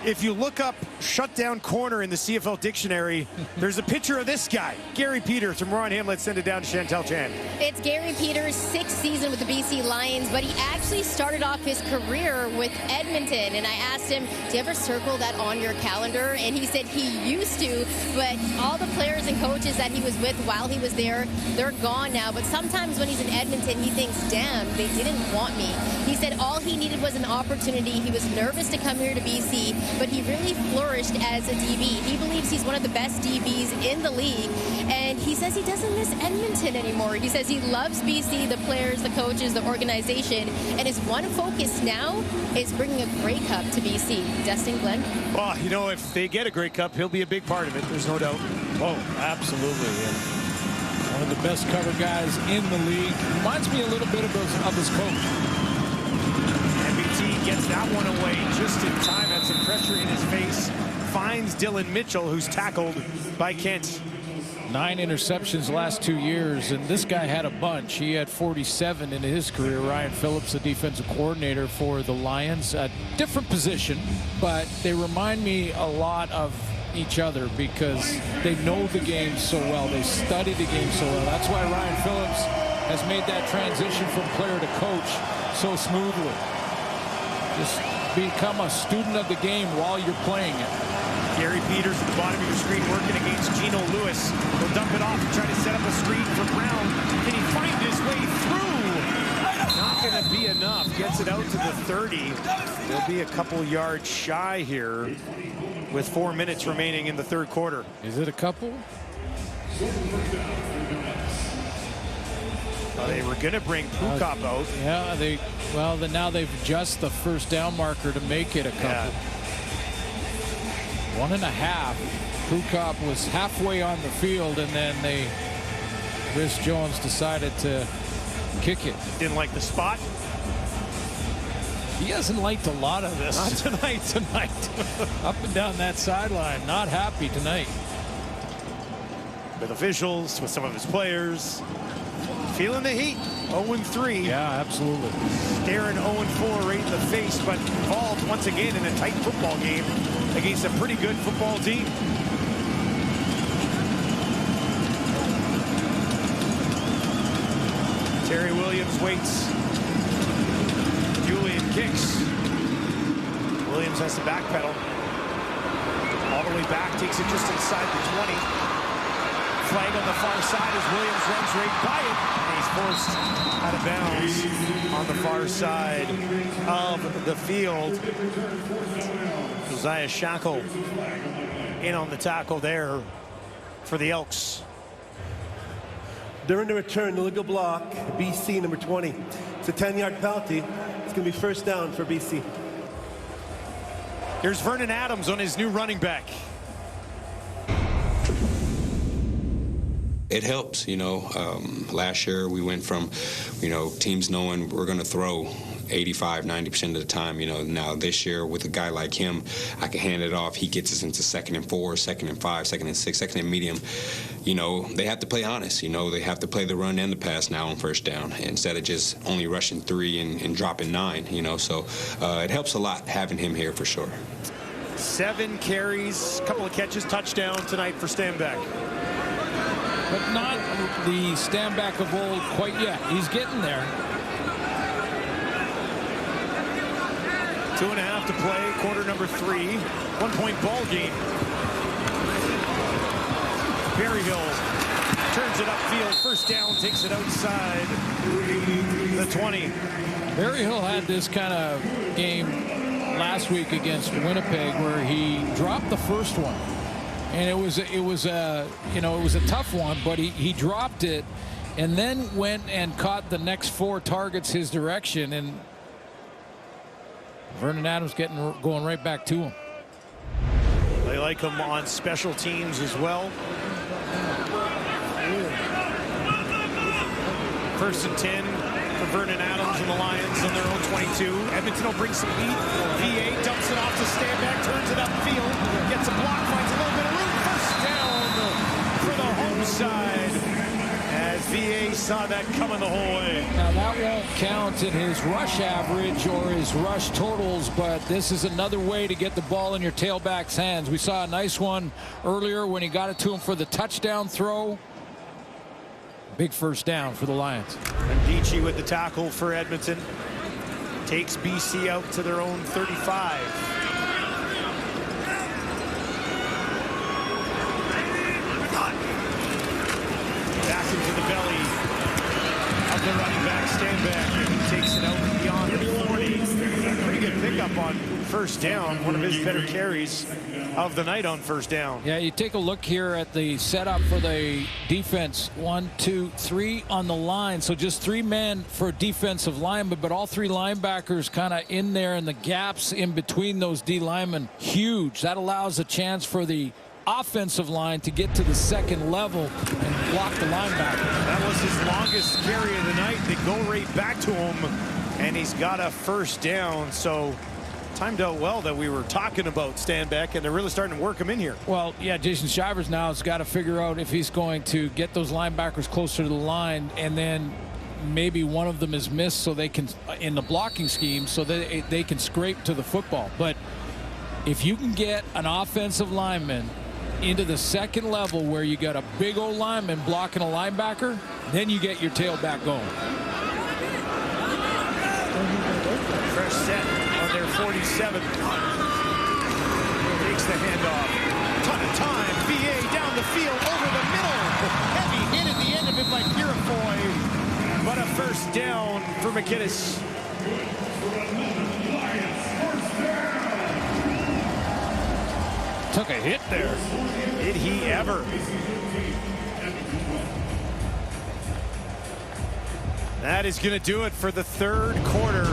If you look up shutdown corner in the CFL dictionary, there's a picture of this guy, Gary Peters. And more on him. Let's send it down to Chantel Chan.
It's Gary Peters' 6th season with the BC Lions, but he actually started off his career with Edmonton. And I asked him, do you ever circle that on your calendar? And he said he used to, but all the players and coaches that he was with while he was there, they're gone now. But sometimes when he's in Edmonton, he thinks, damn, they didn't want me. He said all he needed was an opportunity. He was nervous to come here to BC, but he really flourished as a DB. He believes he's one of the best DBs in the league, and he says he doesn't miss Edmonton anymore. He says he loves BC, the players, the coaches, the organization, and his one focus now is bringing a Grey Cup to BC. Dustin, Glenn?
Well, you know, if they get a Grey Cup, he'll be a big part of it. There's no doubt.
Oh, absolutely. And one of the best cover guys in the league. Reminds me a little bit of his coach.
MBT gets that one away just in time. Had some pressure in his face. Finds Dylan Mitchell, who's tackled by Kent.
9 interceptions last 2 years, and this guy had a bunch. He had 47 in his career. Ryan Phillips, the defensive coordinator for the Lions. A different position, but they remind me a lot of each other because they know the game so well. They study the game so well. That's why Ryan Phillips has made that transition from player to coach so smoothly. Just become a student of the game while you're playing it.
Gary Peters at the bottom of your screen working against Gino Lewis. He'll dump it off and try to set up a screen for Brown. Can he find his way through? Not going to be enough. Gets it out to the 30. They'll be a couple yards shy here with 4 minutes remaining in the third quarter.
Is it a couple?
They were going to bring Pukop out.
Yeah, now they've adjusted the first down marker to make it a couple.
Yeah.
1.5. Pukop was halfway on the field, and then Chris Jones decided to kick it.
Didn't like the spot.
He hasn't liked a lot of this.
Not tonight.
Up and down that sideline. Not happy tonight.
With officials, with some of his players. Feeling the heat. 0-3.
Yeah, absolutely.
Staring 0-4 right in the face, but involved once again in a tight football game against a pretty good football team. Terry Williams waits. Julian kicks. Williams has to backpedal. All the way back, takes it just inside the 20. Flag on the far side as Williams runs right by it. And he's forced out of bounds on the far side of the field. Josiah Shackle in on the tackle there for the Elks.
During the return, the legal block, BC number 20. It's a 10-yard penalty. It's going to be first down for BC.
Here's Vernon Adams on his new running back.
It helps, you know. Last year we went from, you know, teams knowing we're going to throw 85-90% of the time, you know. Now this year with a guy like him, I can hand it off. He gets us into 2nd and 4, 2nd and 5, 2nd and 6, 2nd and medium. You know, they have to play honest. You know, they have to play the run and the pass now on first down instead of just only rushing 3 and dropping 9, you know. So it helps a lot having him here for sure.
7 carries, couple of catches, touchdown tonight for Stanback.
But not the Stanback of old quite yet. He's getting there.
2.5 to play, quarter number 3. 1-point ball game. Berryhill turns it upfield, first down, takes it outside the 20.
Berryhill had this kind of game last week against Winnipeg where he dropped the first one. And it was a tough one, but he dropped it and then went and caught the next 4 targets his direction, and Vernon Adams going right back to him.
They like him on special teams as well. 1st and 10 for Vernon Adams and the Lions on their own 22. Edmonton will bring some heat. VA dumps it off to Stanback, turns it upfield, gets a block, finds a little bit of room. First down for the home side as VA saw that coming the whole way.
Now that won't count in his rush average or his rush totals, but this is another way to get the ball in your tailback's hands. We saw a nice one earlier when he got it to him for the touchdown throw. Big first down for the Lions.
And Dichi with the tackle for Edmonton. Takes BC out to their own 35. Back into the belly of the running back, Stanback. He takes it out beyond the 40. Pretty good pickup up on first down. One of his better carries of the night on first down.
Yeah, you take a look here at the setup for the defense. 1, 2, 3 on the line. So just 3 men for defensive linemen, but all 3 linebackers kind of in there, and the gaps in between those D linemen huge. That allows a chance for the offensive line to get to the second level and block the linebacker.
That was his longest carry of the night. They go right back to him, and he's got a first down. So timed out well that we were talking about Stanback, and they're really starting to work him in here.
Well, yeah, Jason Shivers now has got to figure out if he's going to get those linebackers closer to the line, and then maybe one of them is missed so they can, in the blocking scheme, so that they can scrape to the football. But if you can get an offensive lineman into the second level where you got a big old lineman blocking a linebacker, then you get your tailback going.
Fresh set on their 47. Takes the handoff. Ton of time. VA down the field over the middle. Heavy hit at the end of it by Purifoy. But a first down for McInnes.
Took a hit there.
Did he ever? That is going to do it for the third quarter.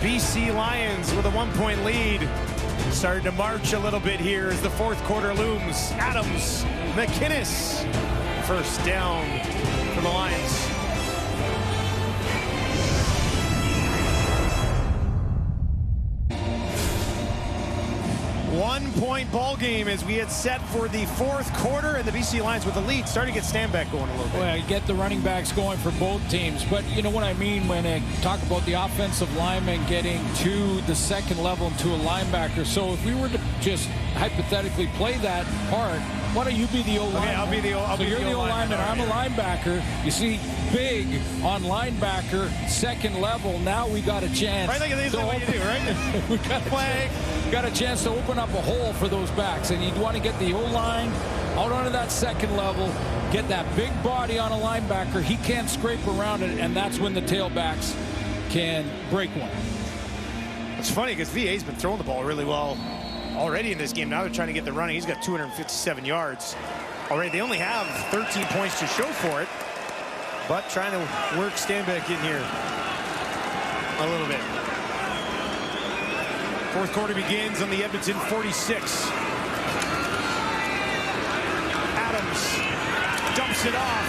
BC Lions with a 1-point lead. Starting to march a little bit here as the fourth quarter looms. Adams, McInnes. First down for the Lions. 1-point ball game as we had set for the fourth quarter, and the BC Lions with the lead starting to get Stanback going a little bit.
Well, you get the running backs going for both teams, but you know what I mean when I talk about the offensive lineman getting to the second level and to a linebacker. So if we were to just hypothetically play that part, why don't you be the old lineman?
Okay, I'll be the old.
So you're the old lineman. I'm a linebacker. You see, big on linebacker, second level. Now we got a chance.
Right, this is what you do, right?
We got a chance to open up a hole for those backs, and you want to get the O-line out onto that second level, get that big body on a linebacker. He can't scrape around it, and that's when the tailbacks can break one.
It's funny because VA's been throwing the ball really well already in this game. Now they're trying to get the running. He's got 257 yards already. They only have 13 points to show for it, but trying to work Stanback in here a little bit. Fourth quarter begins on the Edmonton 46. Adams dumps it off.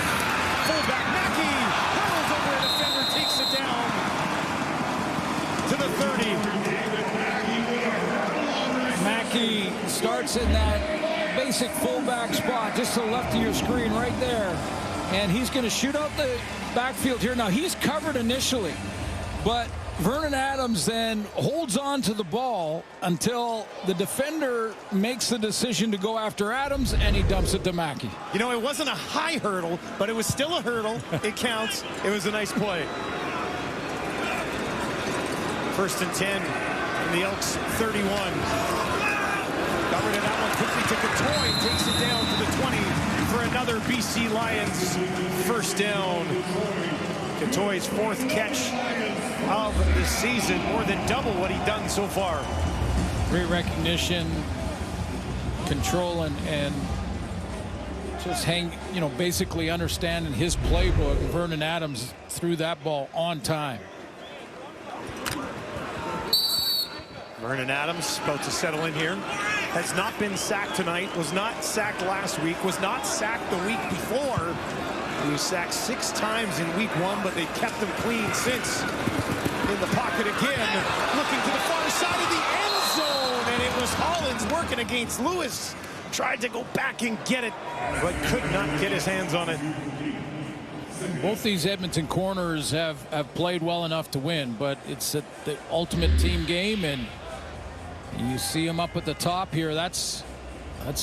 Fullback Mackey hurls over a defender, takes it down to the 30.
Mackey starts in that basic fullback spot just to the left of your screen right there, and he's going to shoot out the backfield here. Now he's covered initially, but Vernon Adams then holds on to the ball until the defender makes the decision to go after Adams, and he dumps it to Mackey.
You know, it wasn't a high hurdle, but it was still a hurdle. It counts. It was a nice play. First and 10 in the Elks 31. Got rid of that one quickly to Couture. Takes it down to the 20 for another BC Lions first down. Couture's fourth catch of the season, more than double what he's done so far.
Great recognition, control, and just basically understanding his playbook. Vernon Adams threw that ball on time.
Vernon Adams about to settle in here. Has not been sacked tonight, was not sacked last week, was not sacked the week before. He was sacked 6 times in week 1, but they kept him clean since. In the pocket again, looking to the far side of the end zone, and it was Hollins working against Lewis. Tried to go back and get it, but could not get his hands on it.
Both these Edmonton corners have played well enough to win, but it's the ultimate team game, and you see him up at the top here. That's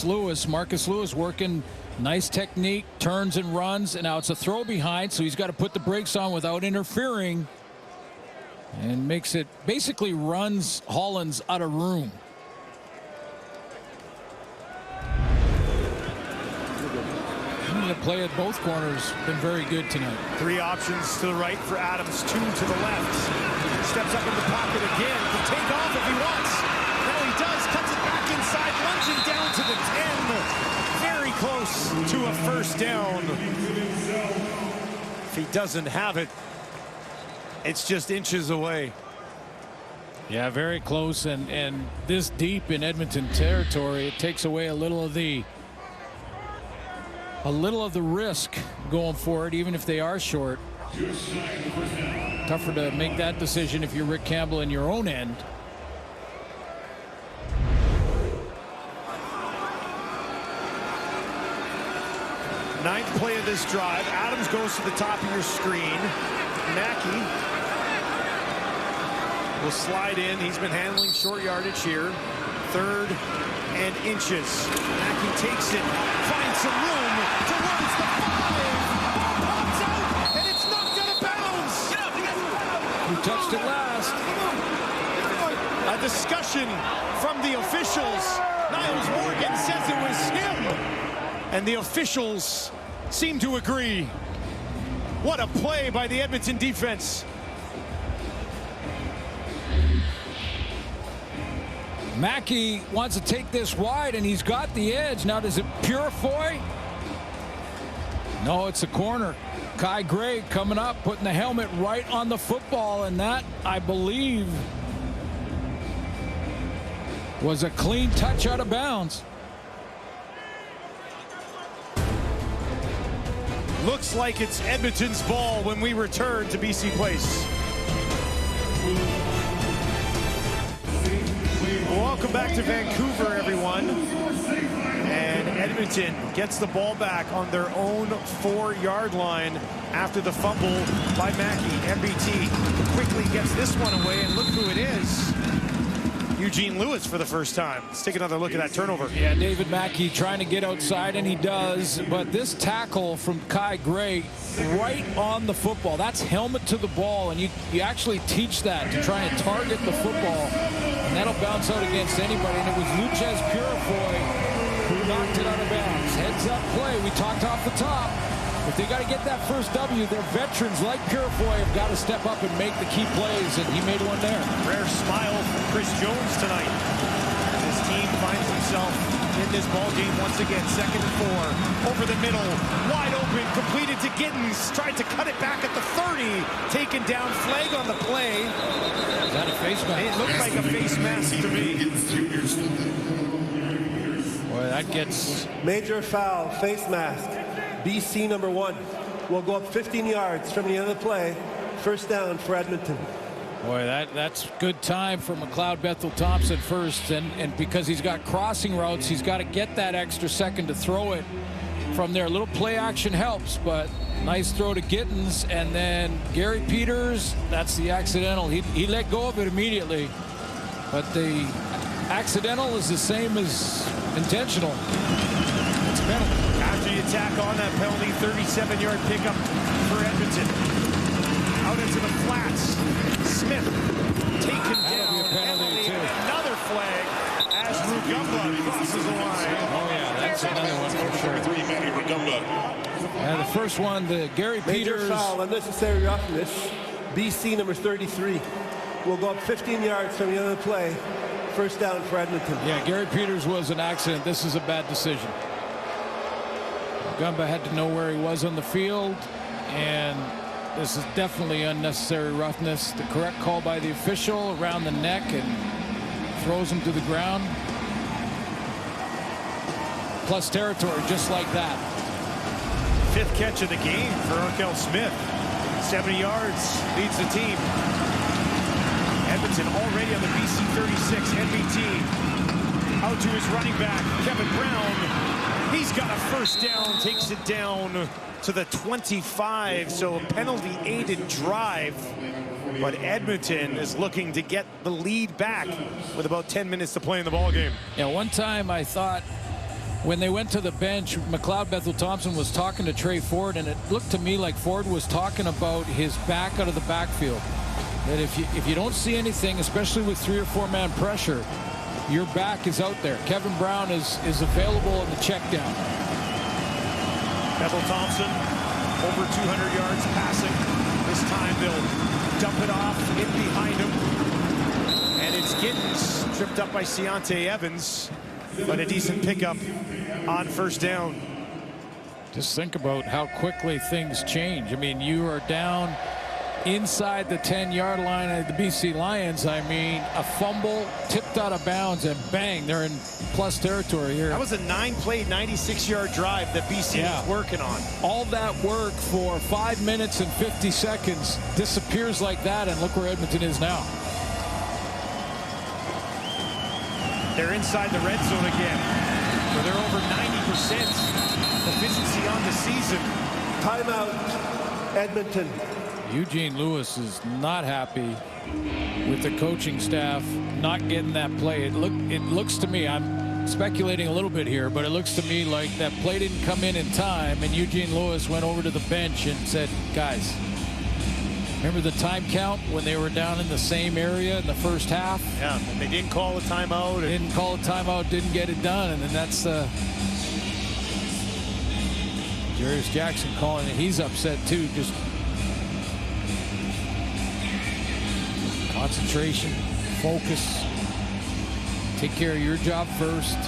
Lewis, Marcus Lewis, working nice technique, turns and runs, and now it's a throw behind, so he's got to put the brakes on without interfering, and makes it, basically runs Hollins out of room. dominant play at both corners. Been very good tonight.
3 options to the right for Adams, 2 to the left. Steps up in the pocket again. Can take off if he wants. Now he does. Cuts it back inside. Lunging down to the 10. Very close to a first down. If he doesn't have it, it's just inches away.
Yeah, very close, and this deep in Edmonton territory, it takes away a little of the risk going for it, even if they are short. Tougher to make that decision if you're Rick Campbell in your own end.
Ninth play of this drive. Adams goes to the top of your screen. Mackey will slide in. He's been handling short yardage here. 3rd and inches. Mackey takes it, finds some room towards the 5. Pops out, and it's knocked out of bounds.
Who touched it last?
A discussion from the officials. Niles Morgan says it was him, and the officials seem to agree. What a play by the Edmonton defense.
Mackey wants to take this wide, and he's got the edge. Now, does it Purifoy? No, it's a corner. Kai Gray coming up, putting the helmet right on the football, and that, I believe, was a clean touch out of bounds.
Looks like it's Edmonton's ball when we return to BC Place. Welcome back to Vancouver, everyone. And Edmonton gets the ball back on their own 4-yard line after the fumble by Mackey. MBT quickly gets this one away, and look who it is. Eugene Lewis for the first time. Let's take another look at that turnover.
Yeah, David Mackey trying to get outside, and he does. But this tackle from Kai Gray right on the football, that's helmet to the ball, and you actually teach that to try and target the football, and that'll bounce out against anybody. And it was Luchez Purifoy who knocked it out of bounds. Heads up play. We talked off the top. If they got to get that first W, their veterans like Purifoy have got to step up and make the key plays, and he made one there.
Rare smile from Chris Jones tonight. His team finds himself in this ball game once again. 2nd and 4. Over the middle. Wide open. Completed to Gittens. Tried to cut it back at the 30. Taken down. Flag on the play.
Is that a face mask?
It looked like a face mask to me.
Boy, that gets...
Major foul, face mask. BC number 1 will go up 15 yards from the end of the play. First down for Edmonton.
Boy, that's good time for McLeod Bethel Thompson first, and because he's got crossing routes, he's got to get that extra second to throw it from there. A little play action helps, but nice throw to Gittens, and then Gary Peters, that's the accidental. He let go of it immediately, but the accidental is the same as intentional. It's a penalty.
After the attack on that penalty, 37-yard pickup for Edmonton. Out into the flats. Smith taken down.
Penalty too.
Another flag as Rugamba crosses the line.
Oh yeah, that's another one for sure. And the first one, the Gary Peters.
Major foul, unnecessary roughness. BC number 33 will go up 15 yards from the end of the play. First down for Edmonton.
Yeah, Gary Peters was an accident. This is a bad decision. Gumba had to know where he was on the field, and this is definitely unnecessary roughness. The correct call by the official around the neck and throws him to the ground. Plus territory, just like that.
5th catch of the game for Arkel Smith. 70 yards leads the team. Edmonton already on the BC 36. MBT out to his running back, Kevin Brown. He's got a first down, takes it down to the 25, so a penalty-aided drive. But Edmonton is looking to get the lead back with about 10 minutes to play in the ballgame.
Yeah, one time I thought when they went to the bench, McLeod Bethel Thompson was talking to Trey Ford, and it looked to me like Ford was talking about his back out of the backfield. That if you don't see anything, especially with 3 or 4 man pressure, your back is out there. Kevin Brown is available in the check down.
Bethel Thompson, over 200 yards passing. This time they'll dump it off in behind him. And it's Giddens, tripped up by Ciante Evans, but a decent pickup on first down.
Just think about how quickly things change. I mean, you are down inside the 10-yard line of the BC Lions. I mean, a fumble, tipped out of bounds, and bang, they're in plus territory here.
That was a 9-play, 96-yard drive that BC was working on.
All that work for 5 minutes and 50 seconds disappears like that, and look where Edmonton is now.
They're inside the red zone again, where they're over 90% efficiency on the season.
Timeout, Edmonton.
Eugene Lewis is not happy with the coaching staff not getting that play. It looks to me, I'm speculating a little bit here, but it looks to me like that play didn't come in time, and Eugene Lewis went over to the bench and said, guys, remember the time count when they were down in the same area in the first half?
Yeah, and they didn't call a timeout.
Didn't call a timeout, didn't get it done, and then that's Jarius Jackson calling it. He's upset too. Just concentration, focus, take care of your job first.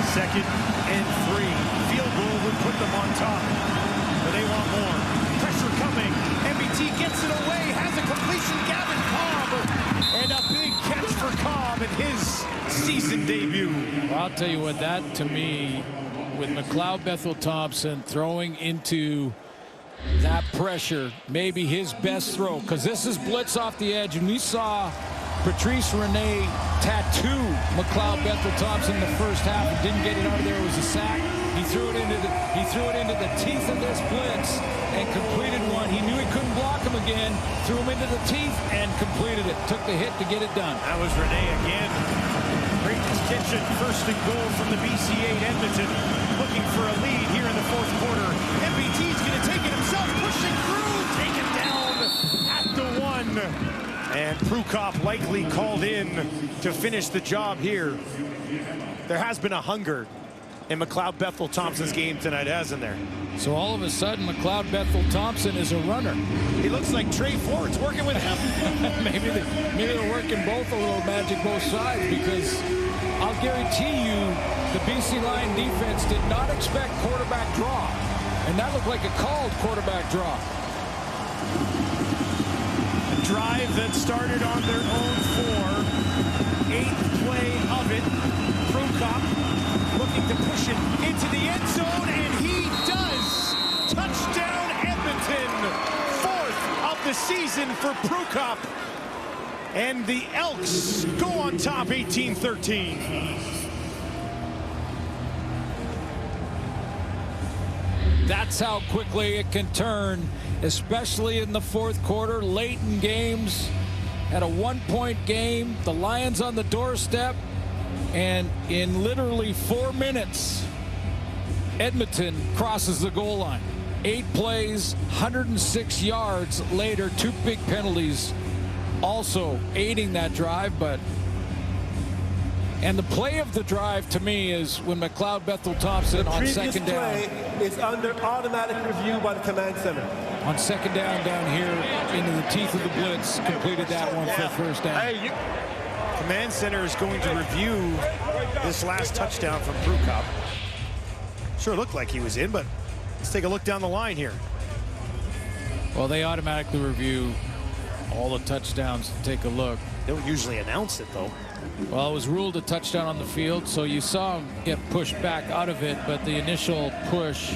Second and 3. Field goal would put them on top, but they want more. Pressure coming. MBT gets it away, has a completion. Gavin Cobb, and a big catch for Cobb in his season debut.
Well, I'll tell you what, that to me, with McLeod Bethel Thompson throwing into that pressure, maybe his best throw, because this is blitz off the edge, and we saw Patrice Rene tattoo McLeod Bethel Thompson in the first half and didn't get it out of there. It was a sack. He threw it into the teeth of this blitz and completed one. He knew he couldn't block him again, threw him into the teeth and completed it. Took the hit to get it done.
That was Rene again. Great kitchen, first and goal from the BC8 Edmonton, looking for a lead here in the fourth quarter. MBT's going to take it himself, pushing through, taken down at the 1. And Prukop likely called in to finish the job here. There has been a hunger in McLeod Bethel Thompson's game tonight, hasn't there?
So all of a sudden, McLeod Bethel Thompson is a runner.
He looks like Trey Ford's working with him.
maybe they're working both a little magic both sides, because I'll guarantee you the BC Lion defense did not expect quarterback draw. And that looked like a called quarterback draw.
Drive that started on their own 4. 8th play of it. Prukop looking to push it into the end zone, and he does. Touchdown Edmonton. 4th of the season for Prukop. And the Elks go on top 18-13.
That's how quickly it can turn, especially in the fourth quarter, late in games. At a 1-point game, the Lions on the doorstep, and in literally 4 minutes, Edmonton crosses the goal line. 8 plays, 106 yards later, 2 big penalties also aiding that drive, and the play of the drive to me is when McLeod Bethel Thompson on second down.
The previous play is under automatic review by the command center.
On second down here into the teeth of the blitz, completed that one for first down.
Command center is going to review this last touchdown from Prukop. Sure looked like he was in, but let's take a look down the line here.
Well, they automatically review all the touchdowns to take a look.
They don't usually announce it, though.
Well, it was ruled a touchdown on the field, so you saw him get pushed back out of it, but the initial push,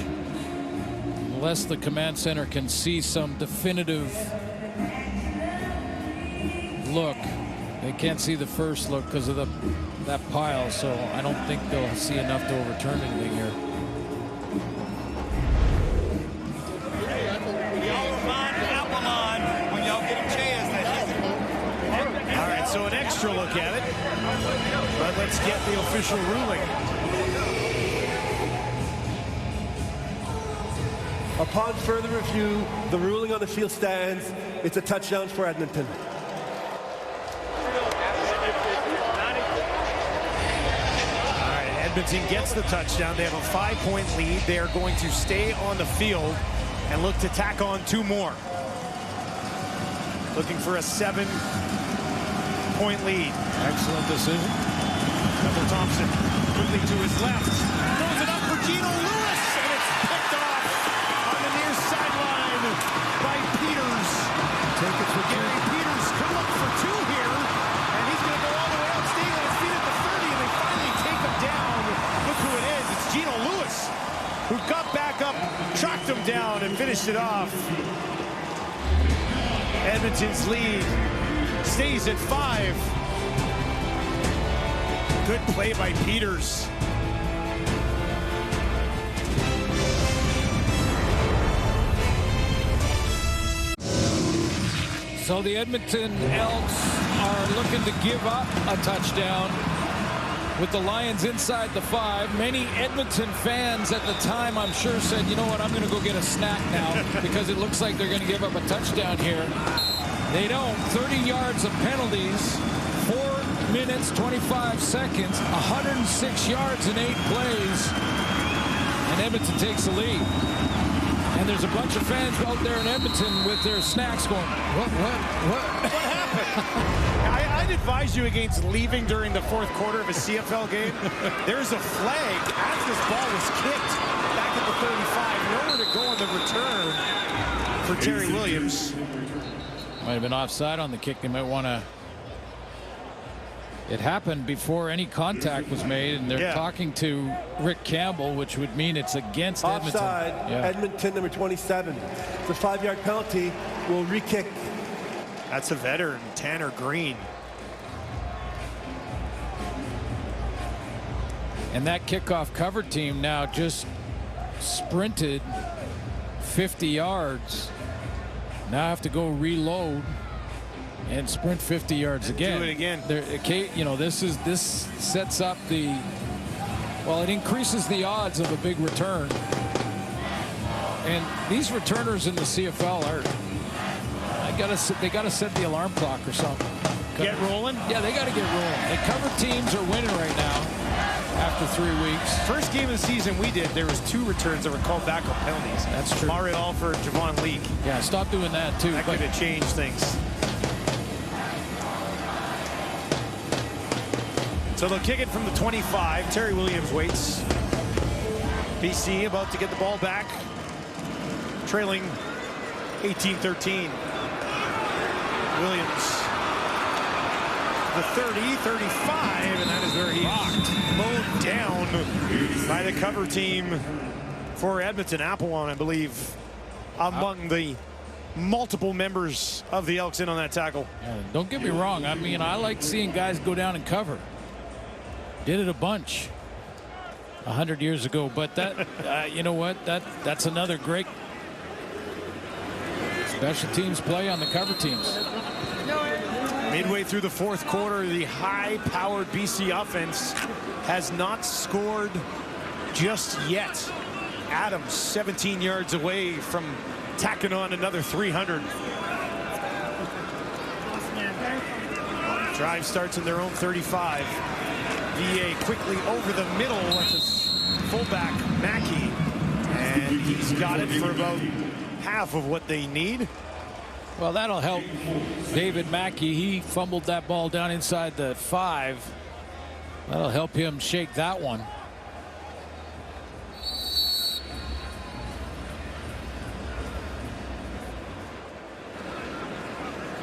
unless the command center can see some definitive look, they can't see the first look because of that pile, so I don't think they'll see enough to overturn anything here.
So an extra look at it, but let's get the official ruling.
Upon further review, the ruling on the field stands. It's a touchdown for Edmonton.
All right, Edmonton gets the touchdown. They have a 5-point lead. They are going to stay on the field and look to tack on 2 more. Looking for a 7-point lead.
Excellent decision.
Bethel Thompson quickly to his left. Throws it up for Geno Lewis, and it's picked off on the near sideline by Peters. Take it for Gary Peters. Could look for 2 here, and he's going to go all the way out, staying on his feet at the 30, and they finally take him down. Look who it is. It's Geno Lewis, who got back up, tracked him down, and finished it off. Edmonton's lead stays at 5. Good play by Peters.
So the Edmonton Elks are looking to give up a touchdown with the Lions inside the 5. Many Edmonton fans at the time, I'm sure, said, you know what, I'm going to go get a snack now because it looks like they're going to give up a touchdown here. They don't. 30 yards of penalties, 4 minutes, 25 seconds, 106 yards in 8 plays, and Edmonton takes the lead. And there's a bunch of fans out there in Edmonton with their snacks going, what
happened? I'd advise you against leaving during the 4th quarter of a CFL game. There's a flag as this ball was kicked back at the 35. Nowhere to go on the return for Terry Williams.
Might have been offside on the kick. They might want to. It happened before any contact was made, and they're talking to Rick Campbell, which would mean it's against Edmonton.
Offside, Edmonton, number 27. It's a 5-yard penalty. Will re-kick.
That's a veteran, Tanner Green.
And that kickoff cover team now just sprinted 50 yards. Now have to go reload and sprint 50 yards again.
Do it again.
You know, this sets up the, well, it increases the odds of a big return. And these returners in the CFL are, they gotta set the alarm clock or something.
Get rolling?
Yeah, they gotta get rolling. The cover teams are winning right now after 3 weeks.
First game of the season we did, there was 2 returns that were called back on penalties.
That's true.
Mario Alford, Javon Leake.
Yeah, stop doing that too.
That could have changed things. So they'll kick it from the 25. Terry Williams waits. BC about to get the ball back. Trailing 18-13. Williams. The 30, 35, and that is where he mowed down by the cover team for Edmonton. Applewan, I believe, among the multiple members of the Elks in on that tackle.
Don't get me wrong. I mean, I like seeing guys go down and cover. Did it a bunch 100 years ago, but that you know what, that's another great special teams play on the cover teams.
Midway through the 4th quarter, the high-powered BC offense has not scored just yet. Adams 17 yards away from tacking on another 300. Drive starts in their own 35. VA quickly over the middle. That's his fullback, Mackey. And he's got it for about half of what they need.
Well, that'll help David Mackey. He fumbled that ball down inside the 5. That'll help him shake that one.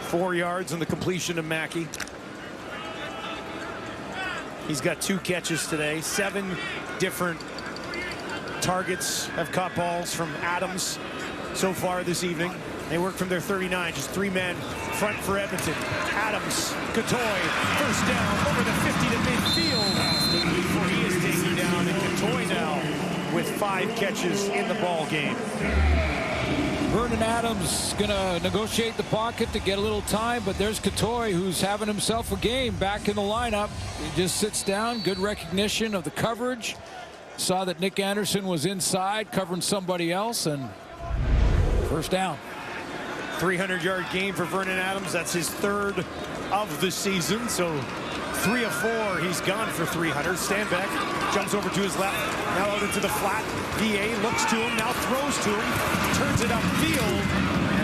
Four yards on the completion of Mackey. He's got 2 catches today. 7 different targets have caught balls from Adams so far this evening. They work from their 39, just 3 men front for Edmonton. Adams, Catoy, first down over the 50 to midfield before he is taken down. And Catoy now with 5 catches in the ball game.
Vernon Adams gonna negotiate the pocket to get a little time, but there's Catoy, who's having himself a game back in the lineup. He just sits down. Good recognition of the coverage. Saw that Nick Anderson was inside covering somebody else, and first down.
300-yard game for Vernon Adams. That's his 3rd of the season. So 3 of 4, he's gone for 300. Stanback jumps over to his left, now out into the flat. VA looks to him, now throws to him, turns it upfield,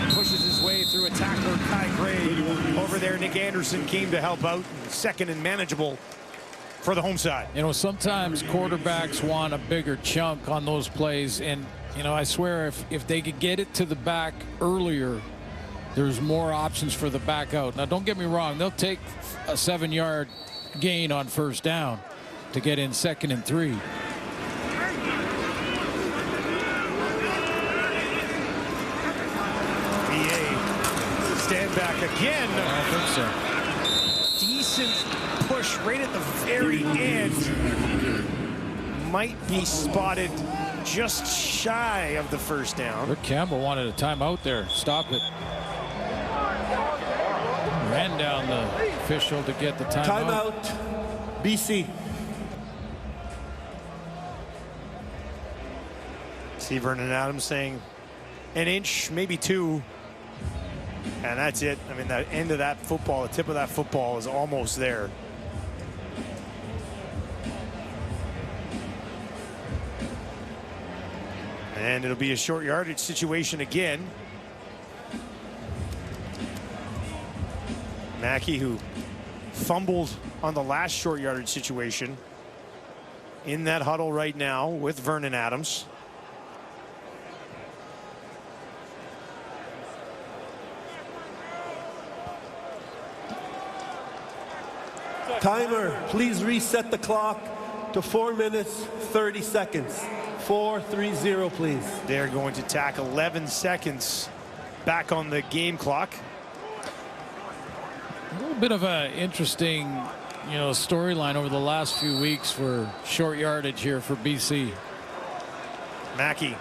and pushes his way through a tackler, Kai Gray. Over there, Nick Anderson came to help out. Second and manageable for the home side.
You know, sometimes quarterbacks want a bigger chunk on those plays, and you know, I swear if they could get it to the back earlier, there's more options for the back out. Now, don't get me wrong, they'll take a 7-yard gain on first down to get in 2nd and 3.
VA stand back again.
I think so.
Decent push right at the very end. Might be spotted just shy of the first down.
Rick Campbell wanted a timeout there. Stop it. Ran down the official to get the timeout.
Timeout, BC.
See Vernon Adams saying an inch, maybe 2. And that's it. I mean, the end of that football, the tip of that football is almost there. And it'll be a short yardage situation again. Mackey, who fumbled on the last short yardage situation, in that huddle right now with Vernon Adams.
Timer, please reset the clock to 4 minutes, 30 seconds. 4-3-0, please.
They're going to tack 11 seconds back on the game clock.
A little bit of an interesting, you know, storyline over the last few weeks for short yardage here for BC.
Mackey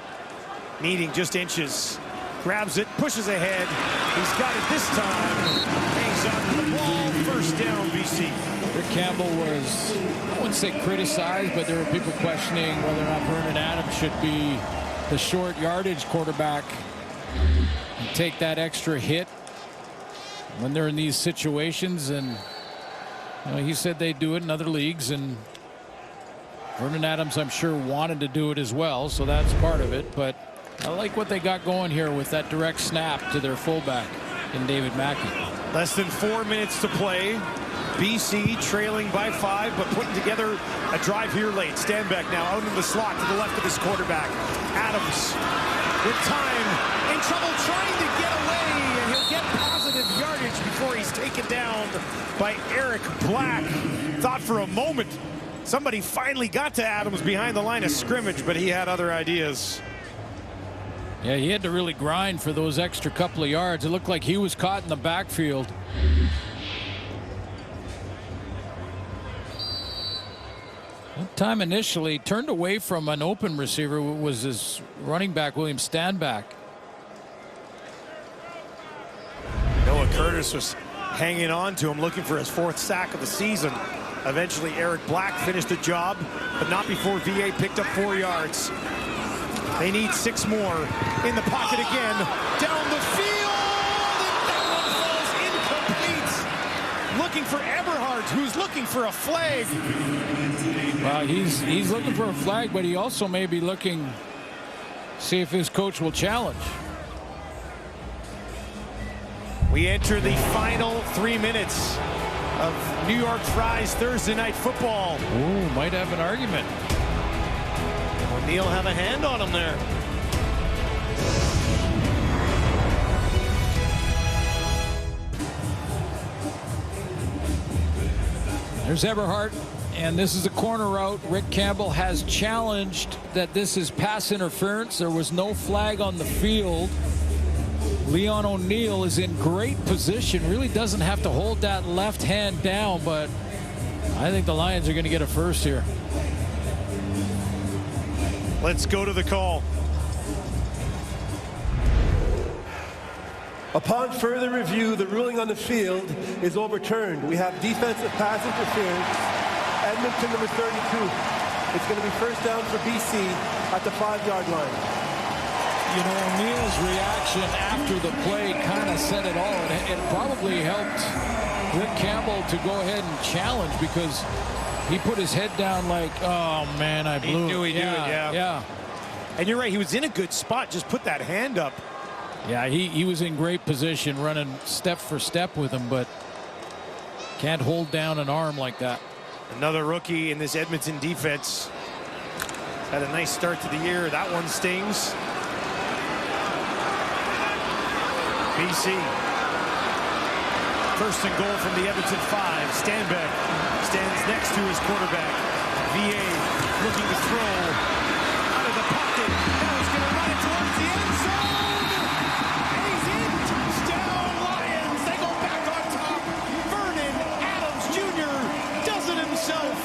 needing just inches, grabs it, pushes ahead. He's got it this time. Hangs on to the ball. First down, BC.
Rick Campbell was, I wouldn't say criticized, but there were people questioning whether or not Vernon Adams should be the short yardage quarterback and take that extra hit when they're in these situations. And you know, he said they do it in other leagues, and Vernon Adams, I'm sure, wanted to do it as well, so that's part of it. But I like what they got going here with that direct snap to their fullback in David Mackey.
Less than 4 minutes to play. BC trailing by 5, but putting together a drive here late. Stanback now out in the slot to the left of his quarterback. Adams with time, in trouble trying to get away, and he'll get positive yardage before he's taken down by Eric Black. Thought for a moment somebody finally got to Adams behind the line of scrimmage, but he had other ideas.
Yeah, he had to really grind for those extra couple of yards. It looked like he was caught in the backfield. That time initially turned away from an open receiver was his running back, William Stanback.
Noah Curtis was hanging on to him, looking for his 4th sack of the season. Eventually, Eric Black finished the job, but not before VA picked up 4 yards. They need 6 more. In the pocket again, down the field, and that one falls incomplete. Looking for Eberhardt, who's looking for a flag.
Well, he's looking for a flag, but he also may be looking, see if his coach will challenge.
We enter the final 3 minutes of New York Fry's Thursday Night Football.
Ooh, might have an argument.
O'Neal have a hand on him there.
There's Eberhardt, and this is a corner route. Rick Campbell has challenged that this is pass interference. There was no flag on the field. Leon O'Neal is in great position, really doesn't have to hold that left hand down, but I think the Lions are going to get a first here.
Let's go to the call.
Upon further review, the ruling on the field is overturned. We have defensive pass interference. Edmonton number 32. It's going to be first down for BC at the 5-yard line.
you know, O'Neill's reaction after the play kind of said it all. It probably helped Rick Campbell to go ahead and challenge, because he put his head down like, oh, man, I blew it.
He knew he'd do it, yeah. And you're right, he was in a good spot. Just put that hand up.
Yeah, he was in great position, running step for step with him, but can't hold down an arm like that.
Another rookie in this Edmonton defense. Had a nice start to the year. That one stings. BC. First and goal from the Edmonton 5. Stanback stands next to his quarterback. VA looking to throw out of the pocket. Now he's going to run it towards the end zone. And he's in. Touchdown, Lions. They go back on top. Vernon Adams Jr. does it himself.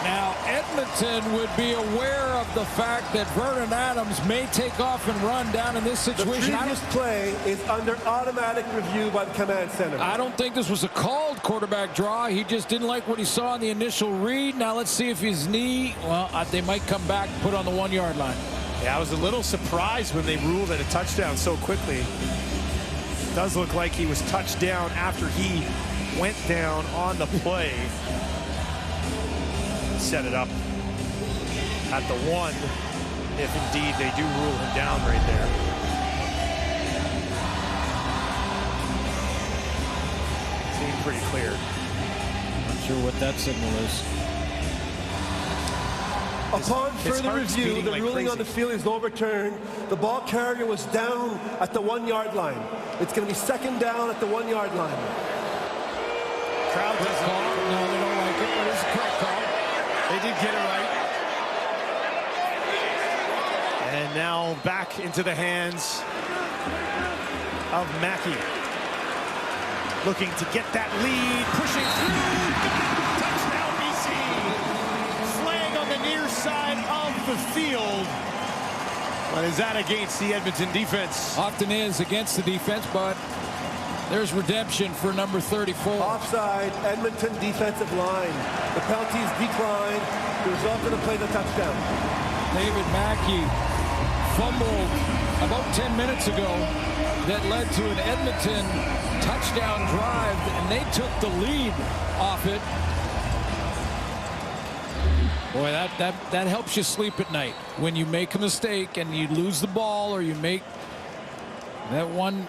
Now, Edmonton would be aware of the fact that Vernon Adams may take off and run down in this situation.
The previous play is under automatic review by the command center.
I don't think this was a called quarterback draw. He just didn't like what he saw in the initial read. Now let's see if his knee, well, they might come back, put on the 1 yard line.
Yeah, I was a little surprised when they ruled it a touchdown so quickly. It does look like he was touched down after he went down on the play. Set it up at the 1, if indeed they do rule him down right there. Seemed pretty clear.
Not sure what that signal is.
Upon further review, the
like
ruling
crazy.
on the field is overturned. The ball carrier was down at the 1 yard line. It's going to be second down at the 1 yard line.
Crowd doesn't
call. No, they don't like it, but it's a correct call.
They did get it right. And now back into the hands of Mackey. Looking to get that lead, pushing through. Touchdown, BC. Flag on the near side of the field. But is that against the Edmonton defense?
Often is against the defense, but there's redemption for number 34.
Offside, Edmonton defensive line. The penalties declined. The result of the play, the touchdown.
David Mackey fumbled about 10 minutes ago that led to an Edmonton touchdown drive, and they took the lead off it. Boy, that helps you sleep at night. When you make a mistake and you lose the ball, or you make that one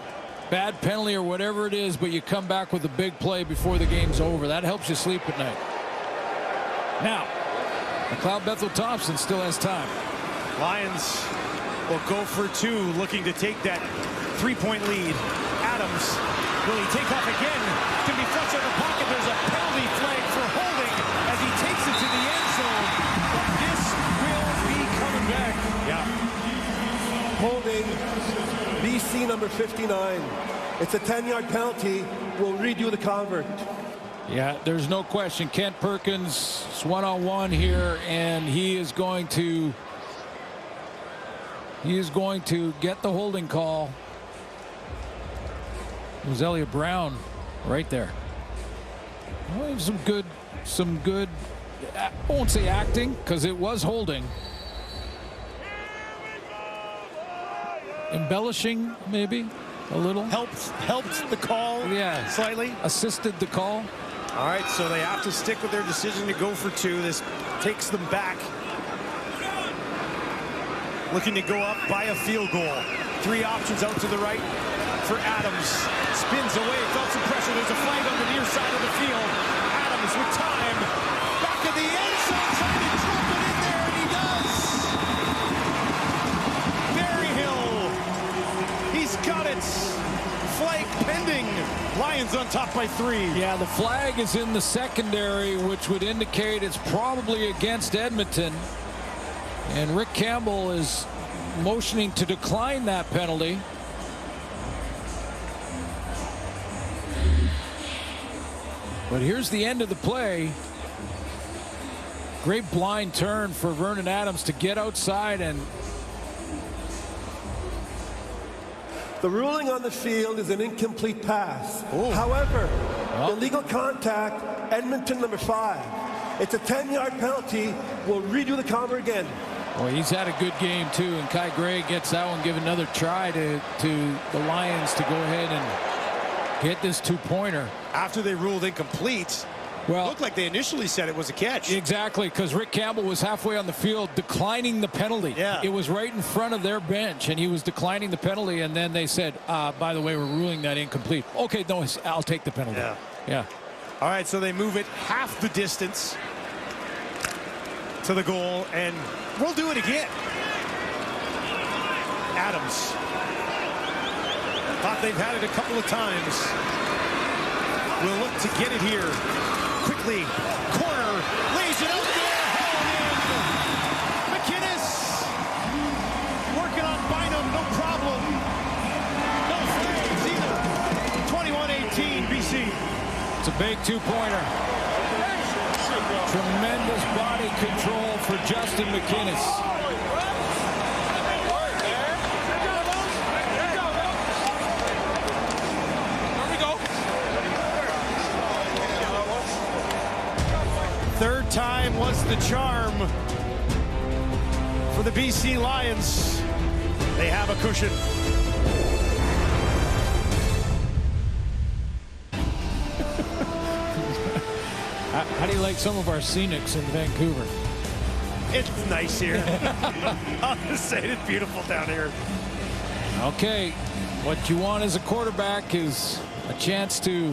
bad penalty or whatever it is, but you come back with a big play before the game's over. That helps you sleep at night. Now, McLeod Bethel-Thompson still has time.
Lions will go for 2, looking to take that 3-point lead. Adams, will he take off again? Can be flush out of the pocket. There's a penalty flag for holding as he takes it to the end zone. But this will be coming back. Yeah.
Holding BC number 59. It's a 10-yard penalty. We'll redo the convert.
Yeah, there's no question. Kent Perkins is one-on-one here, and he is going to get the holding call. It was Elliott Brown right there. Well, some good, I won't say acting, because it was holding. Embellishing, maybe a little.
Helped the call.
Yeah,
slightly.
Assisted the call.
All right, so they have to stick with their decision to go for 2. This takes them back. Looking to go up by a field goal. 3 options out to the right for Adams. Spins away, felt some pressure. There's a flag on the near side of the field. Adams with time. Back of the end zone, trying to drop it in there, and he does. Berryhill. He's got it. Flag pending. Lions on top by 3.
Yeah, the flag is in the secondary, which would indicate it's probably against Edmonton. And Rick Campbell is motioning to decline that penalty. But here's the end of the play. Great blind turn for Vernon Adams to get outside, and
the ruling on the field is an incomplete pass. However, illegal contact, Edmonton number 5. It's a 10-yard penalty. We'll redo the counter again.
Well, he's had a good game, too, and Kai Gray gets that one, give another try to the Lions to go ahead and get this two-pointer.
After they ruled incomplete,
well,
it looked like they initially said it was a catch.
Exactly, because Rick Campbell was halfway on the field declining the penalty.
Yeah.
It was right in front of their bench, and he was declining the penalty, and then they said, by the way, we're ruling that incomplete. Okay, no, I'll take the penalty. Yeah.
All right, so they move it half the distance to the goal, and we'll do it again. Adams. Thought they've had it a couple of times. We'll look to get it here. Quickly. Corner. Lays it out there. Held in. McInnes. Working on Bynum. No problem. No flags either. 21-18 BC.
It's a big two-pointer. Tremendous body control for Justin McInnes.
Third time was the charm for the BC Lions. They have a cushion.
How do you like some of our scenics in Vancouver?
It's nice here. I'll just say it's beautiful down here.
Okay, what you want as a quarterback is a chance to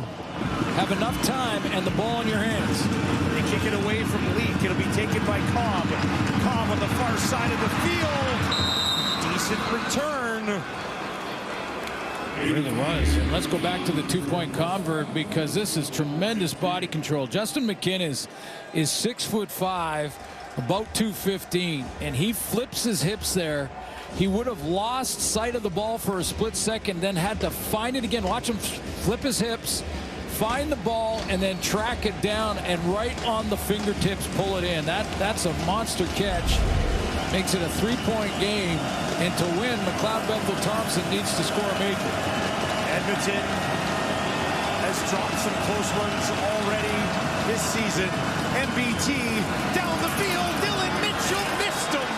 have enough time and the ball in your hands.
They kick it away from Leak. It'll be taken by Cobb. Cobb on the far side of the field. Decent return.
It really was. And let's go back to the two-point convert because this is tremendous body control. Justin McInnes is 6'5", about 215, and he flips his hips there. He would have lost sight of the ball for a split second, then had to find it again. Watch him flip his hips, find the ball, and then track it down and right on the fingertips pull it in. That's a monster catch. Makes it a three-point game. And to win, McLeod Bethel-Thompson needs to score a major.
Edmonton has dropped some close ones already this season. MBT down the field. Dylan Mitchell missed him.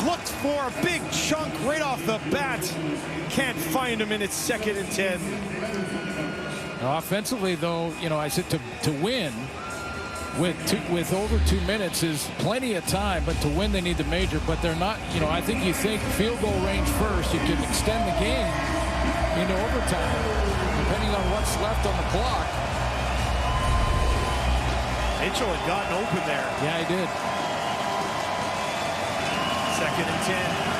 Looked for a big chunk right off the bat. Can't find him, and it's 2nd and 10.
Now, offensively, though, you know, I said to win with over 2 minutes is plenty of time, but to win they need the major. But they're not, you know, I think you think field goal range first. You can extend the game into overtime depending on what's left on the clock.
Mitchell had gotten open there.
Yeah, he did.
2nd and 10.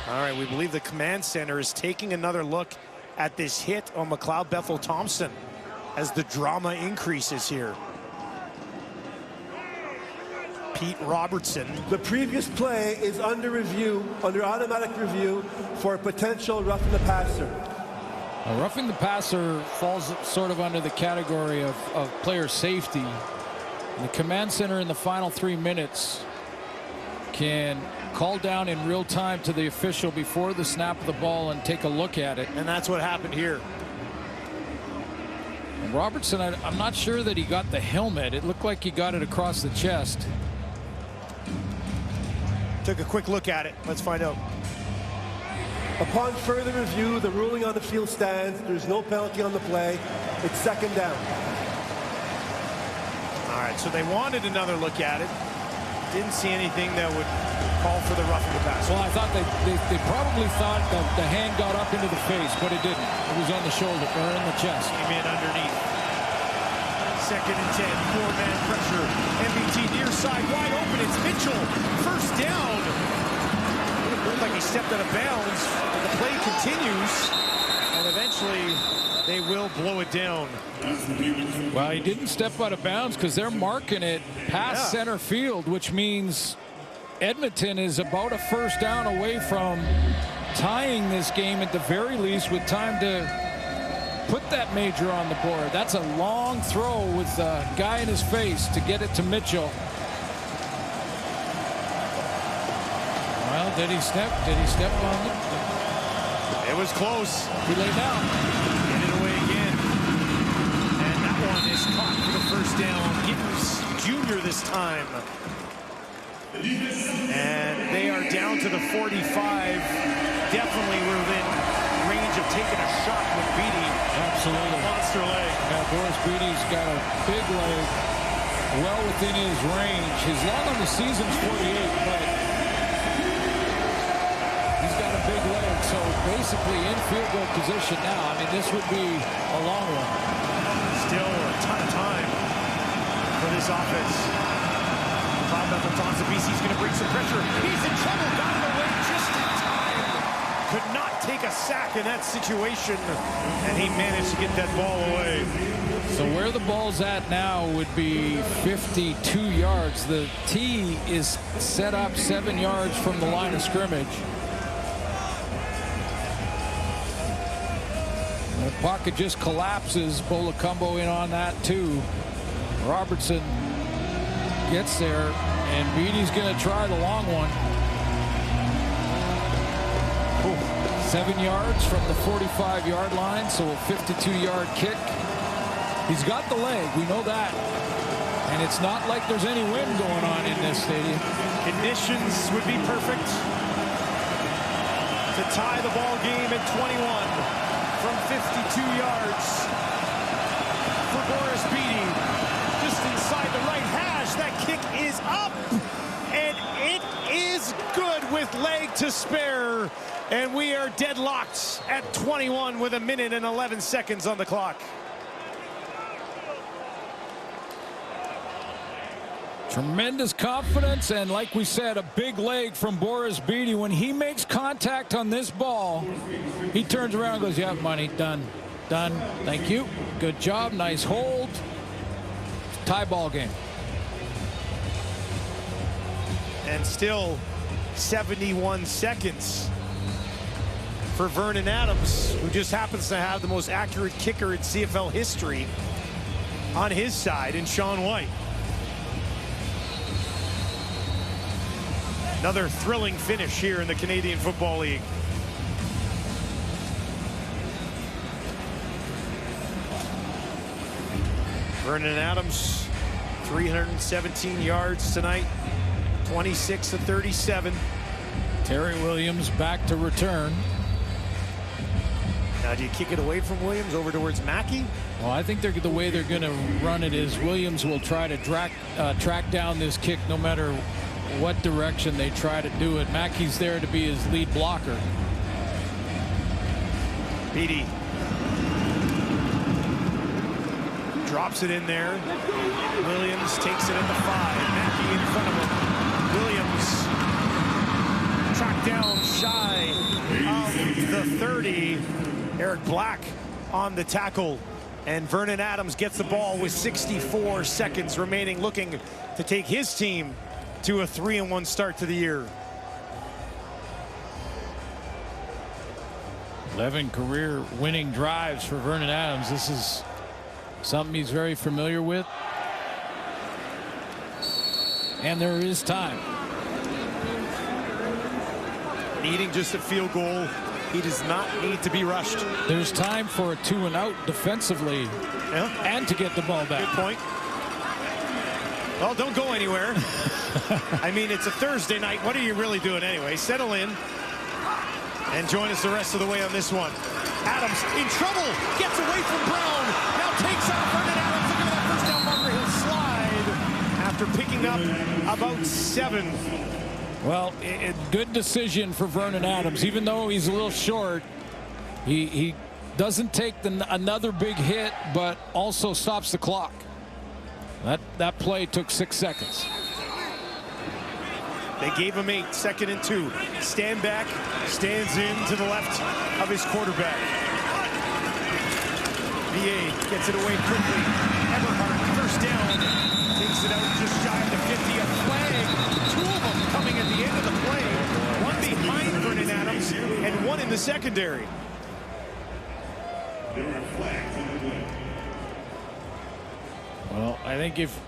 All right, we believe the command center is taking another look at this hit on McLeod Bethel-Thompson as the drama increases here. Pete Robertson.
The previous play is under review, under automatic review for a potential roughing the passer.
Roughing the passer falls sort of under the category of player safety. And the command center in the final 3 minutes can call down in real time to the official before the snap of the ball and take a look at it.
And that's what happened here.
And Robertson, I'm not sure that he got the helmet. It looked like he got it across the chest.
Took a quick look at it. Let's find out.
Upon further review, the ruling on the field stands. There's no penalty on the play. It's 2nd down.
All right, so they wanted another look at it. Didn't see anything that would call for the roughing the passer.
Well, I thought they probably thought that the hand got up into the face, but it didn't. It was on the shoulder or in the chest.
Came in underneath. 2nd and 10, 4-man pressure. MBT near side, wide open. It's Mitchell. First down. It looked like he stepped out of bounds, but the play continues, and eventually they will blow it down.
Well, he didn't step out of bounds because they're marking it past center field, which means Edmonton is about a first down away from tying this game at the very least with time to put that major on the board. That's a long throw with a guy in his face to get it to Mitchell. Well, Well, did he step on it?
It was close.
He laid down.
Get it away again. And that one is caught for the first down. Gibbs Jr. this time. And they are down to the 45. Definitely within range of taking a shot with Beatty.
Absolutely.
Monster leg.
Yeah, Boris Beatty's got a big leg, well within his range. His long on the season's 48, but he's got a big leg, so basically in field goal position now. I mean, this would be a long one.
Still a ton of time for this offense. Cloud Bethel Thompson, BC's going to bring some pressure. He's in trouble, got him away just in time. Could not take a sack in that situation, and he managed to get that ball away.
So where the ball's at now would be 52 yards. The tee is set up 7 yards from the line of scrimmage. The pocket just collapses. Bolacumbo in on that too. Robertson gets there, and Beatty's going to try the long one. 7 yards from the 45-yard line, so a 52-yard kick. He's got the leg, we know that. And it's not like there's any wind going on in this stadium.
Conditions would be perfect to tie the ball game at 21 from 52 yards for Boris Beatty. Just inside the right hash, that kick is up, and it is good with leg to spare. And we are deadlocked at 21 with 1 minute and 11 seconds on the clock.
Tremendous confidence, and like we said, a big leg from Boris Beatty. When he makes contact on this ball, he turns around and goes, yeah, money, done, thank you, good job, nice hold. Tie ball game.
And still 71 seconds for Vernon Adams, who just happens to have the most accurate kicker in CFL history on his side in Sean White. Another thrilling finish here in the Canadian Football League. Vernon Adams, 317 yards tonight, 26-37.
Terry Williams back to return.
Now, do you kick it away from Williams over towards Mackey?
Well, I think the way they're going to run it is Williams will try to track down this kick no matter what direction they try to do it. Mackey's there to be his lead blocker.
Beatty drops it in there. Williams takes it at the 5. Mackey in front of him. Williams tracked down shy of the 30. Eric Black on the tackle, and Vernon Adams gets the ball with 64 seconds remaining, looking to take his team to a 3-1 start to the year.
11 career winning drives for Vernon Adams. This is something he's very familiar with. And there is time.
Needing just a field goal. He does not need to be rushed.
There's time for a 2-and-out defensively, and to get the ball back.
Good point. Well, don't go anywhere. I mean, it's a Thursday night. What are you really doing anyway? Settle in and join us the rest of the way on this one. Adams in trouble. Gets away from Brown. Now takes out Vernon Adams. Look at that first down marker. He'll slide after picking up about 7.
Well, good decision for Vernon Adams. Even though he's a little short, he doesn't take another big hit, but also stops the clock. That play took 6 seconds.
They gave him 8, 2nd and 2. Stand back, stands in to the left of his quarterback. VA gets it away quickly. Eberhardt, first down, takes it out just shy of the 50. A flag, 2 of them coming at the end of the play. One behind Vernon Adams and one in the secondary.
Well, I think if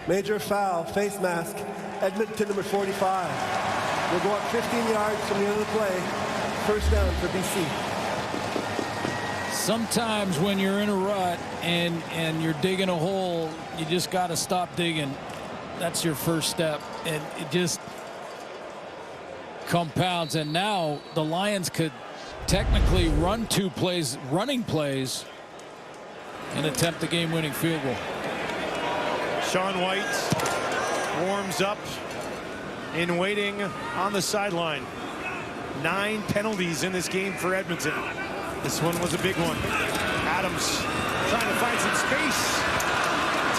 major foul, face mask, Edmonton number 45. We'll go up 15 yards from the end of the play. First down for BC.
Sometimes when you're in a rut and you're digging a hole, you just got to stop digging. That's your first step, and it just compounds. And now the Lions could technically run 2 plays, running plays, and attempt the game-winning field goal.
Sean White warms up in waiting on the sideline. 9 penalties in this game for Edmonton. This one was a big one. Adams trying to find some space.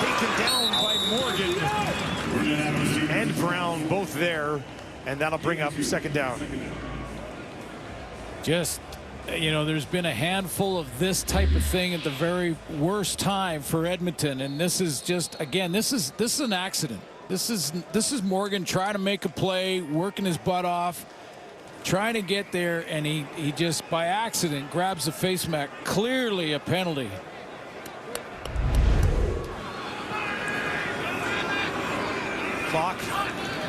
Taken down by Morgan. And Brown both there. And that'll bring up second down.
Just, you know, there's been a handful of this type of thing at the very worst time for Edmonton. And this is just, again, this is an accident. This is Morgan trying to make a play, working his butt off, trying to get there, and he just by accident grabs the face mask. Clearly a penalty.
Clock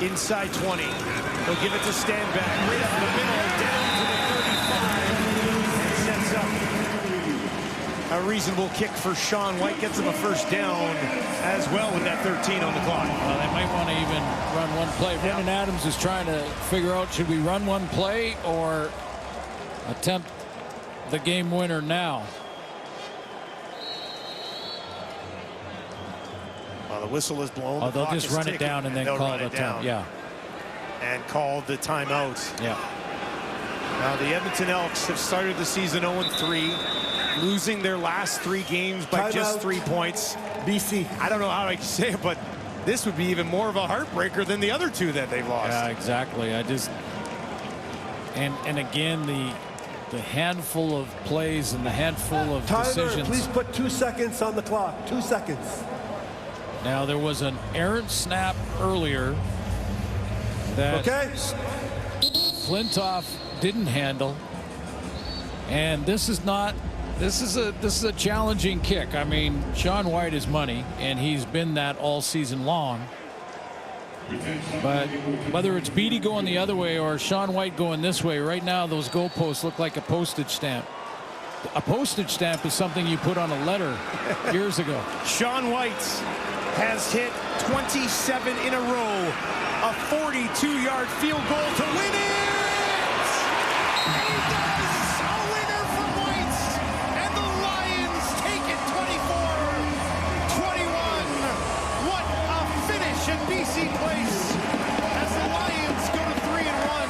inside 20. They'll give it to Stanback right up the middle, down to the 35, and sets up a reasonable kick for Sean White. Gets him a first down as well with that 13 on the clock.
Well, they might want to even run one play.
Yeah.
Brendan Adams is trying to figure out, should we run one play or attempt the game winner now?
Well, the whistle is blown.
Oh, they'll just run it down and then call the time. Yeah.
And call the timeout.
Yeah.
Now the Edmonton Elks have started the season 0-3, losing their last 3 games by just 3 points.
BC.
I don't know how I can say it, but this would be even more of a heartbreaker than the other 2 that they've lost.
Yeah, exactly. I just and again the handful of plays and the handful of decisions.
Please put 2 seconds on the clock. 2 seconds.
Now there was an errant snap earlier that Flintoff didn't handle, and this is a challenging kick. I mean, Sean White is money, and he's been that all season long. But whether it's Beattie going the other way or Sean White going this way, right now those goalposts look like a postage stamp. A postage stamp is something you put on a letter years ago.
Sean White has hit 27 in a row. A 42-yard field goal to win it! And he does! A winner for White! And the Lions take it 24-21. What a finish at BC Place as the Lions go to 3-1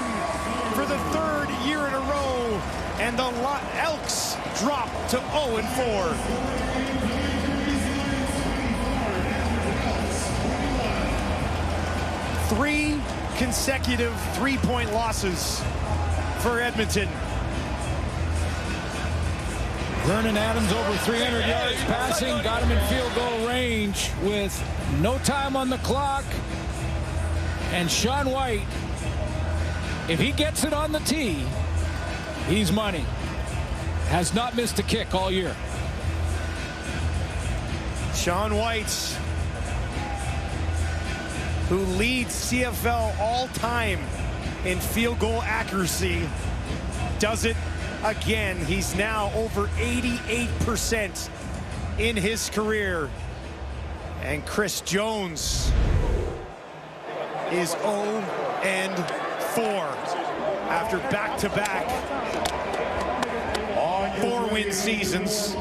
for the 3rd year in a row. And the Elks drop to 0-4. 3 consecutive 3-point losses for Edmonton.
Vernon Adams over 300 yards passing, got him in field goal range with no time on the clock. And Sean White, if he gets it on the tee, he's money. Has not missed a kick all year.
Sean White, who leads CFL all time in field goal accuracy, does it again. He's now over 88% in his career. And Chris Jones is 0-4 after back-to-back 4-win seasons.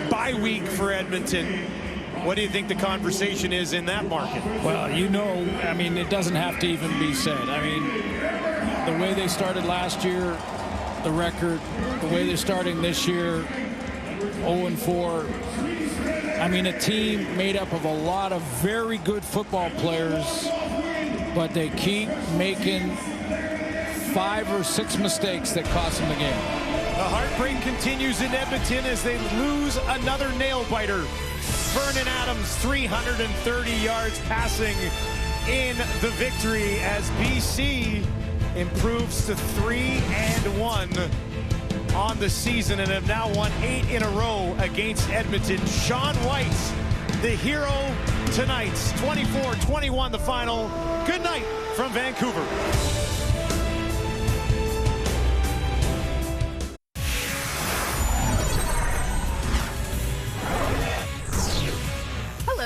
Bye week for Edmonton. What do you think the conversation is in that market?
Well, you know, I mean, it doesn't have to even be said. I mean, the way they started last year, the record, the way they're starting this year, 0-4. I mean, a team made up of a lot of very good football players, but they keep making 5 or 6 mistakes that cost them the game.
The heartbreak continues in Edmonton as they lose another nail-biter. Vernon Adams, 330 yards passing in the victory as BC improves to 3-1 on the season and have now won 8 in a row against Edmonton. Sean White, the hero tonight. 24-21 the final. Good night from Vancouver.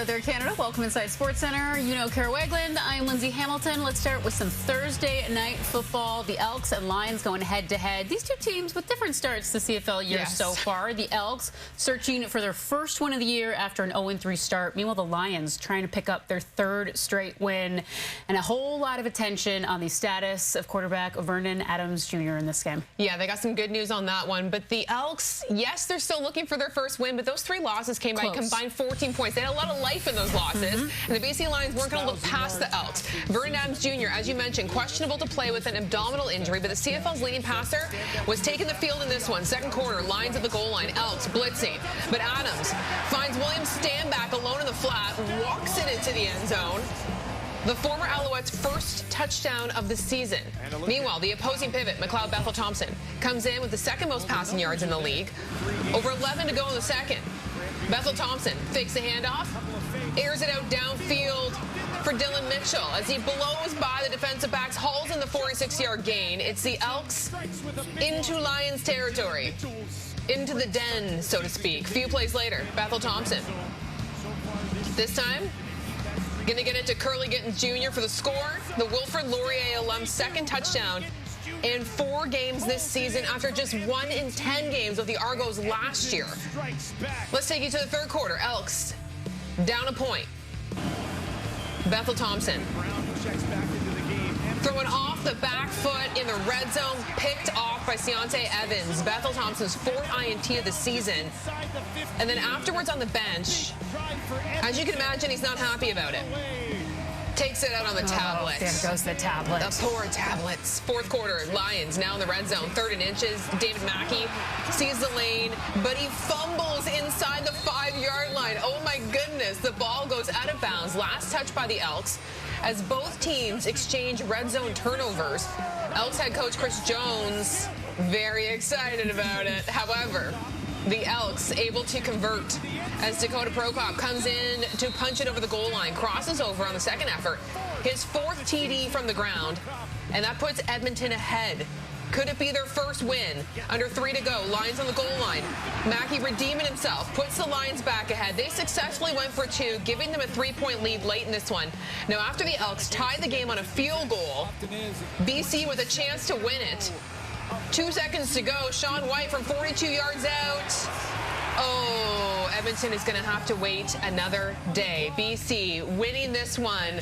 there, Canada. Welcome inside SportsCenter. You know Kara Wegland. I'm Lindsay Hamilton. Let's start with some Thursday night football. The Elks and Lions going head-to-head. These two teams with different starts to CFL year so far. The Elks searching for their first win of the year after an 0-3 start. Meanwhile, the Lions trying to pick up their third straight win. And a whole lot of attention on the status of quarterback Vernon Adams Jr. in this game.
Yeah, they got some good news on that one. But the Elks, yes, they're still looking for their first win, but those 3 losses came by a combined 14 points. They had a lot of life in those losses, and the BC Lions weren't going to look past the Elks. Vernon Adams Jr., as you mentioned, questionable to play with an abdominal injury, but the CFL's leading passer was taking the field in this one. Second quarter, Lions at the goal line, Elks blitzing, but Adams finds William Stanback alone in the flat, walks it into the end zone. The former Alouettes' first touchdown of the season. Meanwhile, the opposing pivot, McLeod Bethel Thompson, comes in with the second most passing yards in the league. Over 11 to go in the second. Bethel Thompson fakes the handoff, airs it out downfield for Dylan Mitchell as he blows by the defensive backs, hauls in the 46-yard gain. It's the Elks into Lions territory, into the den, so to speak. Few plays later, Bethel Thompson. This time, going to get it to Curly Gittins Jr. for the score. The Wilfrid Laurier alum's second touchdown in 4 games this season after just 1 in 10 games with the Argos last year. Let's take you to the third quarter. Elks down a point. Bethel Thompson throwing off the back foot in the red zone, picked off by Seontae Evans. Bethel Thompson's 4th INT of the season. And then afterwards on the bench, as you can imagine, he's not happy about it. Takes it out on the tablet.
There goes the tablet.
The poor tablets. Fourth quarter, Lions now in the red zone. 3rd and inches. David Mackey sees the lane, but he fumbles inside the 5-yard line. Oh my goodness, the ball goes out of bounds. Last touch by the Elks as both teams exchange red zone turnovers. Elks head coach Chris Jones very excited about it. However, the Elks able to convert as Dakota Prokop comes in to punch it over the goal line, crosses over on the second effort. His 4th TD from the ground, and that puts Edmonton ahead. Could it be their first win? Under 3 to go, Lions on the goal line. Mackey redeeming himself, puts the Lions back ahead. They successfully went for 2, giving them a 3-point lead late in this one. Now, after the Elks tied the game on a field goal, BC with a chance to win it. 2 seconds to go. Sean White from 42 yards out. Oh, Edmonton is going to have to wait another day. BC winning this one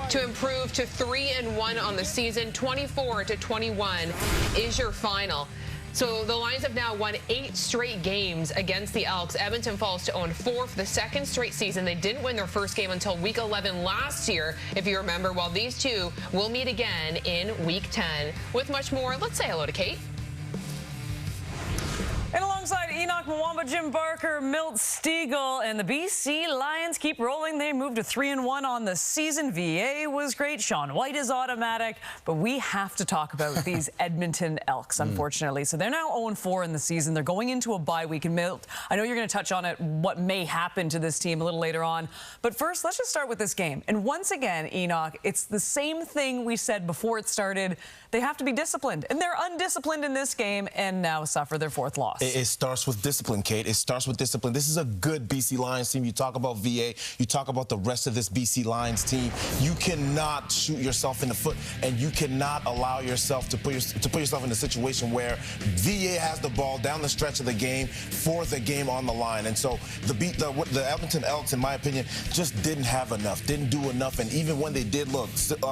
to improve to 3-1 on the season. 24-21 is your final. So the Lions have now won 8 straight games against the Elks. Edmonton falls to 0-4 for the 2nd straight season. They didn't win their first game until week 11 last year, if you remember, while these two will meet again in week 10. With much more, let's say hello to Kate.
And alongside Enoch Mwamba, Jim Barker, Milt Stiegel, and the BC Lions keep rolling. They moved to 3-1 on the season. VA was great. Sean White is automatic. But we have to talk about these Edmonton Elks, unfortunately. So they're now 0-4 in the season. They're going into a bye week. And Milt, I know you're going to touch on it, what may happen to this team a little later on. But first, let's just start with this game. And once again, Enoch, it's the same thing we said before it started. They have to be disciplined. And they're undisciplined in this game and now suffer their 4th loss.
It starts with discipline, Kate. It starts with discipline. This is a good BC Lions team. You talk about VA. You talk about the rest of this BC Lions team. You cannot shoot yourself in the foot, and you cannot allow yourself to put yourself in a situation where VA has the ball down the stretch of the game for the game on the line. And so the Edmonton Elks, in my opinion, just didn't have enough, didn't do enough. And even when they did, look,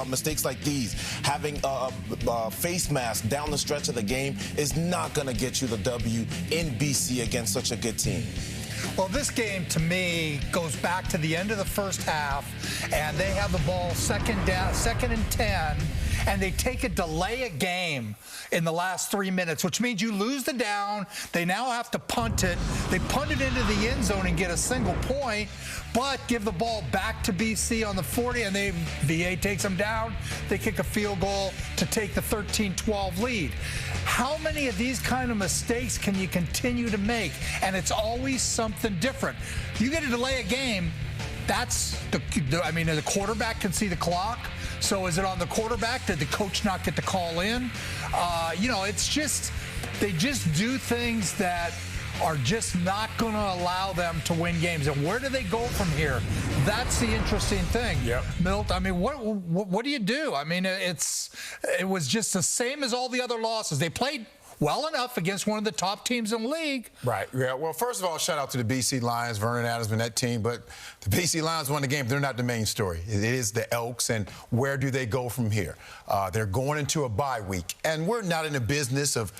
mistakes like these, having a face mask down the stretch of the game is not going to get you the W in BC against such a good team.
Well, this game, to me, goes back to the end of the first half, and they have the ball second and 10, and they take a delay a game in the last 3 minutes, which means you lose the down. They now have to punt it. They punt it into the end zone and get a single point, but give the ball back to BC on the 40, and VA takes them down. They kick a field goal to take the 13-12 lead. How many of these kind of mistakes can you continue to make? And it's always something different. You get to delay a game, that's the quarterback can see the clock. So is it on the quarterback? Did the coach not get the call in? It's just, they just do things that are just not going to allow them to win games. And where do they go from here? That's the interesting thing.
Yep.
Milt, I mean, what do you do? I mean, it was just the same as all the other losses. They played well enough against one of the top teams in the league.
Right. Yeah. Well, first of all, shout out to the BC Lions, Vernon Adams and that team. But the BC Lions won the game. They're not the main story. It is the Elks, and where do they go from here? They're going into a bye week, and we're not in the business of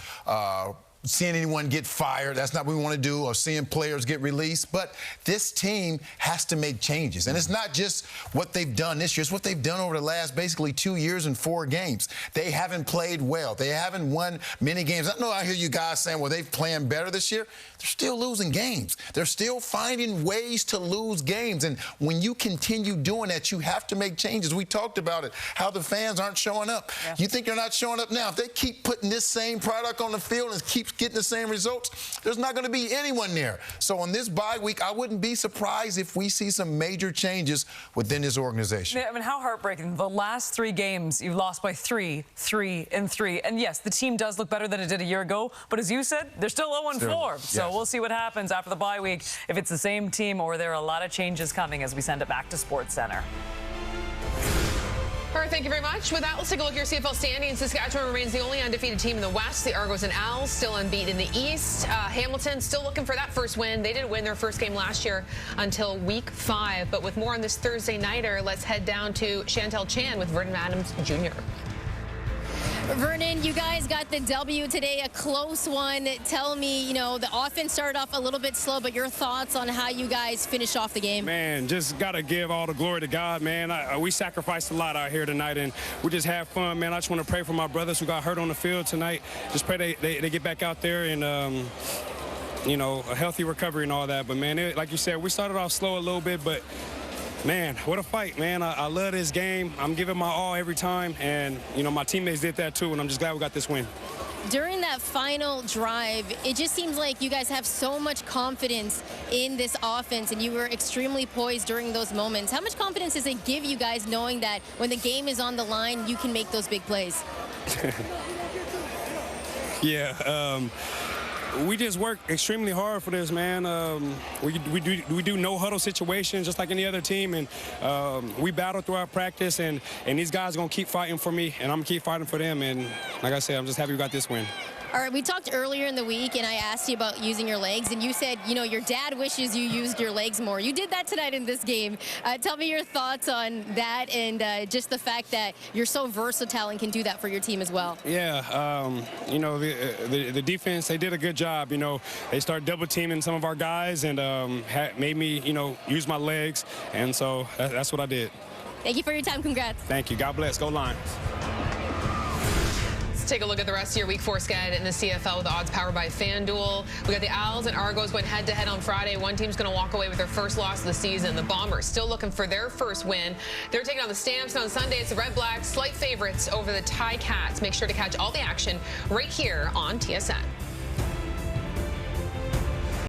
seeing anyone get fired. That's not what we want to do, or seeing players get released. But this team has to make changes. And it's not just what they've done this year. It's what they've done over the last basically 2 years and 4 games. They haven't played well. They haven't won many games. I know I hear you guys saying, well, they've playing better this year. They're still losing games. They're still finding ways to lose games. And when you continue doing that, you have to make changes. We talked about it, how the fans aren't showing up. Yeah. You think they're not showing up now? If they keep putting this same product on the field and keep getting the same results, there's not going to be anyone there. So on this bye week, I wouldn't be surprised if we see some major changes within this organization.
I mean, how heartbreaking. The last 3 games, you've lost by 3, 3, and 3. And yes, the team does look better than it did a year ago, but as you said, they're still 0-4. So we'll see what happens after the bye week, if it's the same team or there are a lot of changes coming as we send it back to SportsCenter.
All right, thank you very much. With that, let's take a look at your CFL standings. Saskatchewan remains the only undefeated team in the West. The Argos and Owls still unbeaten in the East. Hamilton still looking for that first win. They didn't win their first game last year until week 5. But with more on this Thursday nighter, let's head down to Chantel Chan with Vernon Adams Jr.
Vernon, you guys got the W today, a close one. Tell me, you know, the offense started off a little bit slow, but your thoughts on how you guys finish off the game?
Man, just got to give all the glory to God, man. We sacrificed a lot out here tonight, and we just have fun, man. I just want to pray for my brothers who got hurt on the field tonight. Just pray they get back out there and, you know, a healthy recovery and all that. But, man, like you said, we started off slow a little bit, but man, what a fight, man. I love this game. I'm giving my all every time. And, you know, my teammates did that too, and I'm just glad we got this win.
During that final drive, it just seems like you guys have so much confidence in this offense, and you were extremely poised during those moments. How much confidence does it give you guys knowing that when the game is on the line, you can make those big plays?
Yeah. We just work extremely hard for this, man. We do no huddle situations just like any other team, and we battle throughout practice, and these guys are gonna keep fighting for me, and I'm gonna keep fighting for them. And like I said, I'm just happy we got this win.
All right, we talked earlier in the week, and I asked you about using your legs, and you said, you know, your dad wishes you used your legs more. You did that tonight in this game. Tell me your thoughts on that, and just the fact that you're so versatile and can do that for your team as well.
Yeah, you know, the defense, they did a good job. You know, they started double teaming some of our guys, and made me, you know, use my legs, and so that's what I did.
Thank you for your time. Congrats.
Thank you. God bless. Go Lions.
Take a look at the rest of your Week 4 sched in the CFL with the odds powered by FanDuel. We got the Owls and Argos going head-to-head on Friday. One team's going to walk away with their first loss of the season. The Bombers still looking for their first win. They're taking on the Stamps, and on Sunday it's the Red Blacks, slight favorites over the Ticats. Make sure to catch all the action right here on TSN.